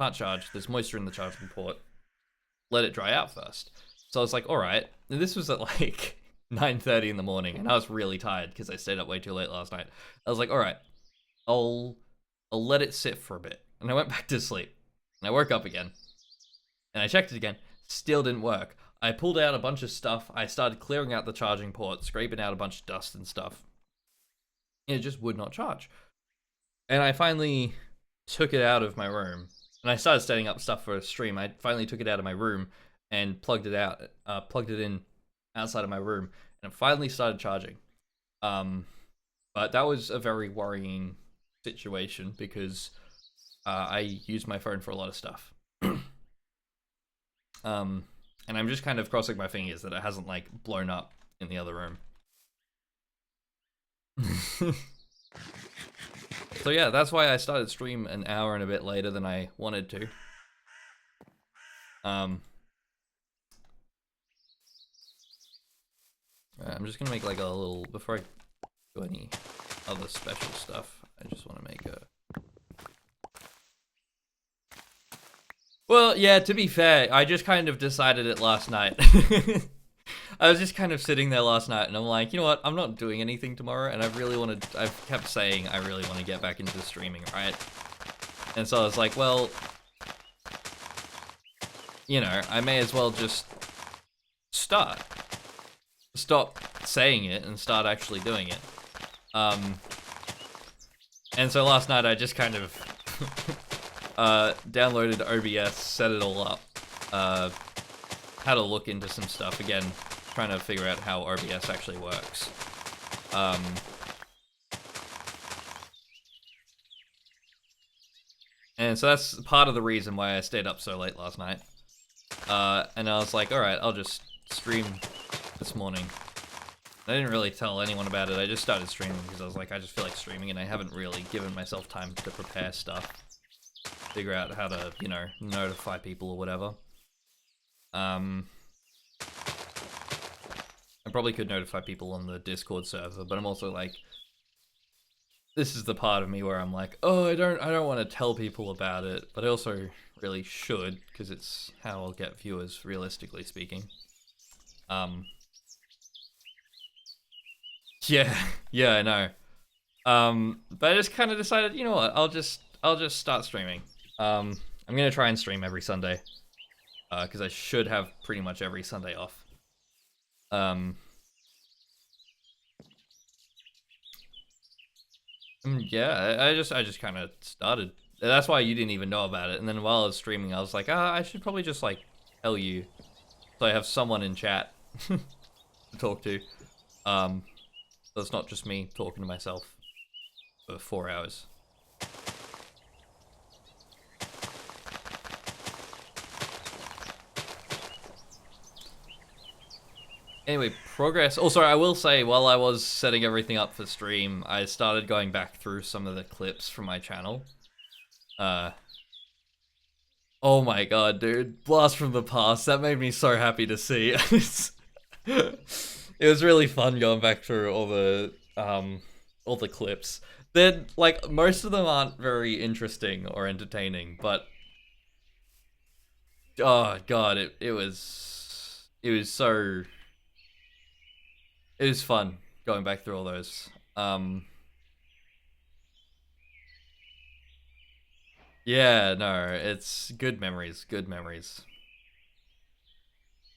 can't charge, there's moisture in the charging port, let it dry out first. So I was like, all right. And this was at like 9:30 in the morning, and I was really tired because I stayed up way too late last night. I was like, all right, I'll let it sit for a bit. And I went back to sleep, and I woke up again, and I checked it again. Still didn't work. I pulled out a bunch of stuff. I started clearing out the charging port, scraping out a bunch of dust and stuff. And it just would not charge. And I finally took it out of my room, and I started setting up stuff for a stream. I finally took it out of my room and plugged it in outside of my room, and it finally started charging. But that was a very worrying situation because I use my phone for a lot of stuff. And I'm just kind of crossing my fingers that it hasn't like blown up in the other room. So yeah, that's why I started stream an hour and a bit later than I wanted to. I'm just gonna make like a little, before I do any other special stuff, I just want to make Well, yeah, to be fair, I just kind of decided it last night. I was just kind of sitting there last night and I'm like, you know what, I'm not doing anything tomorrow and I've kept saying I really want to get back into streaming, right? And so I was like, well, you know, I may as well just start. Stop saying it and start actually doing it. And so last night I just kind of downloaded OBS, set it all up, had a look into some stuff again, trying to figure out how OBS actually works. And so that's part of the reason why I stayed up so late last night. And I was like, alright, I'll just stream this morning. I didn't really tell anyone about it, I just started streaming because I was like, I just feel like streaming and I haven't really given myself time to prepare stuff. Figure out how to, you know, notify people or whatever. I probably could notify people on the Discord server, but I'm also like, this is the part of me where I'm like, oh, I don't want to tell people about it, but I also really should, because it's how I'll get viewers, realistically speaking. Yeah, I know. But I just kind of decided, you know what, I'll just start streaming. I'm gonna try and stream every Sunday, because I should have pretty much every Sunday off. Yeah, I just kind of started. That's why you didn't even know about it. And then while I was streaming, I was like, I should probably just like tell you, so I have someone in chat to talk to. So it's not just me talking to myself for 4 hours. Anyway, progress. Oh, sorry, I will say, while I was setting everything up for stream, I started going back through some of the clips from my channel. Oh my god, dude. Blast from the past. That made me so happy to see. It was really fun going back through all the clips. Then, like, most of them aren't very interesting or entertaining, but oh god, it was so... It was fun going back through all those. Yeah, no, it's good memories, good memories.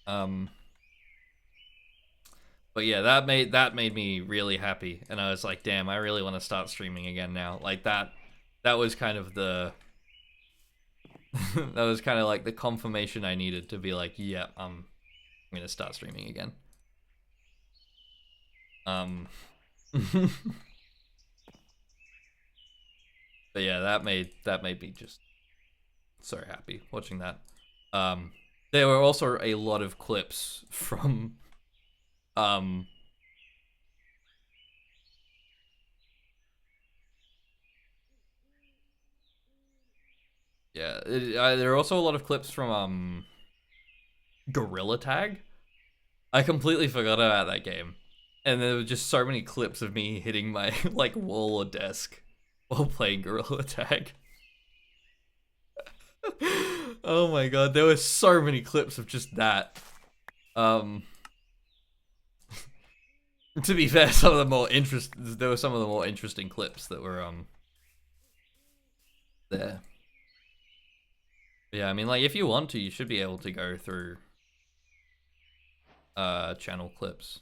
But yeah, that made me really happy, and I was like, damn, I really want to start streaming again now. Like that was kind of the that was kind of like the confirmation I needed to be like, yeah, I'm gonna start streaming again. But yeah, that made me just so happy watching that. There were also a lot of clips from yeah, there are also a lot of clips from Gorilla Tag. I completely forgot about that game. And there were just so many clips of me hitting my like wall or desk while playing Gorilla Tag. Oh my god, there were so many clips of just that. To be fair, there were some of the more interesting clips that were there. Yeah, I mean, like, if you want to, you should be able to go through channel clips.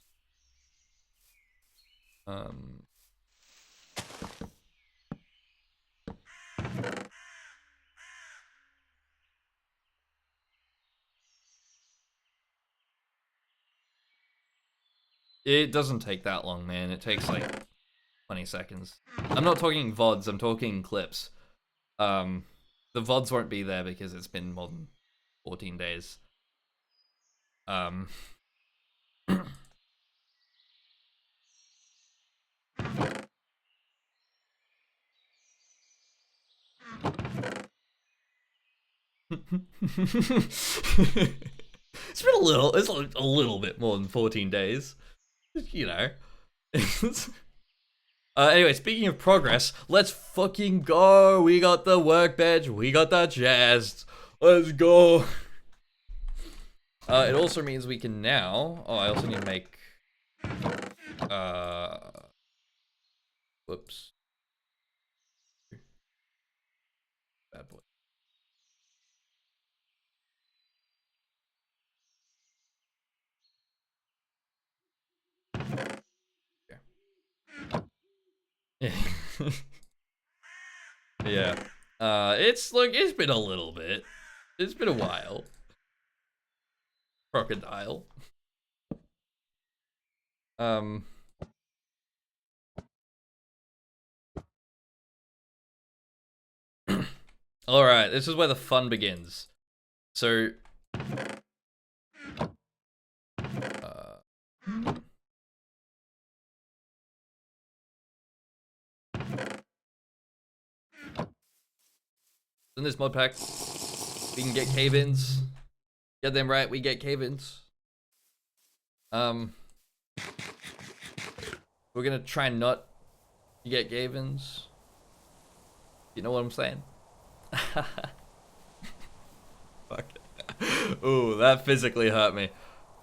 It doesn't take that long, man. It takes like 20 seconds. I'm not talking VODs, I'm talking clips. The VODs won't be there because it's been more than 14 days. It's been a little bit more than 14 days. You know. Anyway, speaking of progress, let's fucking go. We got the workbench, we got the chests. Let's go. It also means we can now... Oh, I also need to make... Whoops. Bad boy. Yeah. Yeah. It's been a little bit. It's been a while. Crocodile. Alright, this is where the fun begins. So in this mod pack, we can get cave-ins. Get them right, we get cave-ins. We're gonna try not to get cave-ins. You know what I'm saying? Fuck. Ooh, that physically hurt me.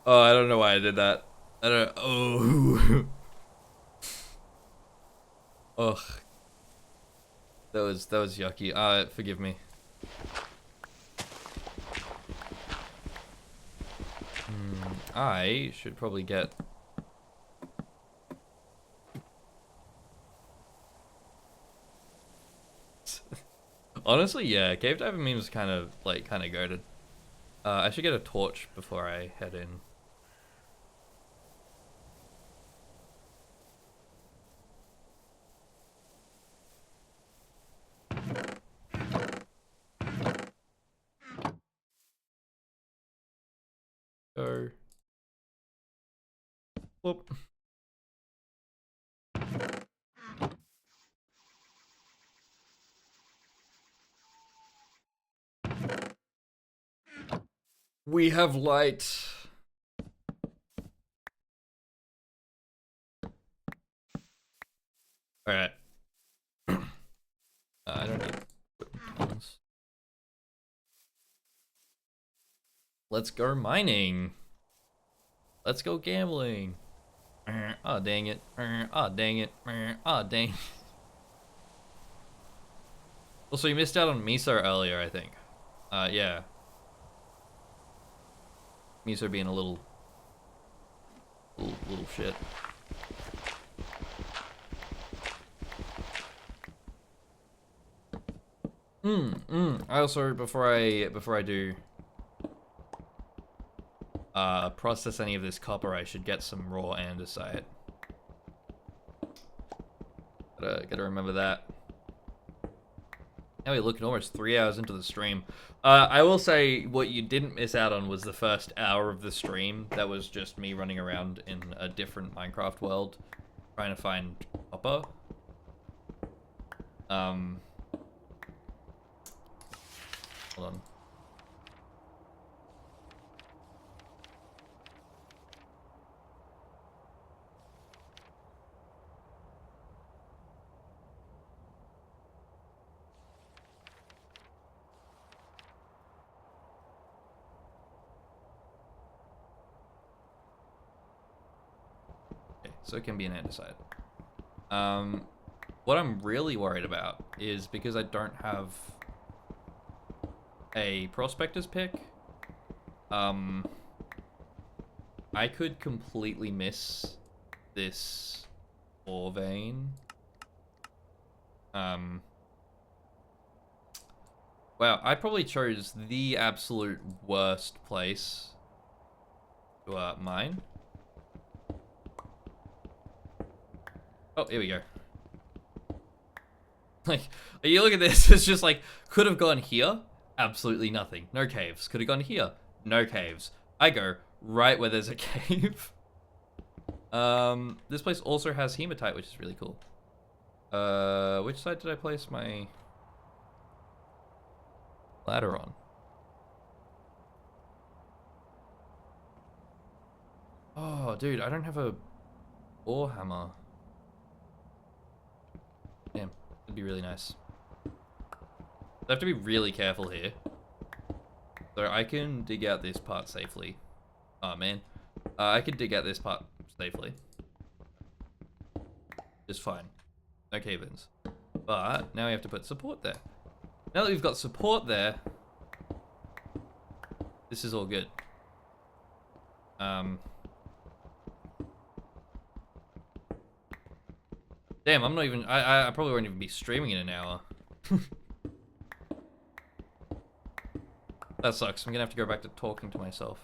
Oh, I don't know why I did that. I don't. Oh. Ugh. That was yucky. Forgive me. I should probably get. Honestly, yeah, cave diving memes kind of goated. I should get a torch before I head in. Go. Whoop. We have light. All right. I don't need tons. Let's go mining. Let's go gambling. Oh, dang it. Oh, dang it. Oh, dang. Also, you missed out on Miso earlier, I think. Yeah. Miso being a little shit. I also, before I do process any of this copper, I should get some raw andesite. Gotta remember that. Now we look at almost 3 hours into the stream. I will say what you didn't miss out on was the first hour of the stream. That was just me running around in a different Minecraft world, trying to find copper. Hold on. Okay, so it can be an andesite. What I'm really worried about is because I don't have a prospector's pick, I could completely miss this ore vein. Wow, I probably chose the absolute worst place to mine. Oh, here we go. Like, you look at this, it's just like, could have gone here, absolutely nothing. No caves. Could have gone here, no caves. I go right where there's a cave. This place also has hematite, which is really cool. Which side did I place my ladder on? Oh, dude, I don't have a ore hammer. Damn, it'd be really nice. I have to be really careful here. So I can dig out this part safely. Oh man. I could dig out this part safely. Just fine. No cave-ins. But now we have to put support there. Now that we've got support there, this is all good. Damn, I'm not even. I probably won't even be streaming in an hour. That sucks. I'm gonna have to go back to talking to myself.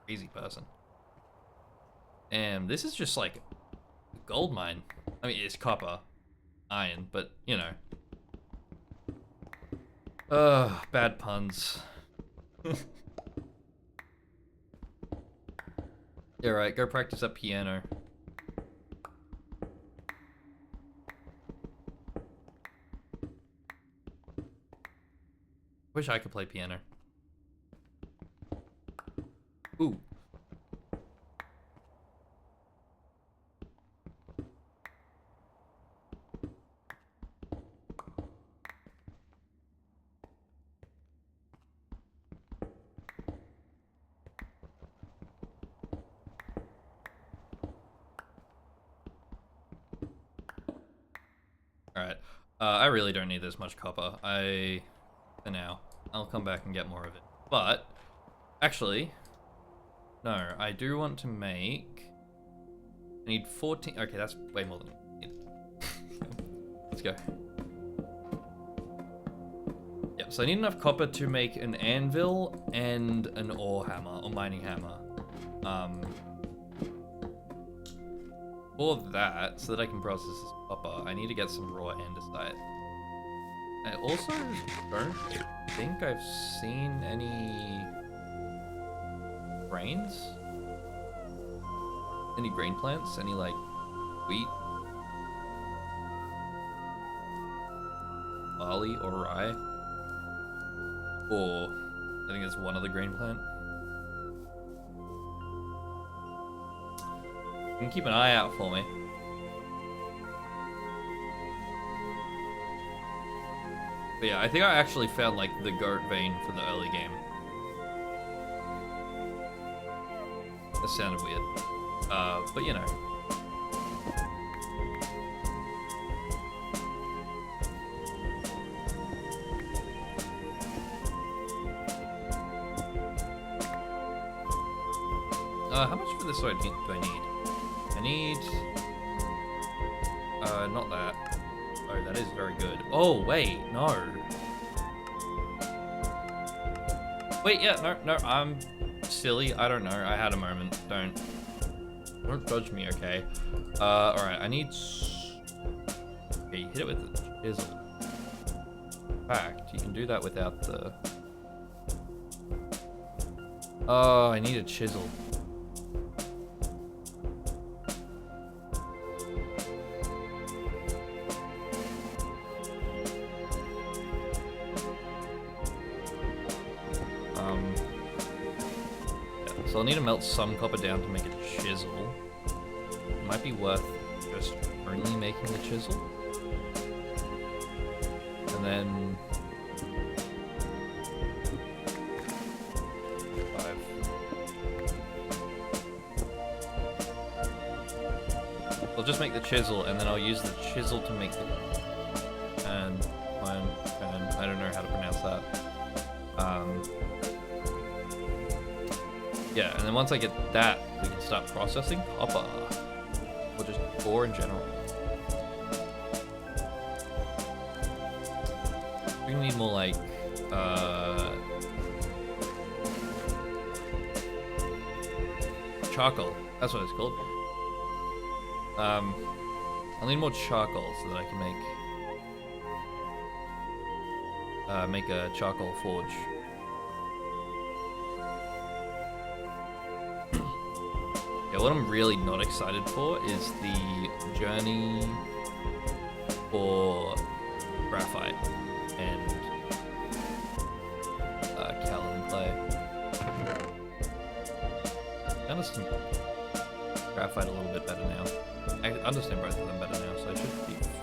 Crazy person. Damn, this is just like a gold mine. I mean, it's copper, iron, but you know. Ugh, bad puns. Yeah, right. Go practice that piano. Wish I could play piano. Ooh. Alright. I really don't need this much copper. For now. I'll come back and get more of it. But, actually, no, I do want to make... I need 14... Okay, that's way more than I need. Let's go. Yep, so I need enough copper to make an anvil and an ore hammer, or mining hammer. For that, so that I can process this copper, I need to get some raw andesite. I also don't think I've seen any grains. Any grain plants? Any like wheat, barley, or rye? Or I think there's one other grain plant. You can keep an eye out for me. But yeah, I think I actually found like the goat vein for the early game. That sounded weird. But you know. How much for this do I need? I need... not that. Oh, that is very good. Oh, wait, no. Wait, yeah, no, I'm silly. I don't know. I had a moment. Don't judge me, okay? Alright, I need... Okay, you hit it with the chisel. In fact, you can do that without the... Oh, I need a chisel. So I'll need to melt some copper down to make a chisel. It might be worth just only making the chisel. And then... 5. I'll just make the chisel, and then I'll use the chisel to make the... And I don't know how to pronounce that. Yeah, and then once I get that, we can start processing copper. Or just ore in general. We need more like, charcoal. That's what it's called. I'll need more charcoal so that I can make a charcoal forge. Yeah, what I'm really not excited for is the journey for graphite and kaolin clay. I understand graphite a little bit better now. I understand both of them better now, so I should be fine.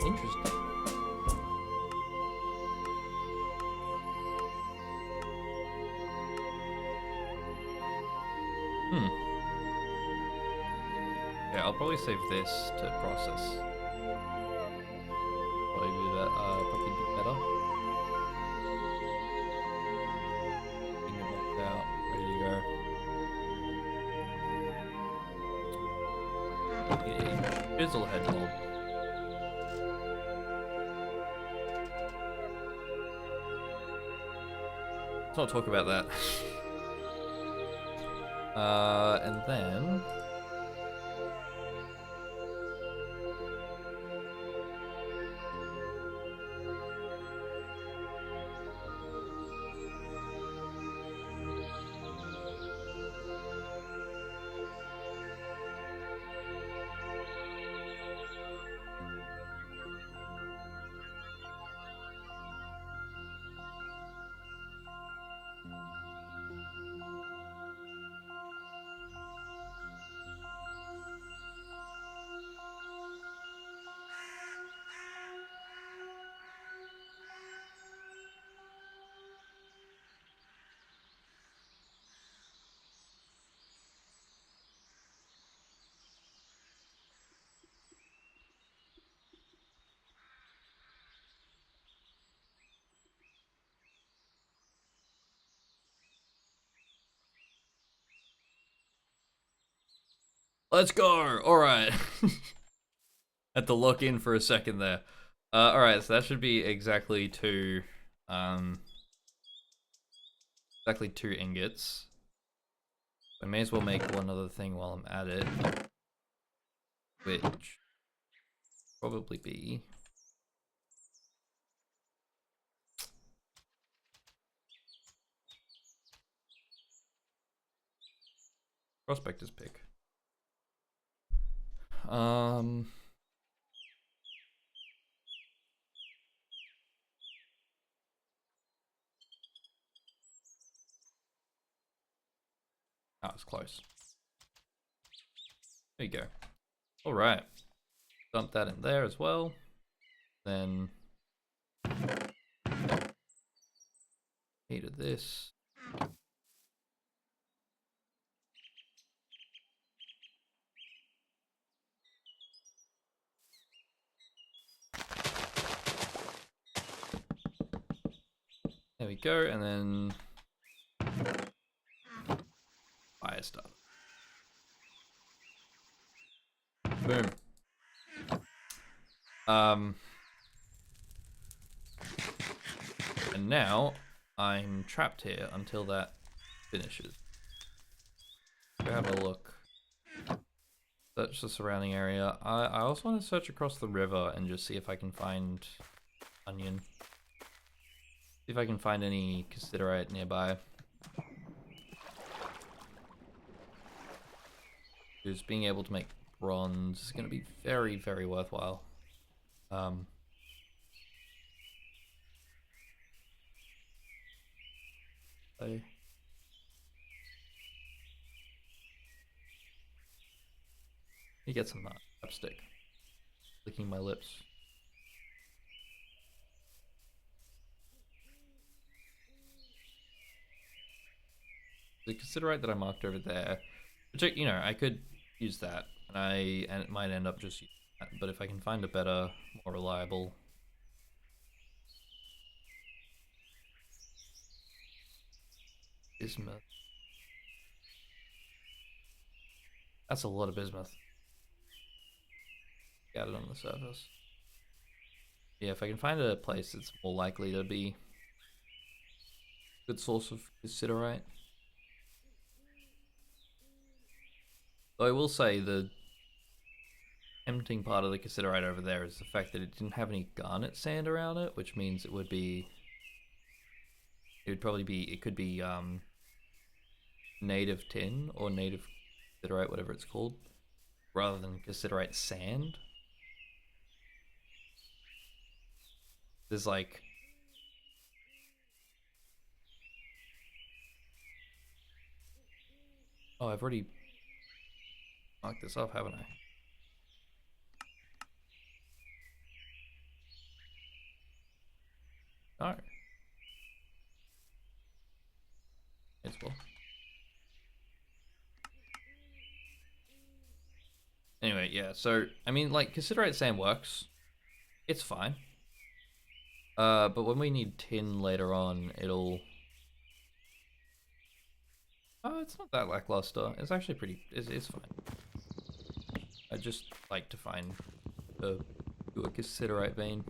Interesting. Yeah, I'll probably save this to process. Probably be better. Getting it locked out, ready to go. Yeah, chisel head mold. Let's not talk about that. And then let's go. All right. Had to lock in for a second there. All right, so that should be exactly two ingots. I may as well make one other thing while I'm at it, which probably be prospector's pick. That was close. There you go. All right, dump that in there as well. Then heated this. There we go, and then fire starter. Boom. And now I'm trapped here until that finishes. Go have a look. Search the surrounding area. I also want to search across the river and just see if I can find onion. See if I can find any cassiterite nearby. Because being able to make bronze is going to be very, very worthwhile. You get some lipstick. Licking my lips. The cassiterite that I marked over there, which I could use that, and it might end up just using that, but if I can find a better, more reliable bismuth. That's a lot of bismuth. Got it on the surface. Yeah, if I can find a place that's more likely to be a good source of cassiterite. Though I will say the tempting part of the cassiterite over there is the fact that it didn't have any garnet sand around it, which means it could be native tin or native cassiterite, whatever it's called, rather than cassiterite sand. There's like oh, I've already marked this off, haven't I? Anyway, yeah. So I mean, like, Considerate sand works. It's fine. But when we need tin later on, it'll. Oh, it's not that lackluster. It's actually pretty. It's fine. I just like to find the do a Considerate vein.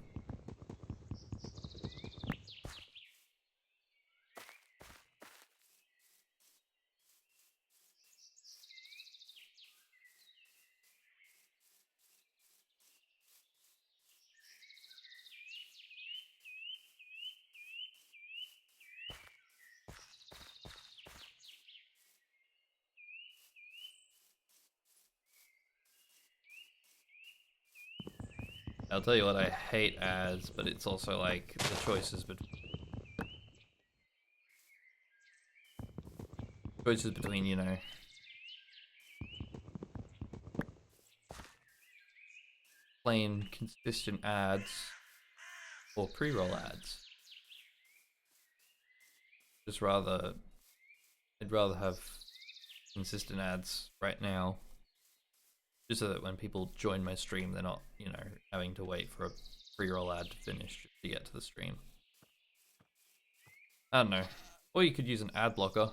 I'll tell you what, I hate ads, but it's also like the choices between, you know, plain consistent ads or pre-roll ads. Just rather, I'd rather have consistent ads right now, just so that when people join my stream, they're not, you know, having to wait for a pre-roll ad to finish to get to the stream. I don't know. Or you could use an ad blocker.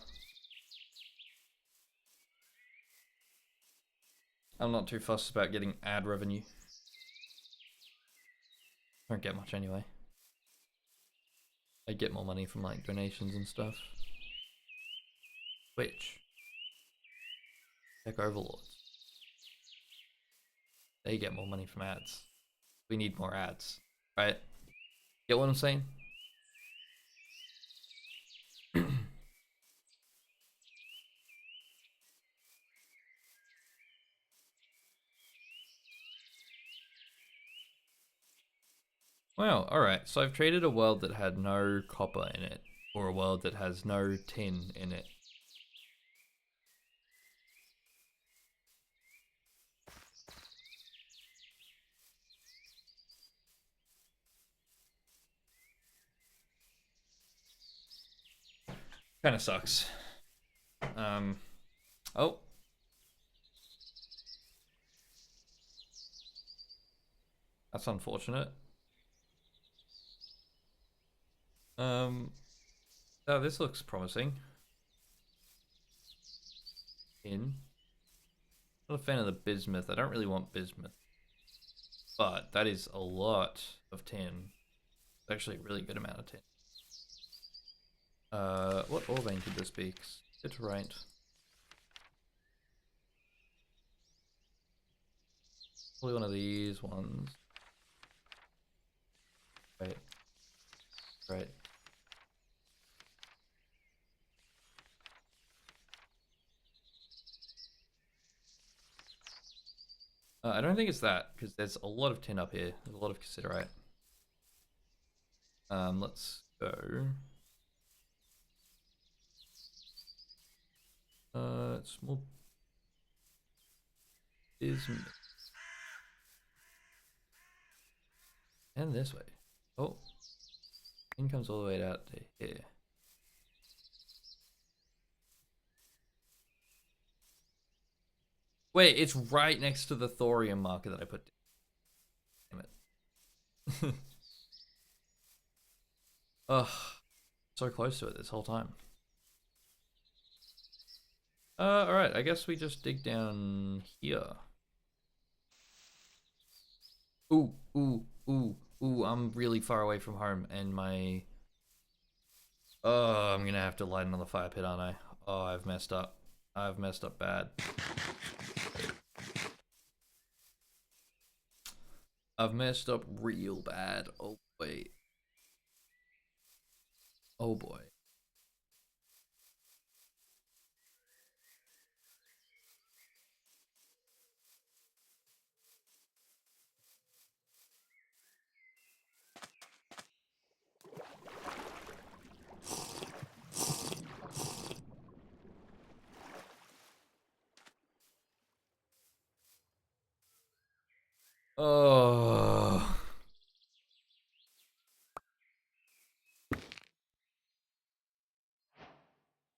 I'm not too fussed about getting ad revenue. I don't get much anyway. I get more money from like donations and stuff. Twitch. Tech Overlords. They get more money from ads. We need more ads, right? Get what I'm saying? Wow, alright. So I've traded a world that had no copper in it, or a world that has no tin in it. Kind of sucks. Oh. That's unfortunate. Oh, this looks promising. Tin. Not a fan of the bismuth. I don't really want bismuth. But that is a lot of tin. It's actually a really good amount of tin. What ore vein could this be? It's right. Probably one of these ones. Right. Right. I don't think it's that, because there's a lot of tin up here. There's a lot of Considerate. Let's go. Small bismuth. And this way. Oh. Tin comes all the way out to here. Wait, it's right next to the thorium marker that I put. Damn it. Ugh. So close to it this whole time. Alright, I guess we just dig down here. Ooh, ooh, ooh, ooh, I'm really far away from home and my... Oh, I'm gonna have to light another fire pit, aren't I? Oh, I've messed up. I've messed up bad. I've messed up real bad. Oh, wait. Oh, boy. Oh.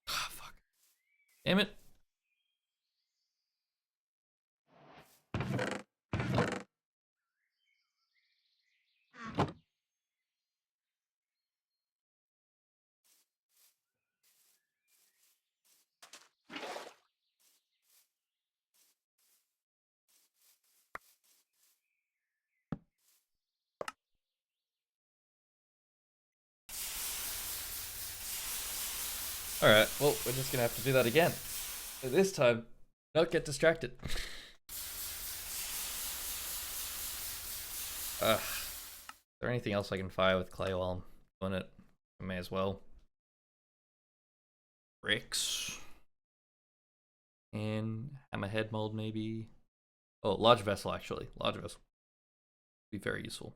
Ah, fuck. Damn it. Alright, well, we're just gonna have to do that again. But this time, not get distracted. Is there anything else I can fire with clay while I'm doing it? I may as well. Bricks. And hammerhead mold, maybe. Oh, large vessel, actually. Large vessel. Be very useful.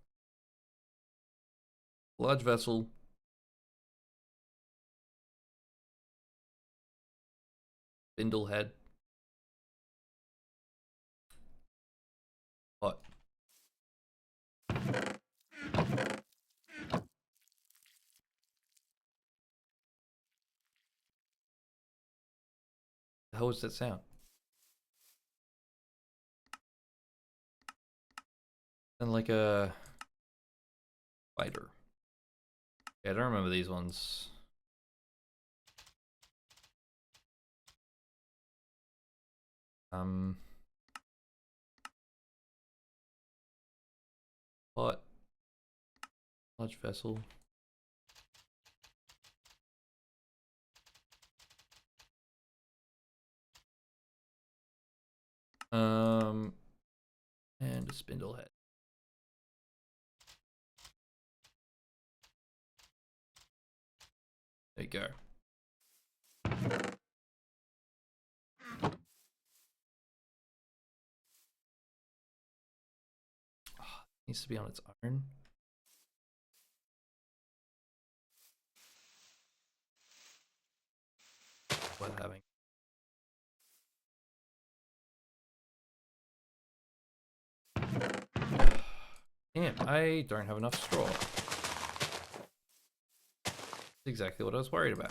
Large vessel. Spindle head. What? How does that sound? And like a spider. Yeah, I don't remember these ones. What? Large vessel. And a spindle head. There you go. Oh, it needs to be on its own. What having? Damn, I don't have enough straw. That's exactly what I was worried about.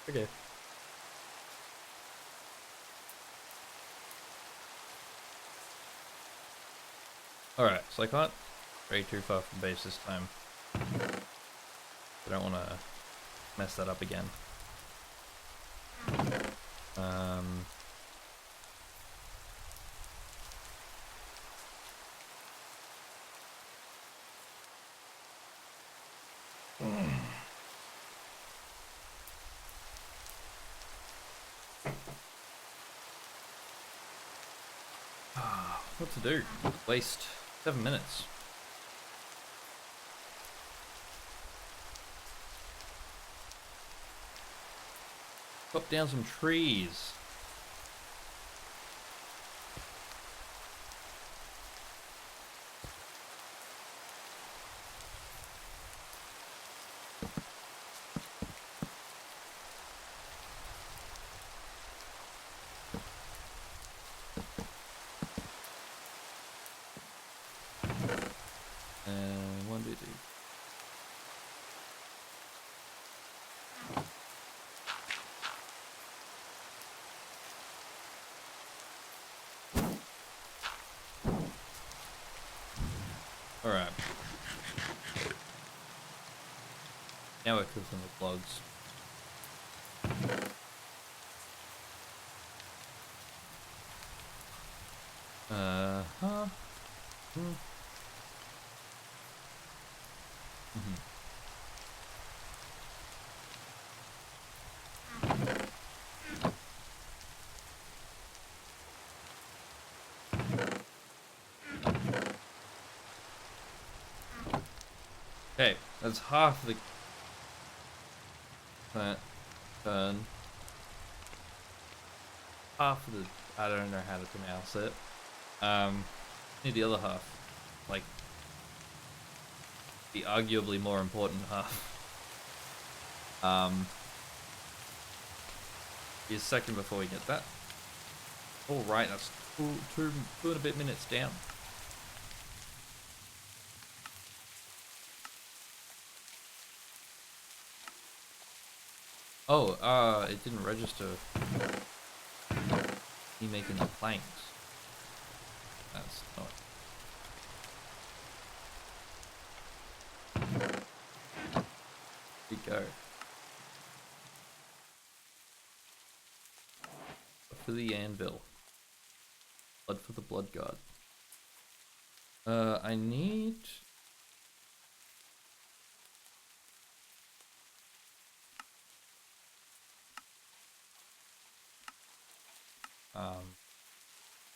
Okay. Alright, so I can't stray too far from base this time. I don't want to mess that up again. What to do? Waste 7 minutes. Chop down some trees. And 1, 2, 3. Alright. Now we're cooking with logs. Okay, that's half the turn. Half of the, I don't know how to pronounce it. Need the other half. Like, the arguably more important half. Be a second before we get that. Alright, that's two and a bit minutes down. Oh, it didn't register me making the planks. That's not. Here we go. For the anvil. Blood for the blood god. I need...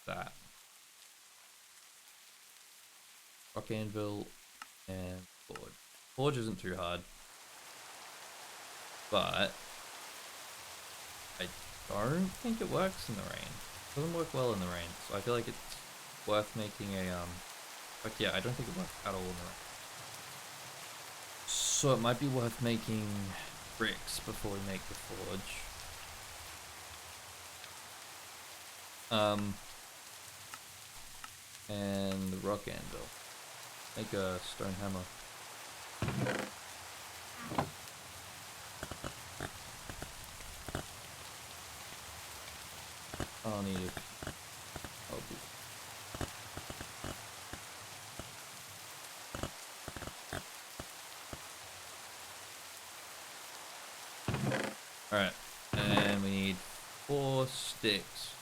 that. Rock anvil and forge. Forge isn't too hard. But I don't think it works in the rain. It doesn't work well in the rain, so I feel like it's worth making a like yeah, I don't think it works at all in the rain. So it might be worth making bricks before we make the forge. And the rock anvil. Make a stone hammer. I'll need it. Alright, and we need 4 sticks.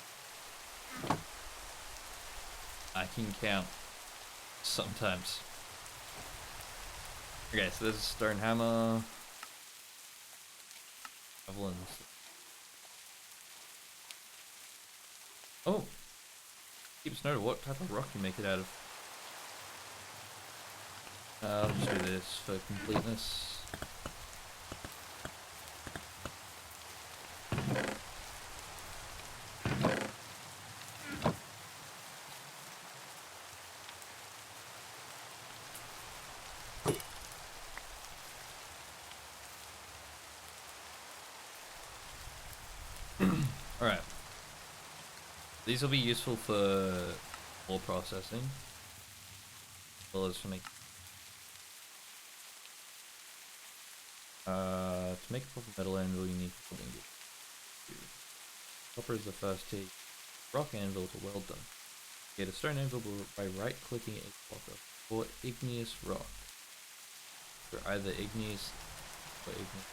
I can count sometimes. Okay, so there's a stone hammer. Javelins. Oh! Keeps note of what type of rock you make it out of. I'll just do this for completeness. Alright. These will be useful for ore processing, as well as for making. To make a proper metal anvil, you need to copper is the first T. Rock anvil to weld them. Get a stone anvil by right-clicking a block or igneous rock. For either igneous or igneous.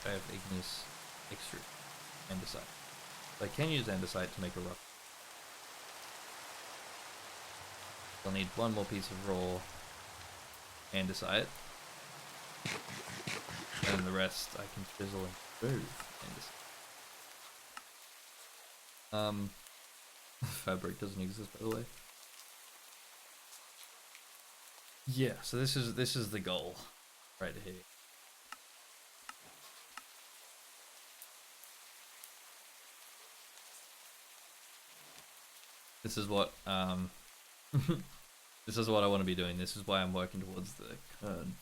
I have igneous extrude. Andesite. So I can use andesite to make a rock. I'll need one more piece of raw andesite. And the rest I can chisel and smooth andesite. Fabric doesn't exist, by the way. Yeah, so this is the goal right here. This is what this is what I want to be doing. This is why I'm working towards the kern.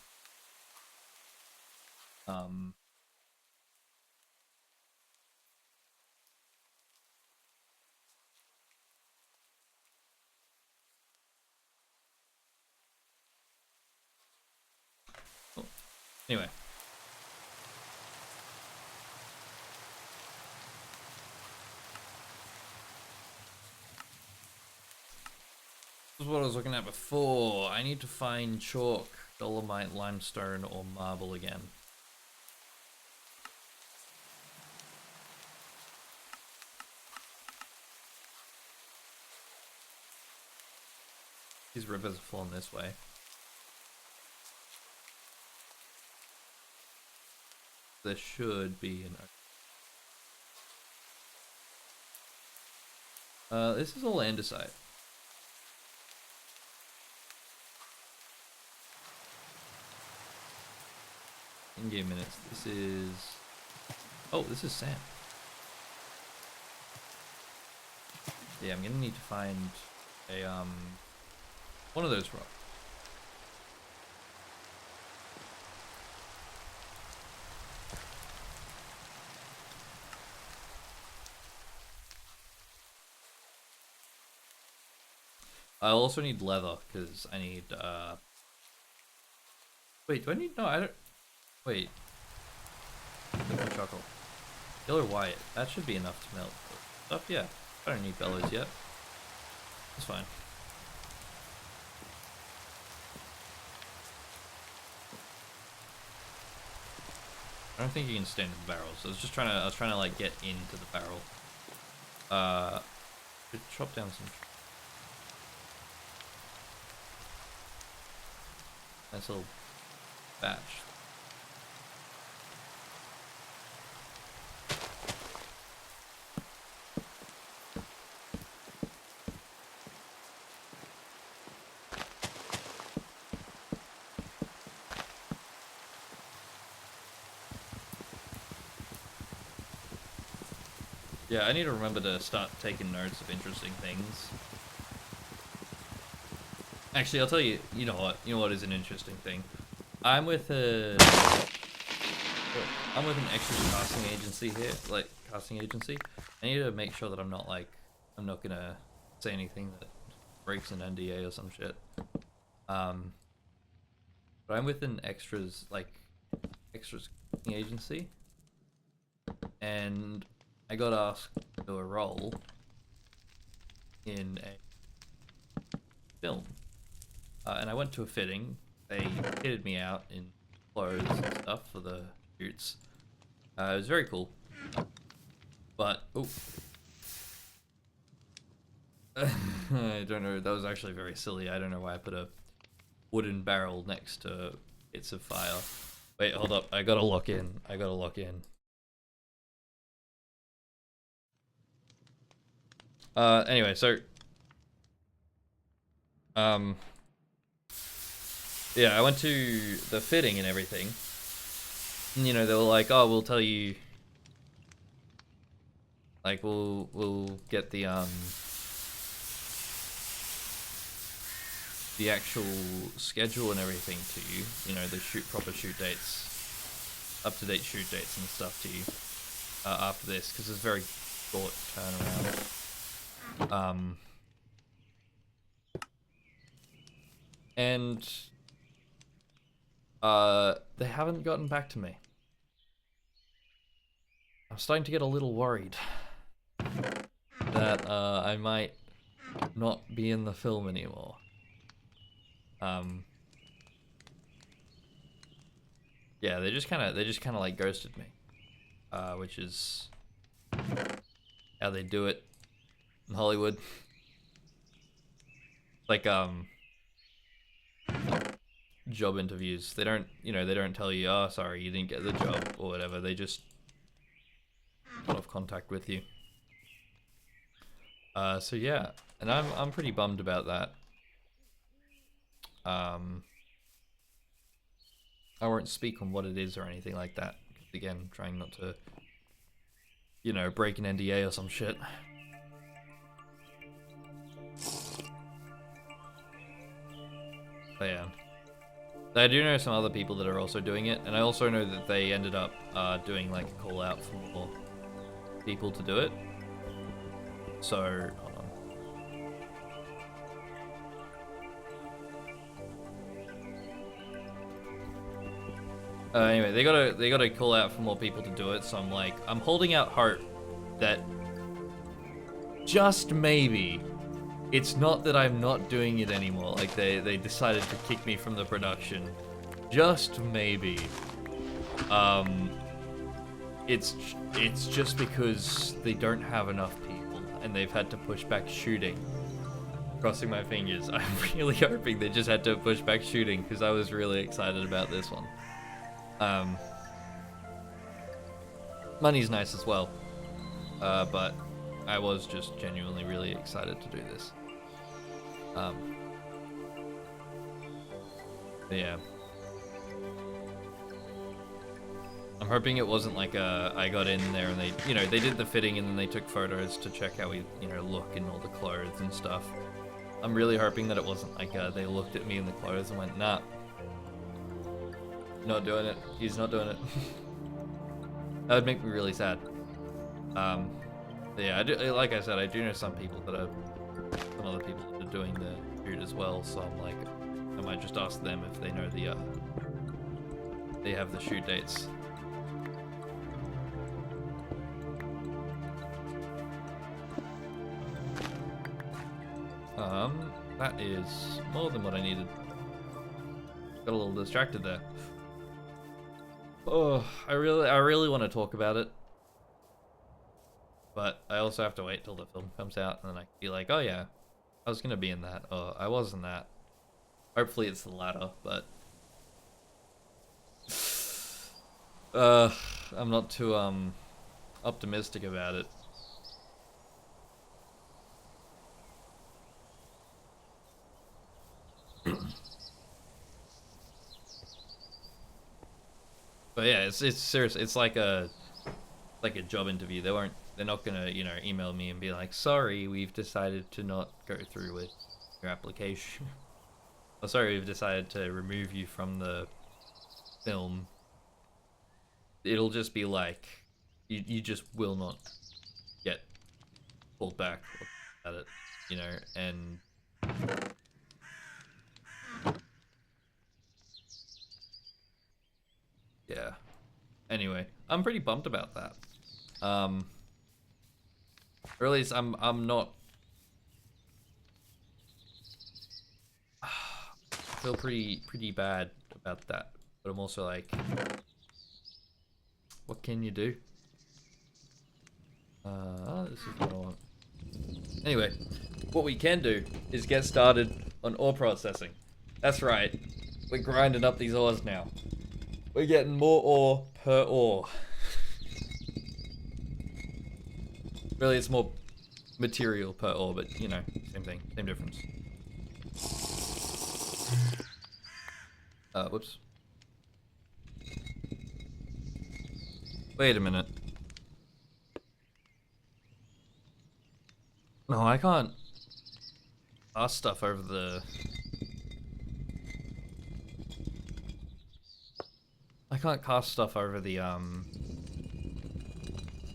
Oh. Anyway. This is what I was looking at before. I need to find chalk, dolomite, limestone, or marble again. These rivers are flowing this way. There should be an this is all andesite. In-game minutes. This is... Oh, this is sand. Yeah, I'm gonna need to find a, one of those rocks. I'll also need leather, because I need, Wait, do I need... No, I don't... Wait. chocolate. Killer Wyatt. That should be enough to melt stuff. Yeah. I don't need bellows yet. It's fine. I don't think you can stand in the barrels. I was trying to like get into the barrel. Could chop down some. Nice little batch. Yeah, I need to remember to start taking notes of interesting things. Actually, I'll tell you, you know what is an interesting thing? I'm with an extra casting agency here, I need to make sure that I'm not gonna say anything that breaks an NDA or some shit. But I'm with an extras casting agency, and I got asked to do a role in a film. And I went to a fitting. They kitted me out in clothes and stuff for the shoots. It was very cool. But, oh. I don't know, that was actually very silly. I don't know why I put a wooden barrel next to bits of fire. Wait, hold up. I gotta lock in. Anyway, so yeah, I went to the fitting and everything. And, you know, they were like, "Oh, we'll tell you, like, we'll get the actual schedule and everything to you. You know, the proper shoot dates, up-to-date shoot dates and stuff to you after this, because it's very short turnaround." And they haven't gotten back to me. I'm starting to get a little worried that I might not be in the film anymore. Yeah, they just kind of like ghosted me, which is how they do it in Hollywood. Like job interviews, they don't tell you, "Oh, sorry, you didn't get the job," or whatever. They just cut off contact with you. So yeah, and I'm pretty bummed about that. I won't speak on what it is or anything like that. Again, trying not to, you know, break an NDA or some shit. But yeah. I do know some other people that are also doing it, and I also know that they ended up doing like a call out for more people to do it. So, hold on. Anyway, they got a call out for more people to do it. So I'm holding out hope that just maybe it's not that I'm not doing it anymore. Like they decided to kick me from the production. Just maybe. It's just because they don't have enough people and they've had to push back shooting. Crossing my fingers. I'm really hoping they just had to push back shooting because I was really excited about this one. Money's nice as well. But I was just genuinely really excited to do this. Yeah. I'm hoping it wasn't like I got in there and they did the fitting and then they took photos to check how we, look in all the clothes and stuff. I'm really hoping that it wasn't like they looked at me in the clothes and went, "Nah, not doing it. He's not doing it." That would make me really sad. Yeah, like I said, I do know some other people that are doing the shoot as well. So I'm like, I might just ask them if they know they have the shoot dates. That is more than what I needed. Got a little distracted there. Oh, I really want to talk about it. But I also have to wait till the film comes out, and then I can be like, oh yeah, I was gonna be in that, or I was in that. Hopefully it's the latter, but I'm not too optimistic about it. But yeah, it's serious. It's like a job interview. They're not gonna, you know, email me and be like, sorry, we've decided to not go through with your application. Oh, sorry, we've decided to remove you from the film. It'll just be like, you just will not get pulled back at it, you know, and yeah. Anyway, I'm pretty bummed about that. Or at least I'm not. I feel pretty bad about that, but I'm also like, what can you do? This is what I want. Anyway, what we can do is get started on ore processing. That's right, we're grinding up these ores now. We're getting more ore per ore. Really, it's more material per ore, but you know, same thing, same difference. Whoops. Wait a minute. No, I can't cast stuff over the... I can't cast stuff over the,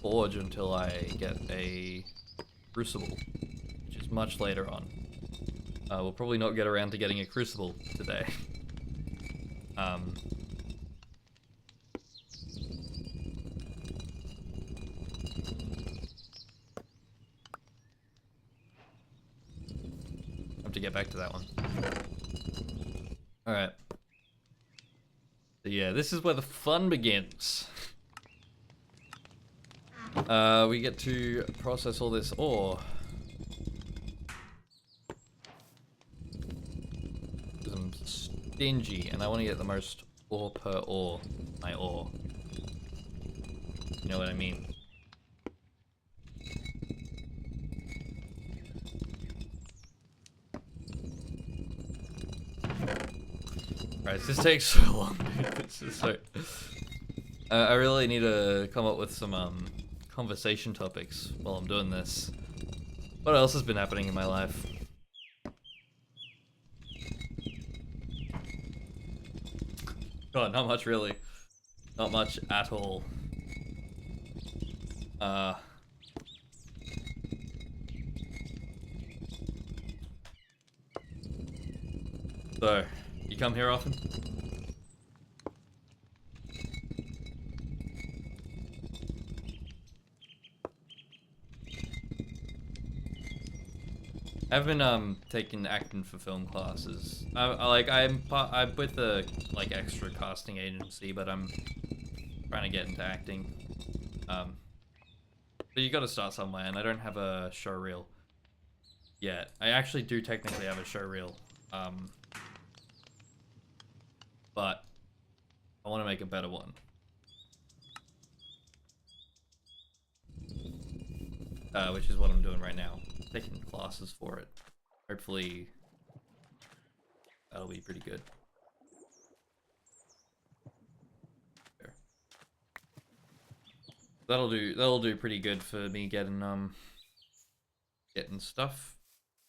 forge until I get a crucible, which is much later on. We'll probably not get around to getting a crucible today. Have to get back to that one. Alright. So yeah, this is where the fun begins. We get to process all this ore. Because I'm stingy and I want to get the most ore per ore. My ore. You know what I mean? Alright, this takes so long, dude. This is so... I really need to come up with some, conversation topics while I'm doing this. What else has been happening in my life? God, not much really. Not much at all. So, you come here often? I've been taking acting for film classes. I'm with a like extra casting agency, but I'm trying to get into acting. But you got to start somewhere, and I don't have a show reel yet. I actually do technically have a show reel, but I want to make a better one. Which is what I'm doing right now. Taking classes for it. Hopefully, that'll be pretty good. There. That'll do pretty good for me getting stuff.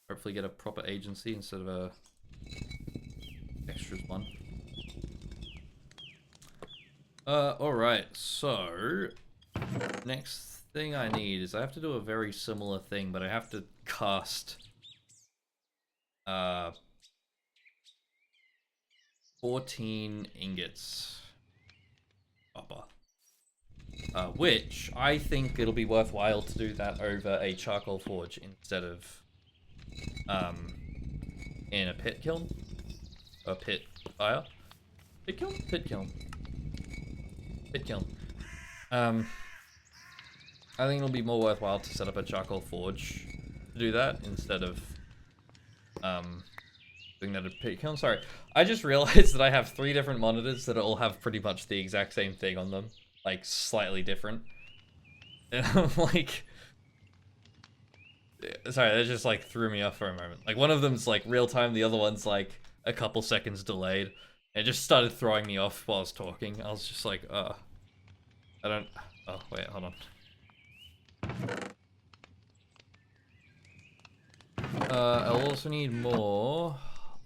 Hopefully get a proper agency instead of a extras one. Alright, so next thing I need is I have to do a very similar thing, but I have to cast 14 ingots copper, which I think it'll be worthwhile to do that over a charcoal forge instead of in a pit kiln. A pit fire. Pit kiln? Pit kiln. Pit kiln. I think it'll be more worthwhile to set up a charcoal forge to do that instead of doing that at pit kiln. Sorry, I just realized that I have 3 different monitors that all have pretty much the exact same thing on them, like slightly different. And I'm like, sorry, that just like threw me off for a moment. Like one of them's like real time, the other one's like a couple seconds delayed. It just started throwing me off while I was talking. I was just like, I don't. Oh wait, hold on. I'll also need more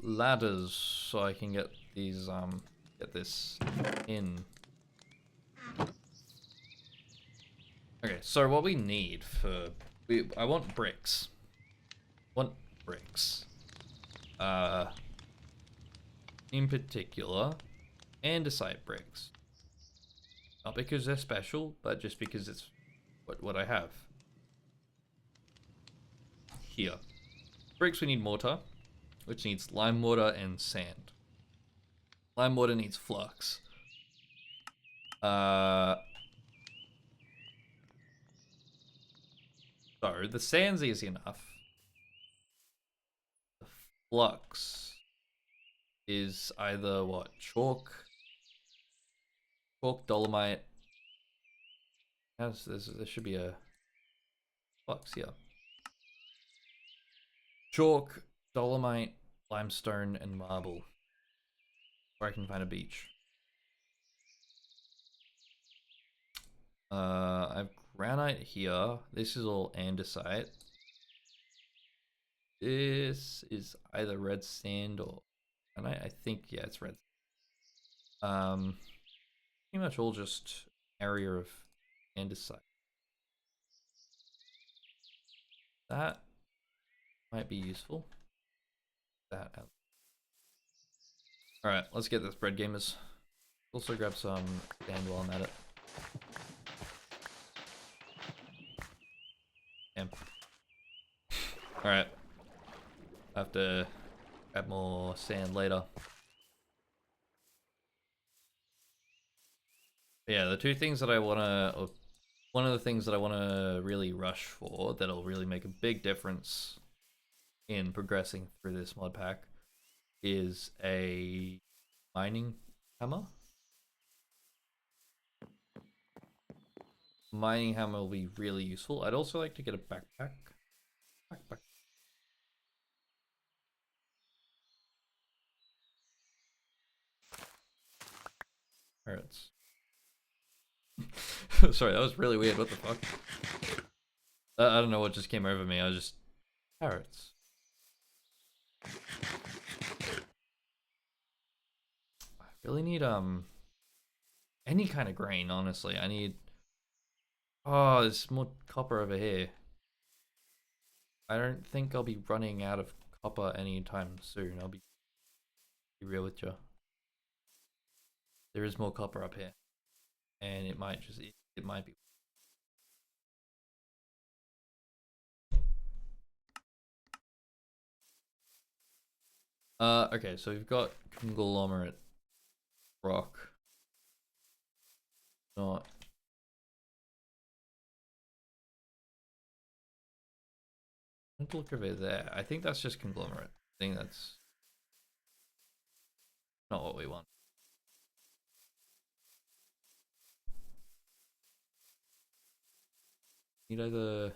ladders so I can get these, get this in. Okay, so what we need for, I want bricks. Want bricks. In particular, andesite bricks. Not because they're special, but just because it's what I have. Here. Bricks, we need mortar, which needs lime mortar and sand. Lime mortar needs flux. So the sand's easy enough. The flux is either what? Chalk, dolomite. There should be a flux here. Chalk, dolomite, limestone, and marble. Where I can find a beach. I have granite here. This is all andesite. This is either red sand or granite. I think, yeah, it's red. Pretty much all just area of andesite. That might be useful. That. Alright, let's get this bread, gamers. Also grab some sand while I'm at it. Damn. Alright. I have to grab more sand later. But yeah, the 2 things that I wanna, or one of the things that I wanna really rush for, that'll really make a big difference in progressing through this mod pack, is a mining hammer. Mining hammer will be really useful. I'd also like to get a backpack. Hurts. Sorry, that was really weird. What the fuck? I don't know what just came over me. I was just carrots. I really need any kind of grain, honestly. I need, oh, there's more copper over here. I don't think I'll be running out of copper anytime soon. I'll be real with you. There is more copper up here, and it might just, it might be. Okay, so we've got conglomerate rock. Not. Let's look over there. I think that's just conglomerate. I think that's not what we want. Need either.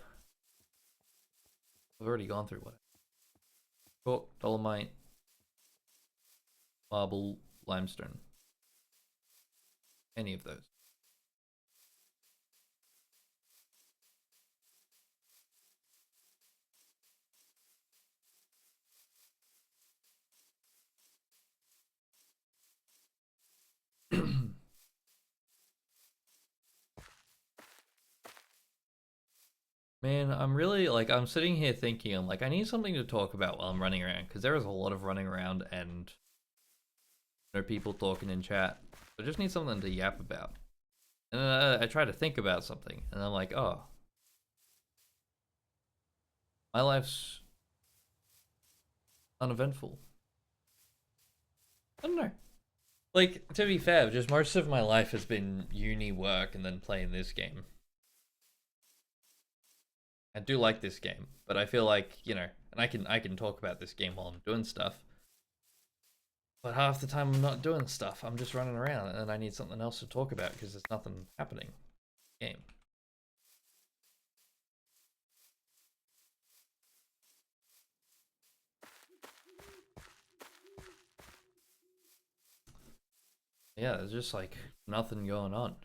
I've already gone through what. Chalk, dolomite, marble, limestone. Any of those. Man, I'm really like, I'm sitting here thinking, I'm like, I need something to talk about while I'm running around, because there is a lot of running around and people talking in chat. I just need something to yap about. And then I try to think about something, and I'm like, oh, my life's uneventful. I don't know. Like, to be fair, just most of my life has been uni work and then playing this game. I do like this game, but I feel like, you know, and I can talk about this game while I'm doing stuff. But half the time I'm not doing stuff. I'm just running around and I need something else to talk about because there's nothing happening in the game. Yeah, there's just like nothing going on.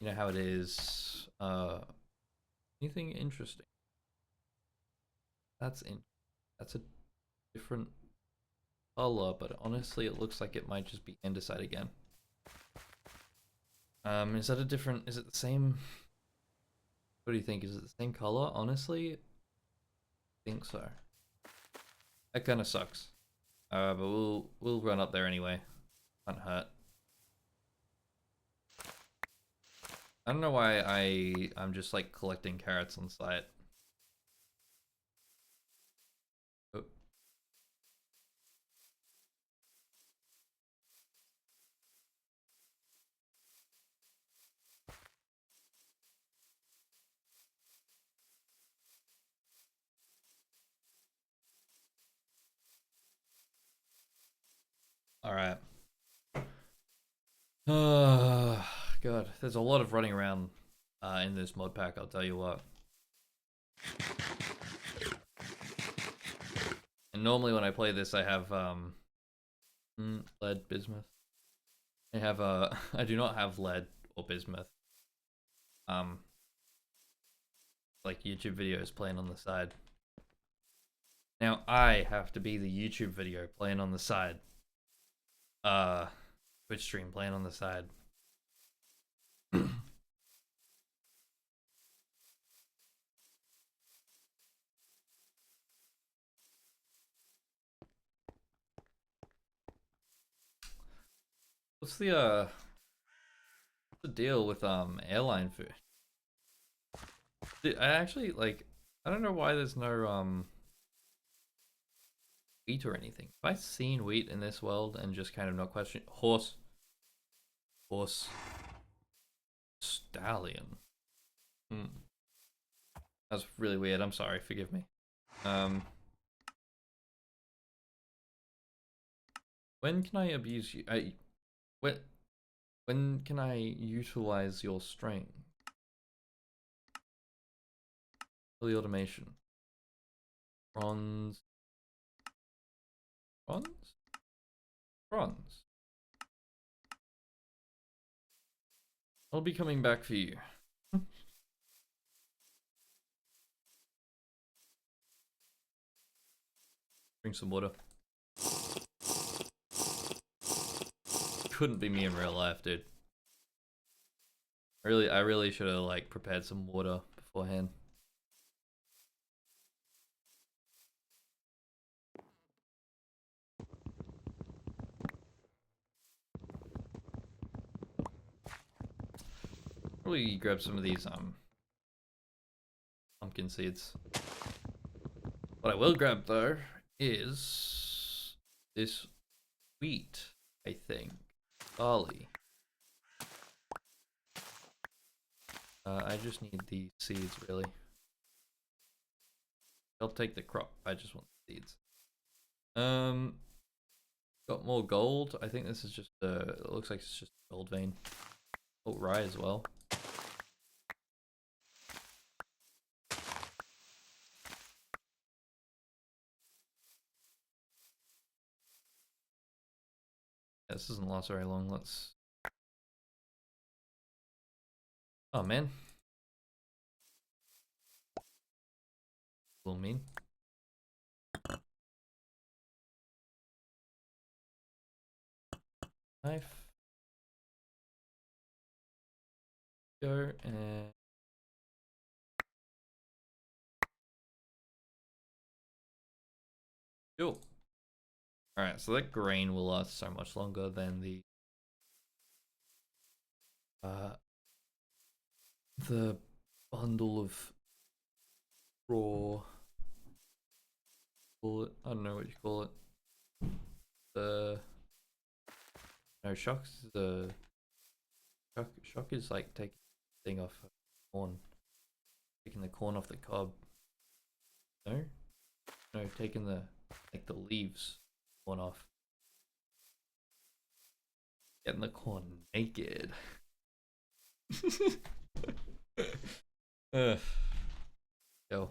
You know how it is. Anything interesting? That's a different color, but honestly it looks like it might just be andesite again. Is that a different, is it the same? What do you think? Is it the same color? Honestly, I think so. That kind of sucks. But we'll run up there anyway. Can't hurt. I don't know why I'm just like collecting carrots on site. Oh. All right. God, there's a lot of running around in this mod pack. I'll tell you what. And normally when I play this, I have lead, bismuth. I have I do not have lead or bismuth. Like YouTube videos playing on the side. Now I have to be the YouTube video playing on the side. Twitch stream playing on the side. What's the deal with airline food? I actually like, I don't know why there's no wheat or anything. Have I seen wheat in this world and just kind of not question horse stallion? That's really weird. I'm sorry, forgive me. When can I abuse you? When can I utilize your strength? Early automation. Bronze. Bronze? Bronze. I'll be coming back for you. Drink some water. Couldn't be me in real life, dude. I really should have like prepared some water beforehand. Probably grab some of these pumpkin seeds. What I will grab though is this wheat, I think. Barley. I just need the seeds really. I'll take the crop. I just want the seeds. Got more gold. I think this is just it looks like it's just a gold vein. Oh, rye as well. Yeah, this doesn't last very long. Let's. Oh man. A little mean. Knife. Go and. Cool. Alright, so that grain will last so much longer than the bundle of raw call it. I don't know what you call it. No, shock is like taking the thing off corn. Taking the corn off the cob. No? No, taking the leaves corn off. Getting the corn naked. Ugh. Yo.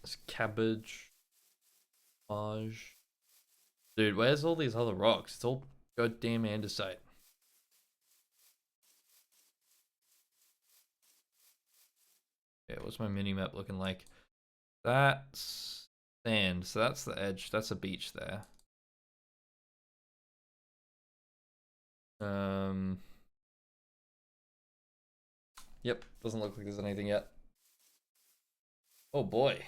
It's cabbage. Dude, where's all these other rocks? It's all goddamn andesite. Yeah, what's my mini map looking like? That's sand, so that's the edge. That's a beach there. Yep, doesn't look like there's anything yet. Oh boy.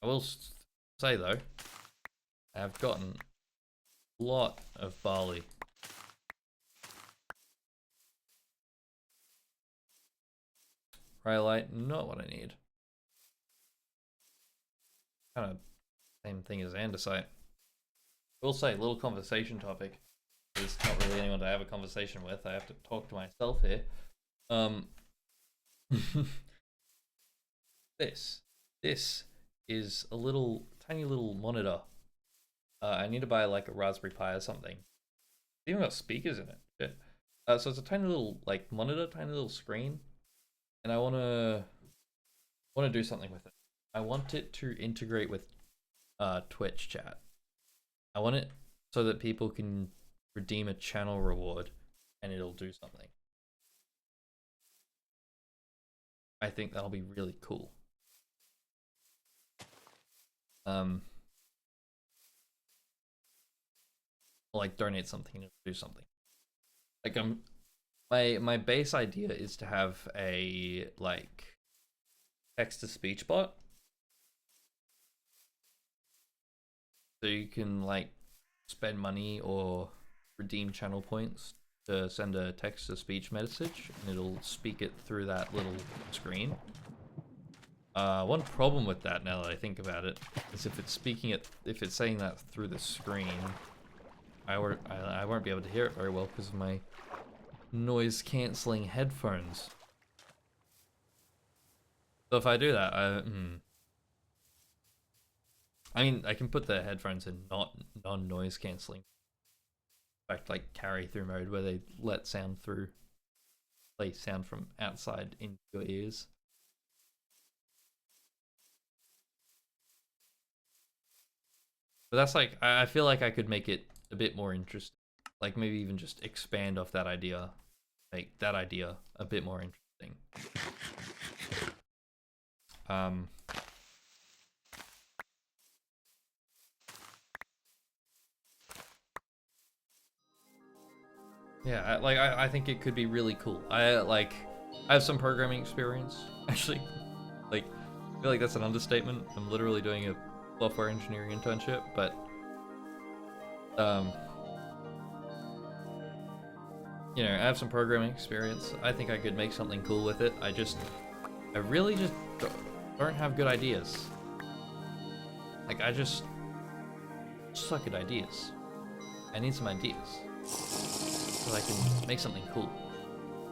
I will say though, I've gotten a lot of barley. Rhyolite, not what I need. Kind of same thing as andesite. I will say, little conversation topic. There's not really anyone to have a conversation with. I have to talk to myself here. This is a tiny little monitor. I need to buy like a Raspberry Pi or something. It's even got speakers in it. Shit. So it's a tiny little like monitor, tiny little screen, and I wanna do something with it. I want it to integrate with Twitch chat. I want it so that people can redeem a channel reward and it'll do something. I think that'll be really cool. Like donate something and do something. Like my base idea is to have a like text to speech bot. So you can like spend money or redeem channel points to send a text to speech message and it'll speak it through that little screen. One problem with that, now that I think about it, is if it's saying that through the screen, I won't be able to hear it very well because of my noise cancelling headphones. So if I do that, I mean, I can put the headphones in non-noise cancelling. In fact, like carry through mode where they play sound from outside into your ears. But that's like, I feel like I could make it a bit more interesting. Like maybe even just expand off that idea. Make that idea a bit more interesting. Yeah, I think it could be really cool. I have some programming experience, actually. Like, I feel like that's an understatement. I'm literally doing a software engineering internship, but you know, I have some programming experience. I think I could make something cool with it. I really just don't have good ideas. Like, I just suck at ideas. I need some ideas so I can make something cool.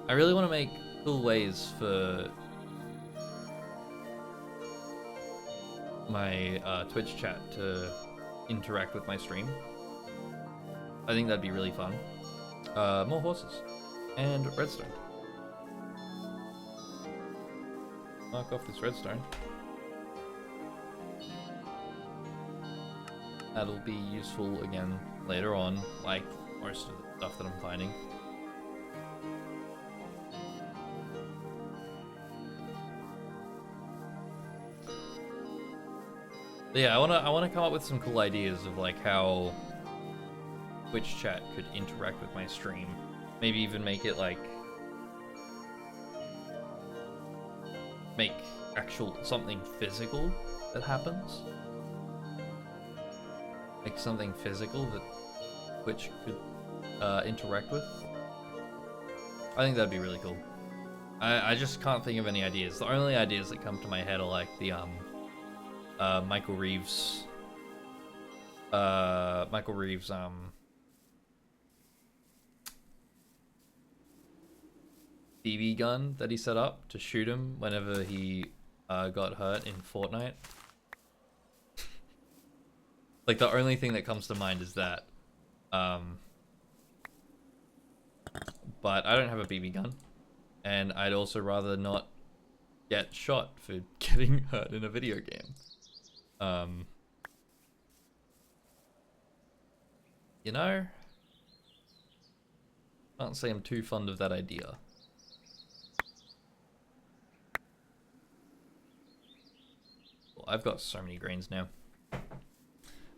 I really want to make cool ways for my Twitch chat to interact with my stream. I think that'd be really fun. More horses and redstone. Knock off this redstone. That'll be useful again later on, like most of the stuff that I'm finding. But yeah, I wanna come up with some cool ideas of like how Twitch chat could interact with my stream. Maybe even make it like make actual something physical that happens. Like something physical that Twitch could interact with. I think that'd be really cool. I just can't think of any ideas. The only ideas that come to my head are like the Michael Reeves BB gun that he set up to shoot him whenever he got hurt in Fortnite. Like the only thing that comes to mind is that. But I don't have a BB gun, and I'd also rather not get shot for getting hurt in a video game. You know, can't say I'm too fond of that idea. Well, I've got so many grains now.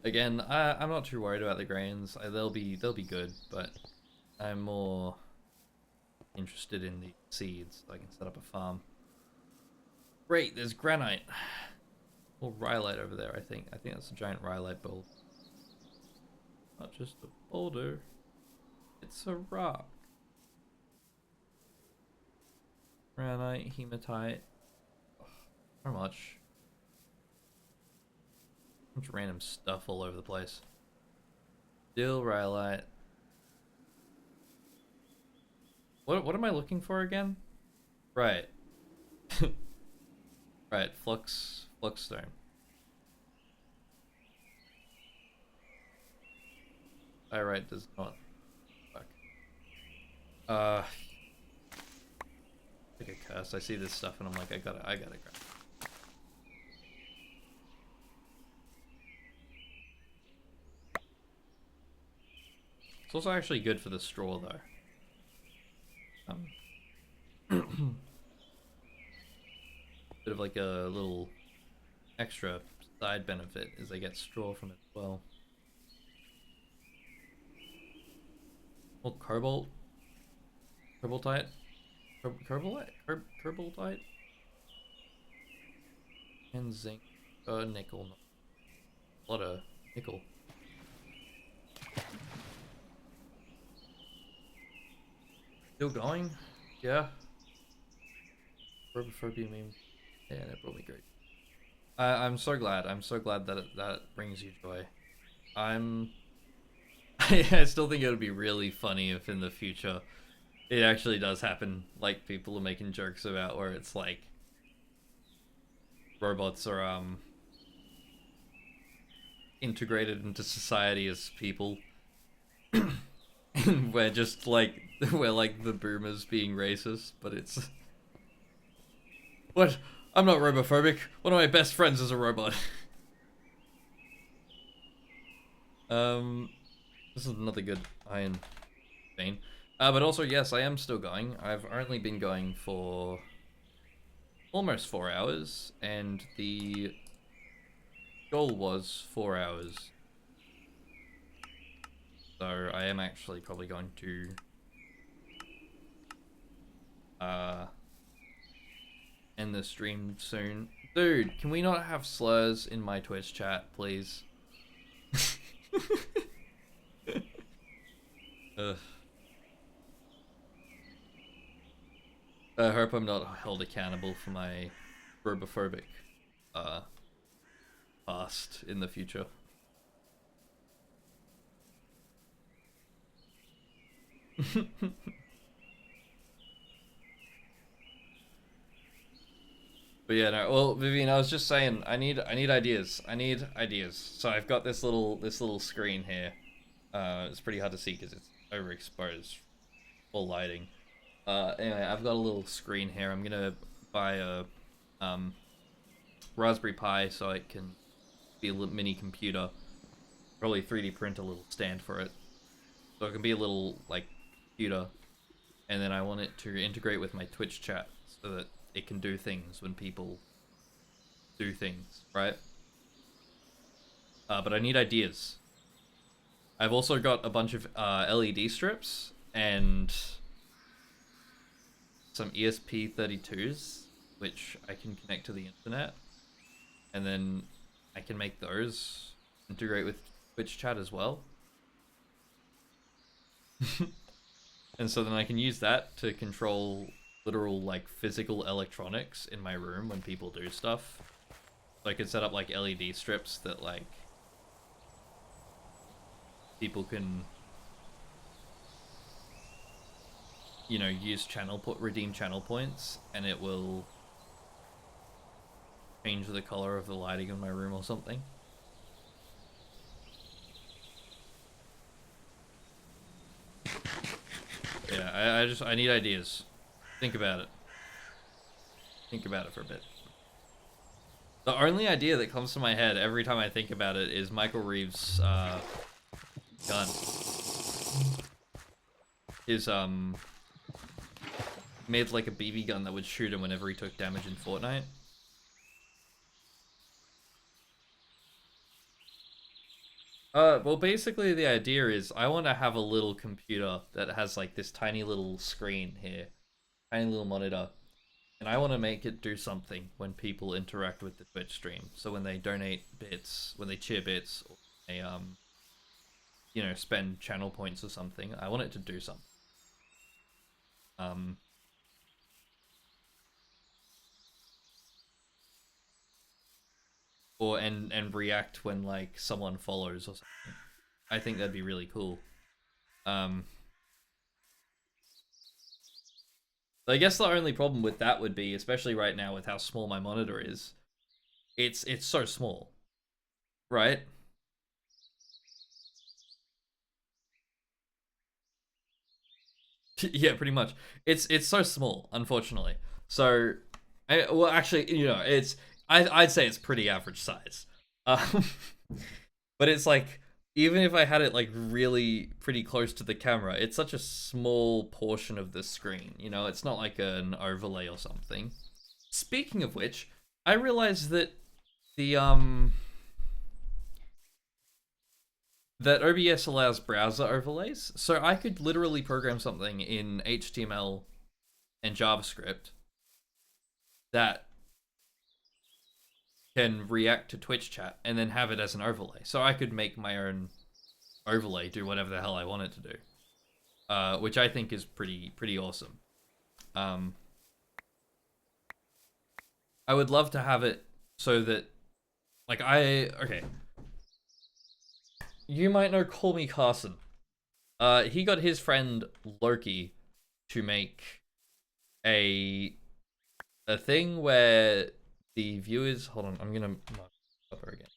Again, I'm not too worried about the grains. They'll be good, but I'm more interested in the seeds so I can set up a farm. Great, there's granite. Or rhyolite over there, I think. I think that's a giant rhyolite bowl. Not just a boulder. It's a rock. Granite, hematite. Oh, how much? Bunch of random stuff all over the place. Still rhyolite. What am I looking for again? Right. Right, flux stone. Pyrite does not. Fuck. Like a curse. I see this stuff and I'm like, I gotta grab it. It's also actually good for the straw though. Bit of like a little extra side benefit is I get straw from it as well. Well, cobaltite, and zinc, nickel, a lot of nickel. Still going? Yeah. Robophobia meme. Yeah, that brought me great. I'm so glad. I'm so glad that that brings you joy. I still think it would be really funny if in the future it actually does happen. Like people are making jokes about where it's like robots are integrated into society as people. And we're just like we're like the boomers being racist, but it's what? I'm not robophobic. One of my best friends is a robot. This is another good iron vein. But also, yes, I am still going. I've only been going for almost 4 hours, and the goal was 4 hours. So I am actually probably going to end the stream soon. Dude, can we not have slurs in my Twitch chat, please? I hope I'm not held accountable for my robophobic past in the future. But yeah, no. Well, Vivian, I was just saying, I need ideas. I need ideas. So I've got this little screen here. It's pretty hard to see because it's overexposed, full lighting. Anyway, I've got a little screen here. I'm gonna buy a Raspberry Pi so it can be a little mini computer. Probably 3D print a little stand for it, so it can be a little like computer. And then I want it to integrate with my Twitch chat so that it can do things when people do things, right? But I need ideas. I've also got a bunch of LED strips and some ESP32s, which I can connect to the internet, and then I can make those integrate with Twitch chat as well. And so then I can use that to control literal like physical electronics in my room when people do stuff. So I could set up like LED strips that like people can, you know, use redeem channel points, and it will change the color of the lighting in my room or something. Yeah, I need ideas. Think about it. Think about it for a bit. The only idea that comes to my head every time I think about it is Michael Reeves' gun. His made like a BB gun that would shoot him whenever he took damage in Fortnite. Well, basically the idea is I want to have a little computer that has like this tiny little screen here, tiny little monitor, and I want to make it do something when people interact with the Twitch stream. So when they donate bits, when they cheer bits, or they you know, spend channel points or something, I want it to do something. Or and react when like someone follows or something. I think that'd be really cool. I guess the only problem with that would be, especially right now with how small my monitor is, it's so small, right? Yeah, pretty much. It's so small, unfortunately. So, well, actually, you know, I'd say it's pretty average size. Um, but it's like even if I had it like really pretty close to the camera, it's such a small portion of the screen. You know, it's not like an overlay or something. Speaking of which, I realized that the that OBS allows browser overlays, so I could literally program something in HTML and JavaScript that can react to Twitch chat and then have it as an overlay. So I could make my own overlay do whatever the hell I want it to do, which I think is pretty awesome. I would love to have it so that, like, okay. You might know Call Me Carson. He got his friend Loki to make a thing where the viewers, hold on, I'm gonna mark copper again.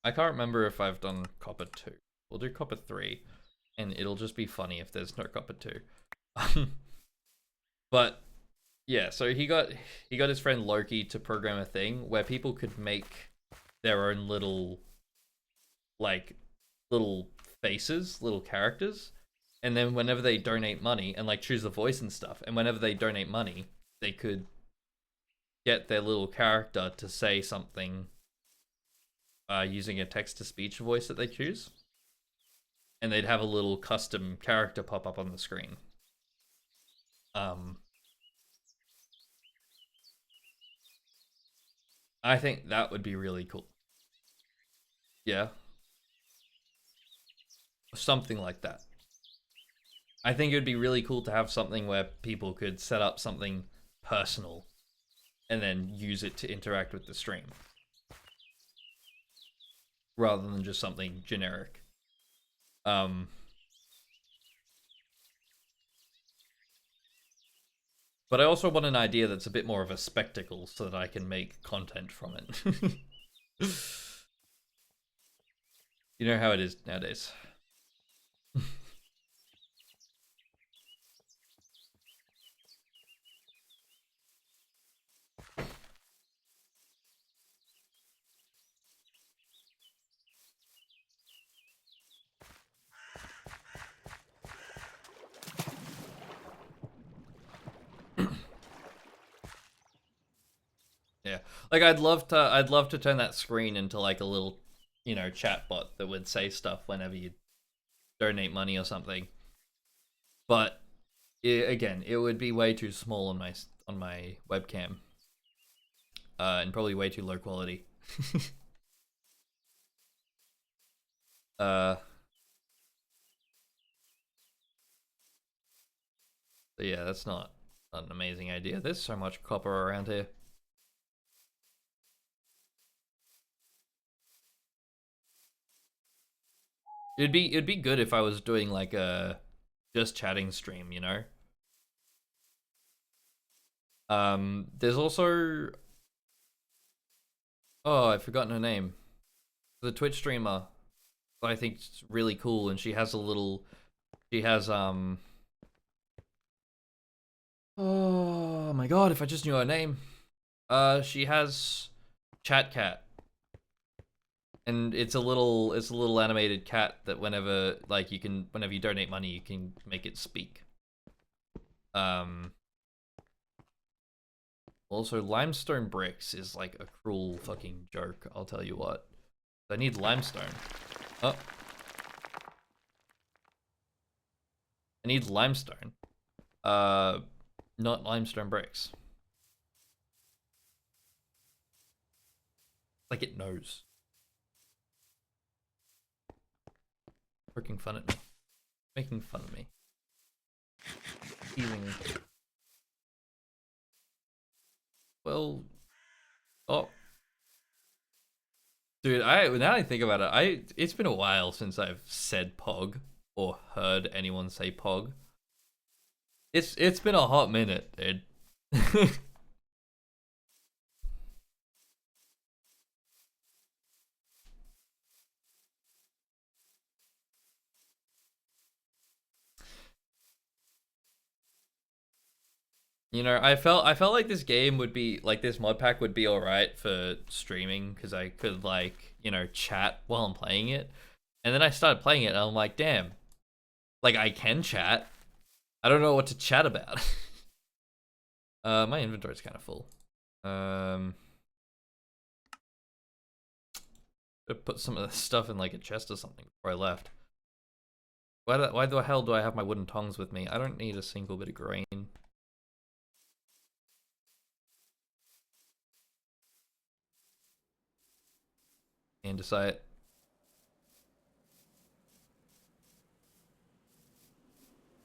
I can't remember if I've done copper 2. We'll do copper 3, and it'll just be funny if there's no copper 2. But yeah, so he got his friend Loki to program a thing where people could make their own little faces, little characters, and then whenever they donate money and like choose the voice and stuff, and whenever they donate money, they could get their little character to say something using a text-to-speech voice that they choose, and they'd have a little custom character pop up on the screen. I think that would be really cool. Yeah. Something like that. I think it would be really cool to have something where people could set up something personal and then use it to interact with the stream, rather than just something generic. But I also want an idea that's a bit more of a spectacle so that I can make content from it. You know how it is nowadays. Yeah, like I'd love to turn that screen into like a little, you know, chat bot that would say stuff whenever you donate money or something. But again, it would be way too small on my webcam, and probably way too low quality. uh, So yeah, that's not an amazing idea. There's so much copper around here. It'd be good if I was doing like a just chatting stream, you know? There's also, oh, I've forgotten her name. The Twitch streamer that I think is really cool, and she has she has oh my god, if I just knew her name. She has Chat Cat. And it's a little animated cat that whenever whenever you donate money you can make it speak. Also limestone bricks is like a cruel fucking joke, I'll tell you what. I need limestone. Oh. I need limestone. Not limestone bricks. Like it knows. Poking fun at me. Making fun of me. Teasing me. Well, oh, dude, now I think about it, it's been a while since I've said pog or heard anyone say pog. It's been a hot minute, dude. You know, I felt like this game would be like this mod pack would be alright for streaming because I could like, you know, chat while I'm playing it. And then I started playing it and I'm like, damn. Like I can chat. I don't know what to chat about. My inventory's kind of full. Put some of the stuff in like a chest or something before I left. Why the hell do I have my wooden tongs with me? I don't need a single bit of grain. Andesite.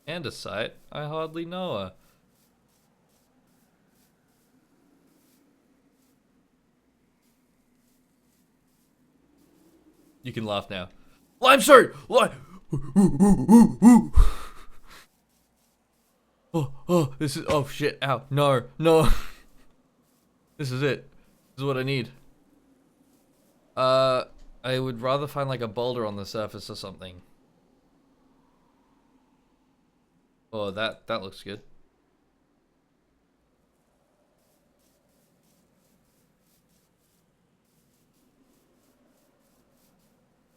Andesite? I hardly know her. You can laugh now. Limestone! Oh, this is, oh shit, ow, no. This is it. This is what I need. I would rather find like a boulder on the surface or something. Oh, that looks good.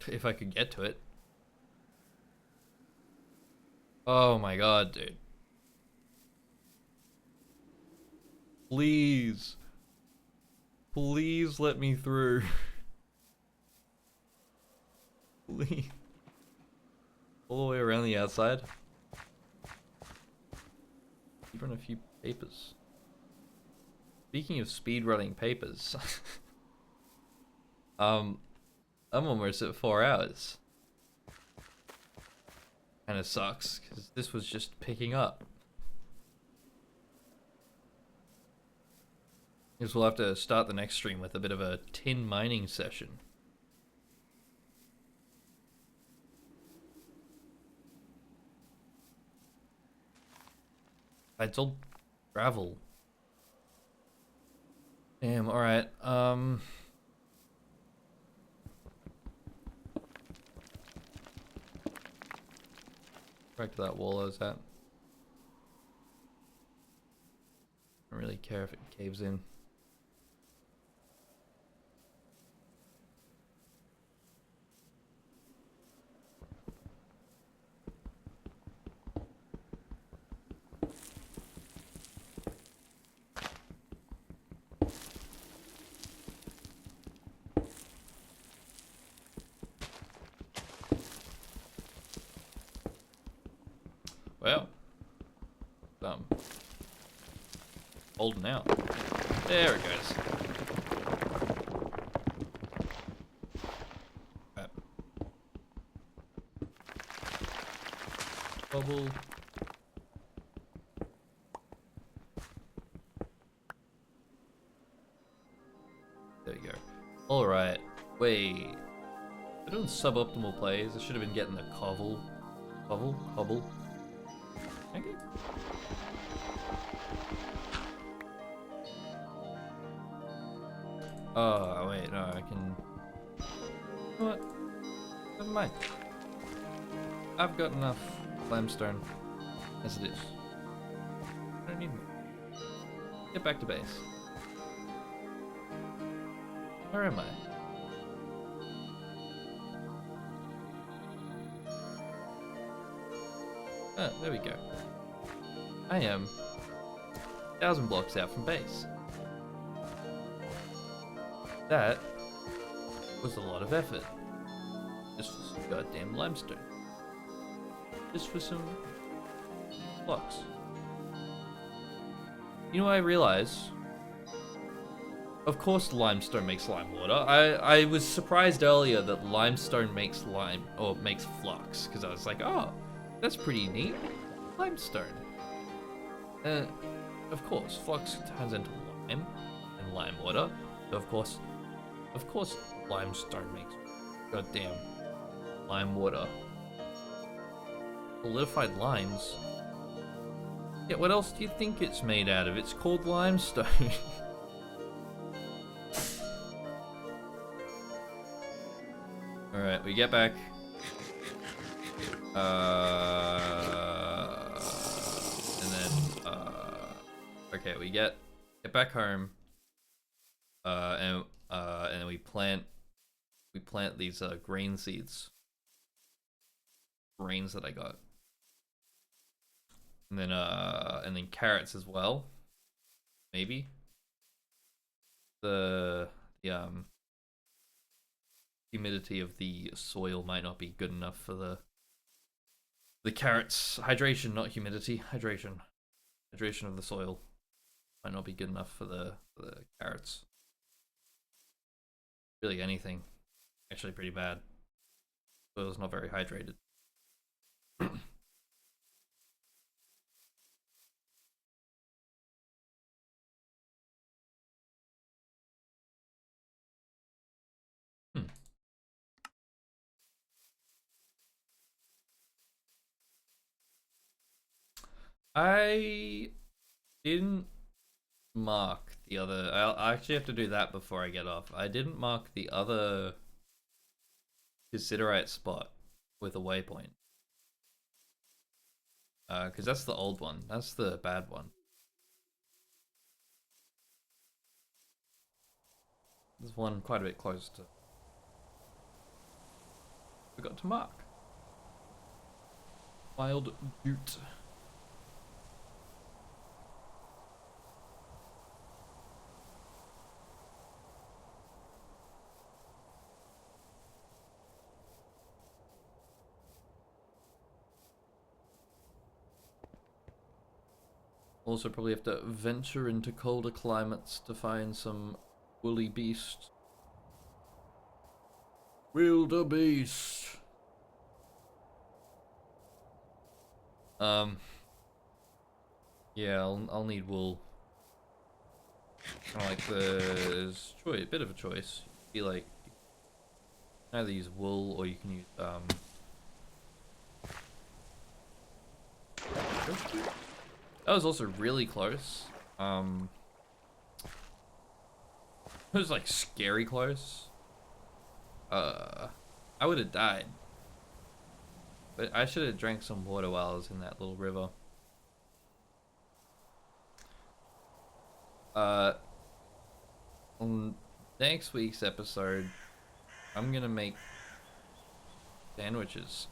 If I could get to it. Oh my god, dude. Please. Please let me through. Please. All the way around the outside. Even a few papers. Speaking of speedrunning papers. I'm almost at 4 hours. And it sucks, because this was just picking up. Guess we'll have to start the next stream with a bit of a tin mining session. It's all gravel. Damn, alright, back to that wall I was at. I don't really care if it caves in. Well, holding out. There it goes. Right. Bubble. wait. They're doing suboptimal plays. I should have been getting the cobble. Cobble. Okay. Oh, wait, no, I can... You know what? Never mind. I've got enough limestone as it is. I don't need more. Get back to base. Where am I? Oh, there we go. I am 1,000 blocks out from base. That was a lot of effort. Just for some goddamn limestone. Just for some blocks. You know what I realize? Of course limestone makes lime water. I was surprised earlier that limestone makes lime, or makes flux, because I was like, oh, that's pretty neat. Limestone. Of course, flux turns into lime and lime water. So of course, limestone makes goddamn lime water. Solidified limes. Yeah, what else do you think it's made out of? It's called limestone. Alright, we get back. And then, okay, we get back home. And we plant these grain seeds. Grains that I got. And then carrots as well. Maybe. The humidity of the soil might not be good enough for the carrots. Hydration, not humidity. Hydration of the soil might not be good enough for the carrots. Really anything. Actually pretty bad. Soil's not very hydrated. I didn't mark the other. I actually have to do that before I get off. I didn't mark the other Considerite spot with a waypoint. Because that's the old one. That's the bad one. There's one quite a bit closer to. Forgot to mark. Wild Butte. Also probably have to venture into colder climates to find some woolly beast. Wildebeest. Yeah, I'll need wool. Kind of like there's a bit of a choice. You like either use wool or you can use that was also really close. It was like scary close. I would have died. But I should have drank some water while I was in that little river. On next week's episode, I'm gonna make sandwiches.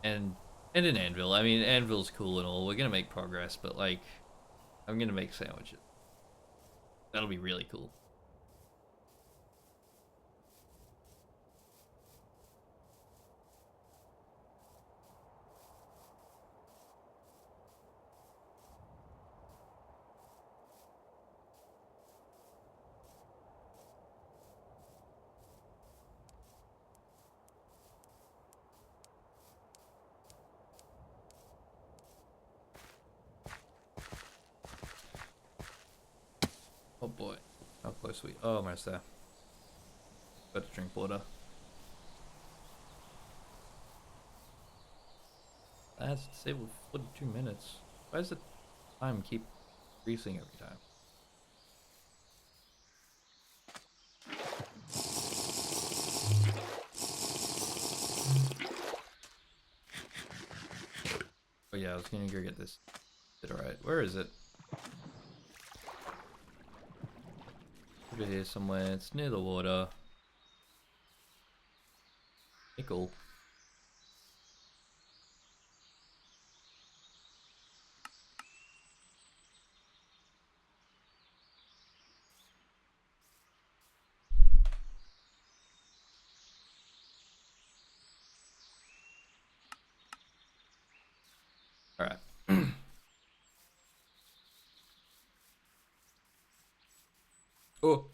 and an anvil. I mean, anvil's cool and all. We're gonna make progress, but like, I'm gonna make sandwiches. That'll be really cool. Oh boy. Okay. close are we? Oh, almost there. Got to drink water. That's disabled 42 minutes. Why does the time keep increasing every time? Oh yeah, I was gonna go get this. Alright, where is it? Over here somewhere. It's near the water. Nickel. Alright. Oh!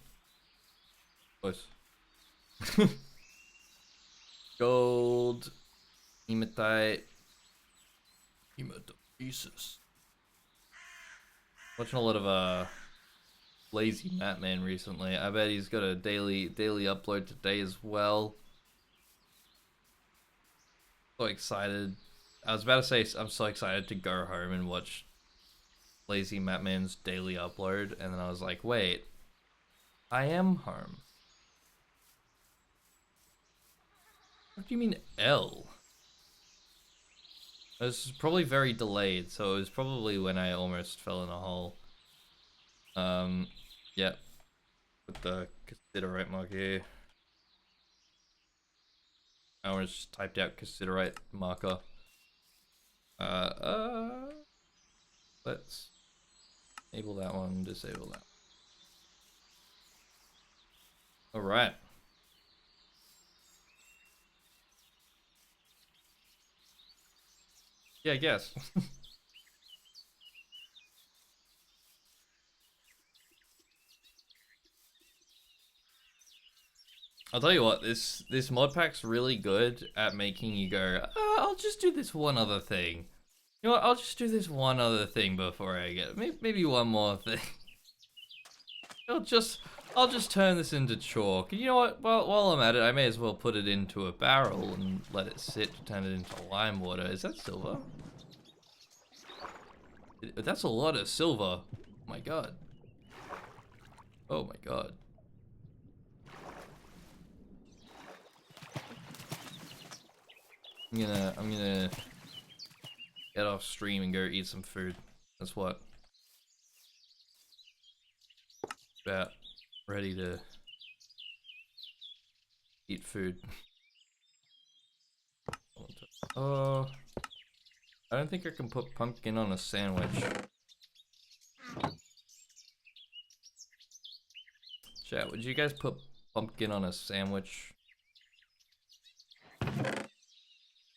Close. Gold. Hematite. Jesus. Watching a lot of lazy Matman recently. I bet he's got a daily upload today as well. So excited. I was about to say I'm so excited to go home and watch Lazy Matman's daily upload, and then I was like, wait, I am home. What do you mean L? It was probably very delayed, so it was probably when I almost fell in a hole. Yeah. Put the considerate mark here. I almost just typed out considerate marker. Let's enable that one, disable that. Alright. Yeah, I guess. I'll tell you what, this mod pack's really good at making you go, I'll just do this one other thing. You know what, I'll just do this one other thing before I get maybe one more thing. I'll just turn this into chalk. You know what, while I'm at it, I may as well put it into a barrel and let it sit to turn it into lime water. Is that silver? That's a lot of silver. Oh my god. Oh my god. I'm gonna get off stream and go eat some food. That's what. About ready to eat food. Oh, I don't think I can put pumpkin on a sandwich. Chat, would you guys put pumpkin on a sandwich?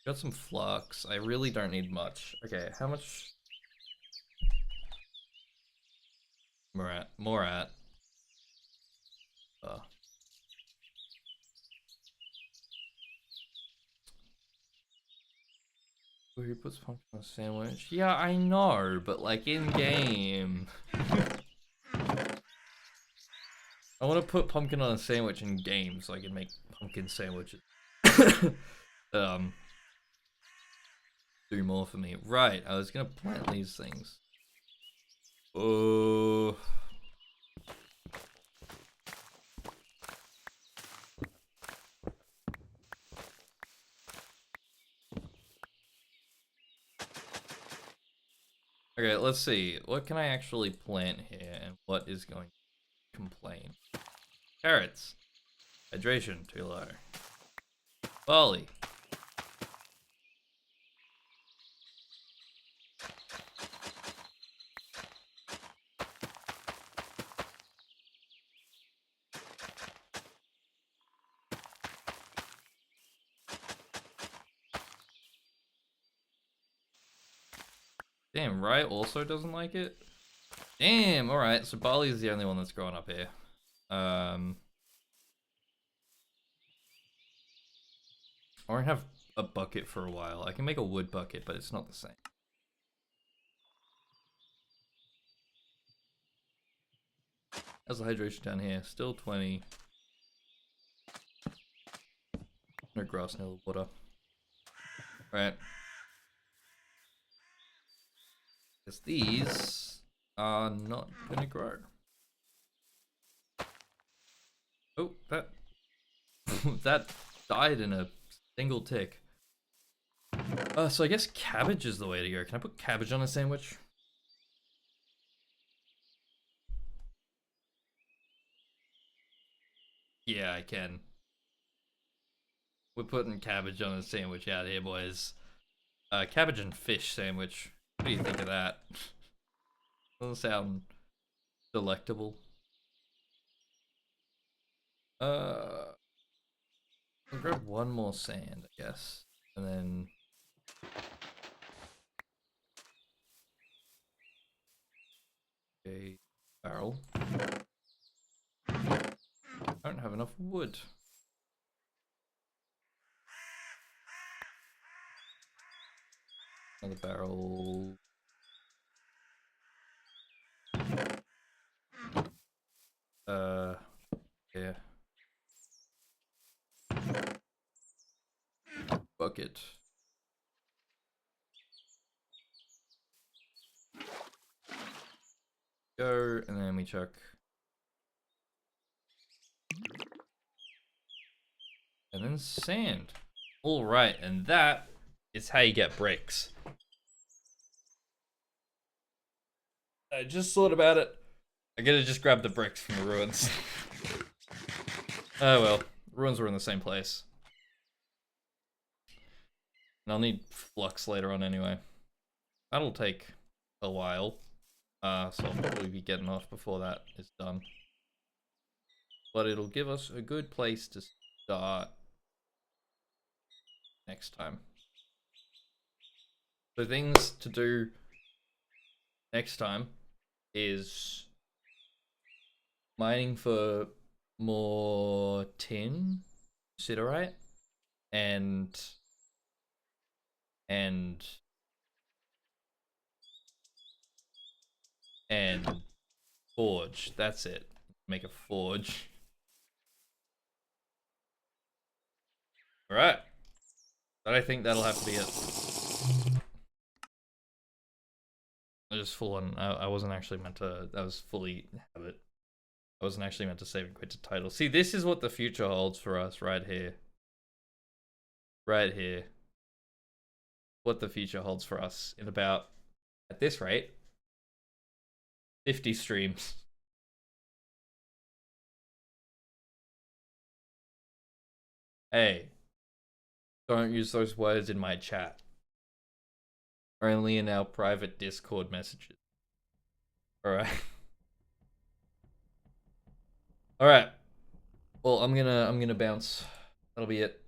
Got some flux. I really don't need much. Okay, how much? More at. Who puts pumpkin on a sandwich? Yeah, I know, but like in game. I want to put pumpkin on a sandwich in game so I can make pumpkin sandwiches. Do more for me. Right, I was gonna plant these things. Oh. Okay, let's see. What can I actually plant here and what is going to complain? Carrots. Hydration, too low. Barley. Damn, Rye also doesn't like it? Damn, alright, so barley is the only one that's growing up here. I won't have a bucket for a while. I can make a wood bucket, but it's not the same. How's the hydration down here? Still 20. No grass, no water. Right. Because these are not gonna grow. Oh, that that died in a single tick. So I guess cabbage is the way to go. Can I put cabbage on a sandwich? Yeah, I can. We're putting cabbage on a sandwich out here, boys. Cabbage and fish sandwich. What do you think of that? Doesn't sound delectable. I'll grab one more sand, I guess. And then... a barrel. I don't have enough wood. Another barrel. Yeah. Bucket. Go, and then we chuck. And then sand. Alright, and that is how you get bricks. I just thought about it. I gotta just grab the bricks from the ruins. Oh well, ruins were in the same place. And I'll need flux later on anyway. That'll take a while. So I'll probably be getting off before that is done. But it'll give us a good place to start next time. So things to do next time is mining for more tin, siderite, and forge. That's it. Make a forge. Alright. But I think that'll have to be it. I just full on. I wasn't actually meant to. That was fully habit. I wasn't actually meant to save and quit to title. See, this is what the future holds for us right here. Right here. What the future holds for us in about, at this rate, 50 streams. Hey, don't use those words in my chat. Only in our private Discord messages. Alright. Alright. Well, I'm gonna bounce. That'll be it.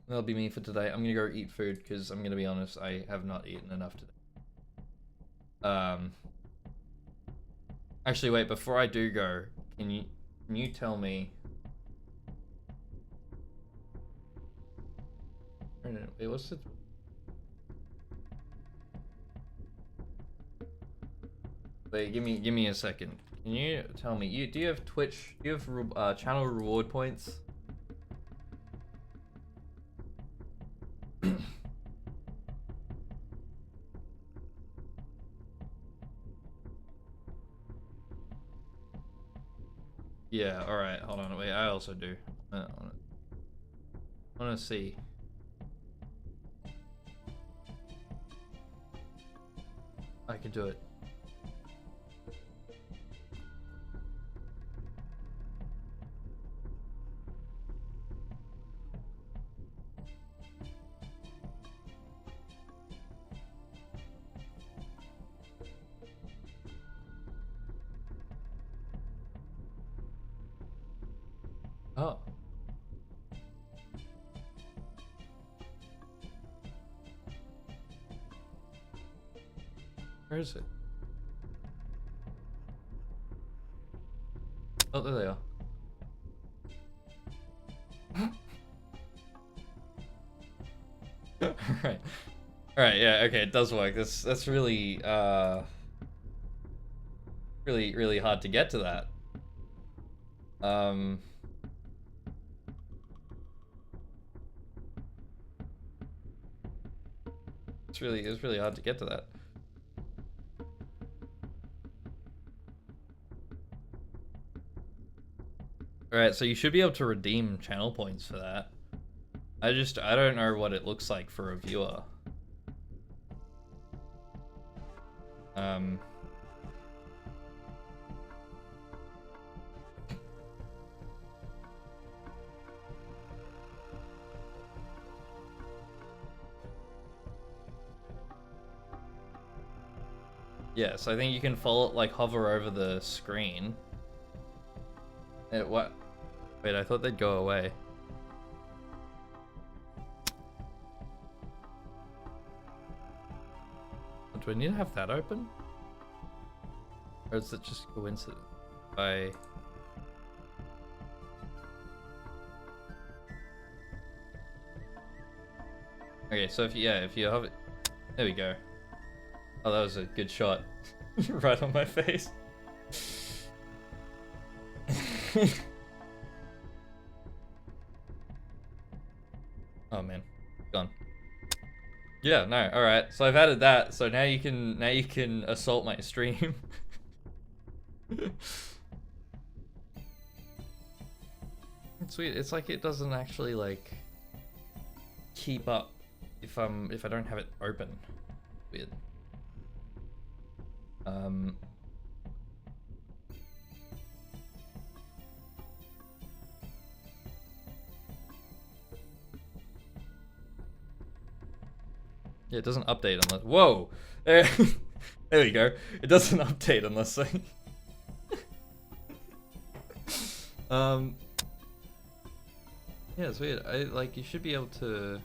That'll be me for today. I'm gonna go eat food because I'm gonna be honest, I have not eaten enough today. Actually, wait. Before I do go, can you tell me? Wait, what's the? Wait, give me a second. Can you tell me? Do you have Twitch? Do you have channel reward points? Yeah. All right. Hold on. Wait. I also do. I want to see. I can do it. Oh. Where is it? Oh, there they are. Alright. Alright, yeah, okay, it does work. That's really really hard to get to that. Um, it's really hard to get to that. Alright, so you should be able to redeem channel points for that. I don't know what it looks like for a viewer. Yes, I think you can follow, like, hover over the screen. What? Wait, I thought they'd go away. Do I need to have that open? Or is it just coincidence? Okay, so if you have it, there we go. Oh, that was a good shot, right on my face. Oh man, gone. Yeah, no, all right. So I've added that. So now you can assault my stream. It's weird. It's like it doesn't actually like keep up if I don't have it open. Weird. Yeah, it doesn't update unless. Whoa! There we go. It doesn't update unless I. Yeah, it's weird. You should be able to.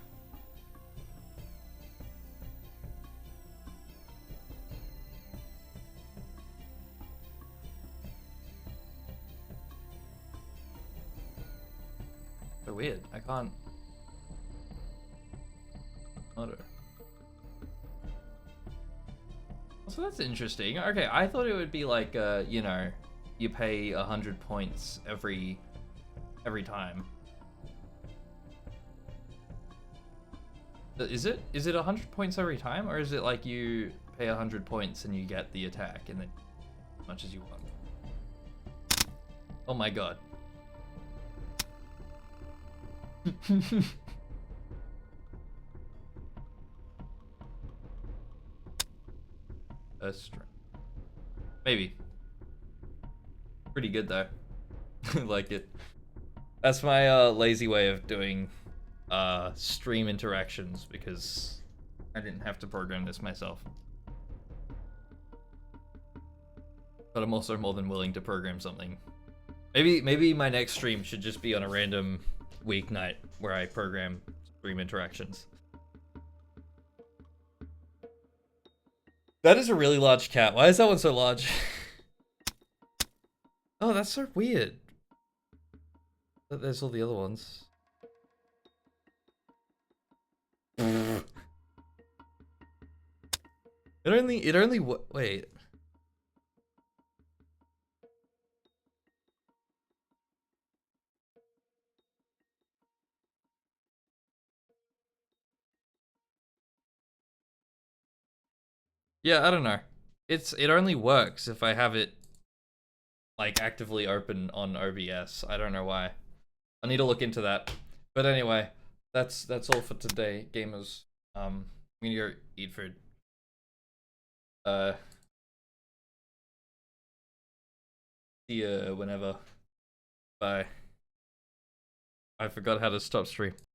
So weird. I can't. Auto. So that's interesting. Okay, I thought it would be like, you know, you pay 100 points every time. Is it 100 points every time, or is it like you pay 100 points and you get the attack and then as much as you want? Oh my god. A string. Maybe. Pretty good though. Like it. That's my lazy way of doing stream interactions because I didn't have to program this myself. But I'm also more than willing to program something. Maybe my next stream should just be on a random weeknight where I program stream interactions. That is a really large cat. Why is that one so large? Oh, that's so weird. There's all the other ones. It only wait. Yeah, I don't know. It only works if I have it like actively open on OBS. I don't know why. I need to look into that. But anyway, that's all for today, gamers. I'm gonna go eat food. See ya whenever. Bye. I forgot how to stop stream.